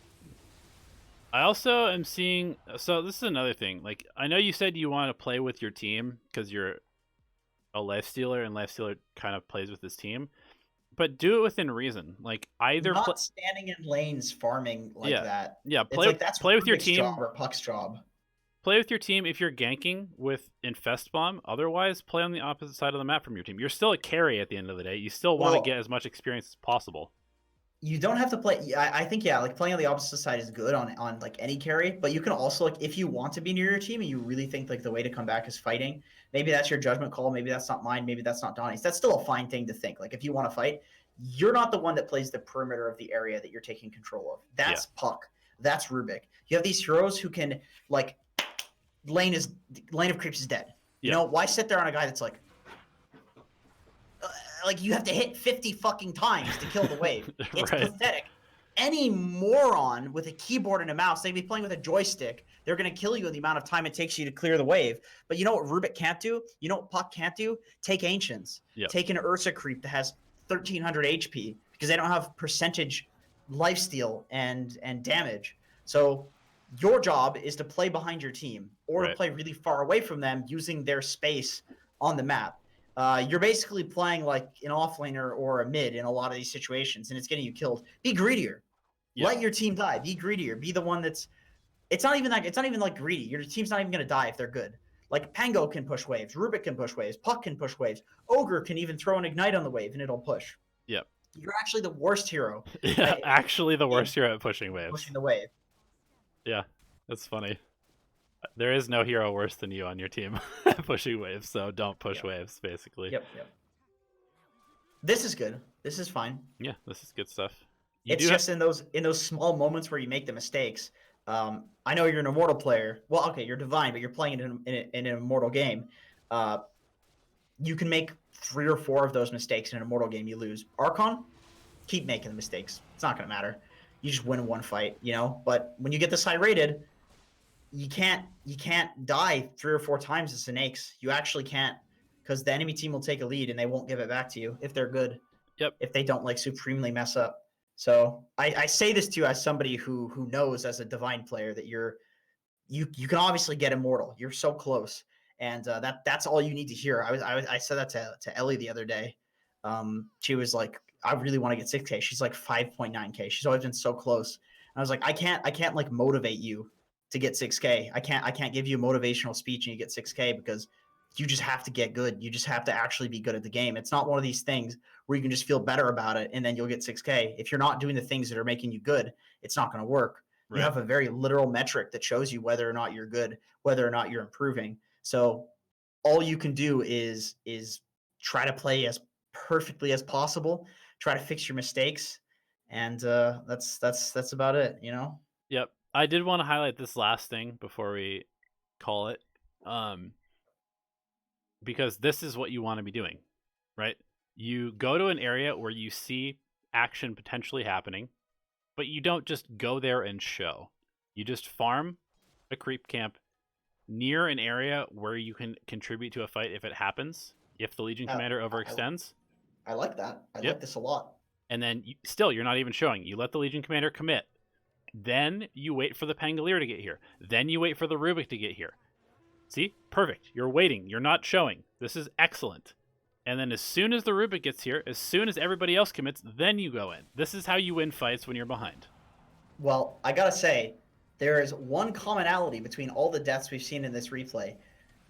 I also am seeing, so this is another thing. Like, I know you said you want to play with your team because you're a lifestealer, and lifestealer kind of plays with his team, but do it within reason. Like, either not standing in lanes farming like that. Yeah, that's play with your team job or Puck's job. Play with your team if you're ganking with Infest Bomb. Otherwise, play on the opposite side of the map from your team. You're still a carry at the end of the day. You still want to get as much experience as possible. You don't have to play. I think, yeah, like, playing on the opposite side is good on like any carry, but you can also, like, if you want to be near your team and you really think like the way to come back is fighting, maybe that's your judgment call. Maybe that's not mine. Maybe that's not Donnie's. That's still a fine thing to think. Like, if you want to fight, you're not the one that plays the perimeter of the area that you're taking control of. That's Puck. That's Rubik. You have these heroes who can, like, lane of creeps is dead. You know, why sit there on a guy that's like you have to hit 50 fucking times to kill the wave. It's pathetic. Any moron with a keyboard and a mouse, they'd be playing with a joystick. They're going to kill you in the amount of time it takes you to clear the wave. But you know what Rubik can't do? You know what Puck can't do? Take Ancients. Yep. Take an Ursa creep that has 1,300 HP because they don't have percentage lifesteal and damage. So Your job is to play behind your team or to Right. play really far away from them using their space on the map. You're basically playing like an offlaner or a mid in a lot of these situations, and it's getting you killed. Be greedier. Yeah. Let your team die. Be greedier. Be the one that's. It's not even like greedy. Your team's not even gonna die if they're good. Like Pango can push waves, Rubik can push waves, Puck can push waves, Ogre can even throw an ignite on the wave and it'll push. Yep. You're actually the worst hero. Yeah, actually the worst hero at pushing waves. Pushing the wave. Yeah, that's funny. There is no hero worse than you on your team pushing waves, so don't push waves, basically. Yep. This is good. This is fine. Yeah, this is good stuff. It's just in those small moments where you make the mistakes. I know you're an immortal player. Well, okay, you're divine, but you're playing in an immortal game. You can make 3 or 4 of those mistakes in an immortal game. You lose. Archon, keep making the mistakes. It's not gonna matter. You just win one fight, you know. But when you get this high rated, you can't die 3 or 4 times as snakes. You actually can't, because the enemy team will take a lead and they won't give it back to you if they're good. Yep. If they don't like supremely mess up. So I say this to you as somebody who knows as a divine player that you can obviously get immortal. You're so close, and that's all you need to hear. I said that to Ellie the other day. She was like, I really want to get 6K. She's like 5.9K. She's always been so close. And I was like, I can't like motivate you to get 6K. I can't give you a motivational speech and you get 6K because you just have to get good. You just have to actually be good at the game. It's not one of these things where you can just feel better about it and then you'll get 6K. If you're not doing the things that are making you good, it's not going to work. Right. You have a very literal metric that shows you whether or not you're good, whether or not you're improving. So all you can do is try to play as perfectly as possible, try to fix your mistakes, and that's about it, you know? Yep. I did want to highlight this last thing before we call it. Because this is what you want to be doing, right? You go to an area where you see action potentially happening, but you don't just go there and show. You just farm a creep camp near an area where you can contribute to a fight if it happens, if the Legion Commander overextends. I like that. I Yep. like this a lot. And then still, you're not even showing. You let the Legion Commander commit. Then you wait for the Pangolier to get here. Then you wait for the Rubik to get here. See? Perfect. You're waiting. You're not showing. This is excellent. And then as soon as the Rubik gets here, as soon as everybody else commits, then you go in. This is how you win fights when you're behind. Well, I gotta say, there is one commonality between all the deaths we've seen in this replay.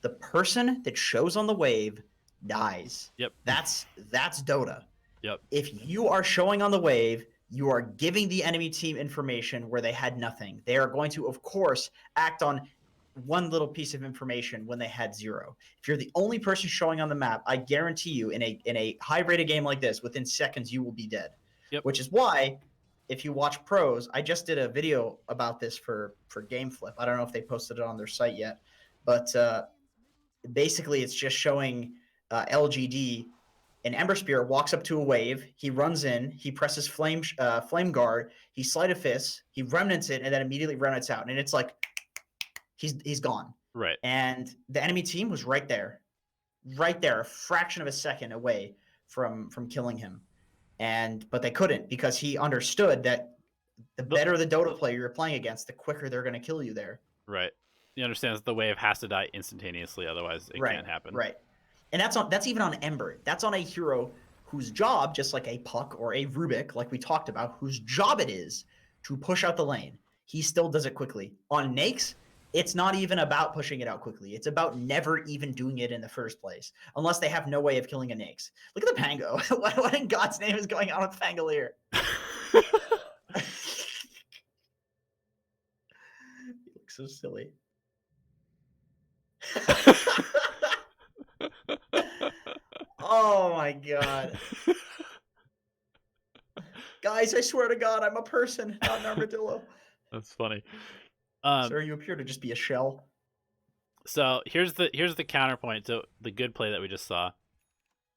The person that shows on the wave dies. Yep. That's Dota. Yep. If you are showing on the wave, you are giving the enemy team information where they had nothing. They are going to, of course, act on one little piece of information when they had 0. If you're the only person showing on the map, I guarantee you in a high-rated game like this, within seconds you will be dead. Yep. Which is why, if you watch pros, I just did a video about this for GameFlip. I don't know if they posted it on their site yet, but basically it's just showing LGD. An Ember Spear walks up to a wave, he runs in, he presses Flame Guard, he Sleight of Fist, he Remnants it, and then immediately Remnants out. And it's like, he's gone. Right. And the enemy team was right there, a fraction of a second away from killing him. But they couldn't, because he understood that the better the Dota player you're playing against, the quicker they're going to kill you there. Right. He understands the wave has to die instantaneously, otherwise it can't happen. Right. And that's even on Ember. That's on a hero whose job, just like a Puck or a Rubik, like we talked about, whose job it is to push out the lane. He still does it quickly. On Nakes, it's not even about pushing it out quickly. It's about never even doing it in the first place, unless they have no way of killing a Nakes. Look at the Pango. What in God's name is going on with Pangolier? He looks so silly. Oh my God. Guys, I swear to God, I'm a person, not an armadillo. That's funny. Sir, you appear to just be a shell. So here's the counterpoint to the good play that we just saw.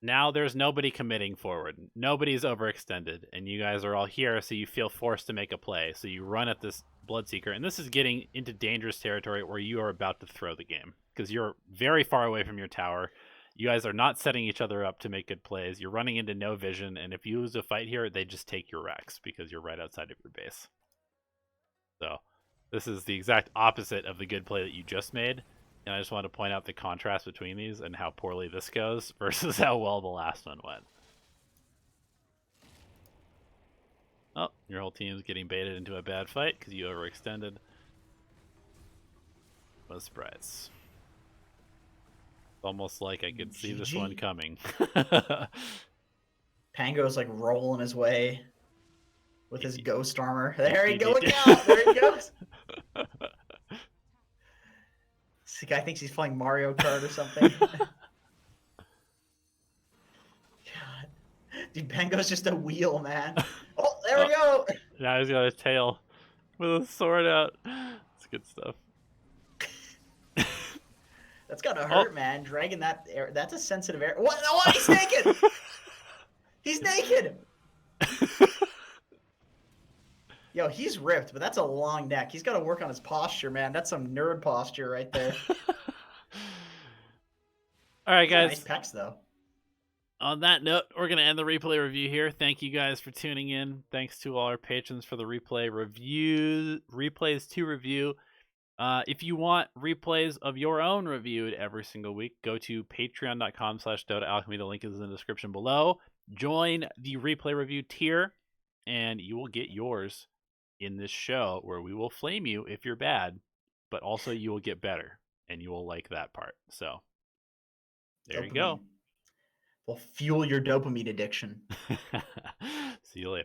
Now there's nobody committing forward. Nobody's overextended, and you guys are all here, so you feel forced to make a play. So you run at this Bloodseeker, and this is getting into dangerous territory where you are about to throw the game, because you're very far away from your tower. You guys are not setting each other up to make good plays. You're running into no vision, and if you lose a fight here, they just take your Rex because you're right outside of your base. So This is the exact opposite of the good play that you just made. And I just want to point out the contrast between these and how poorly this goes versus how well the last one went. Oh, your whole team's getting baited into a bad fight because you overextended. What a surprise. It's almost like I could see this one coming. Pango's like rolling his way with his ghost armor. There he goes again. There he goes. This guy thinks he's playing Mario Kart or something. God. Dude, Pango's just a wheel, man. Oh, there we go. Now he's got his tail with a sword out. It's good stuff. That's gotta hurt, man. Dragging that air, that's a sensitive area. What? Oh, he's naked! He's naked! Yo, he's ripped, but that's a long neck. He's got to work on his posture, man. That's some nerd posture right there. All right, guys. Nice pecs, though. On that note, we're going to end the replay review here. Thank you guys for tuning in. Thanks to all our patrons for the replays to review. If you want replays of your own reviewed every single week, go to patreon.com/DotaAlchemy. The link is in the description below. Join the replay review tier, and you will get yours in this show where we will flame you if you're bad, but also you will get better, and you will like that part. So there you go. Will fuel your dopamine addiction. See you later.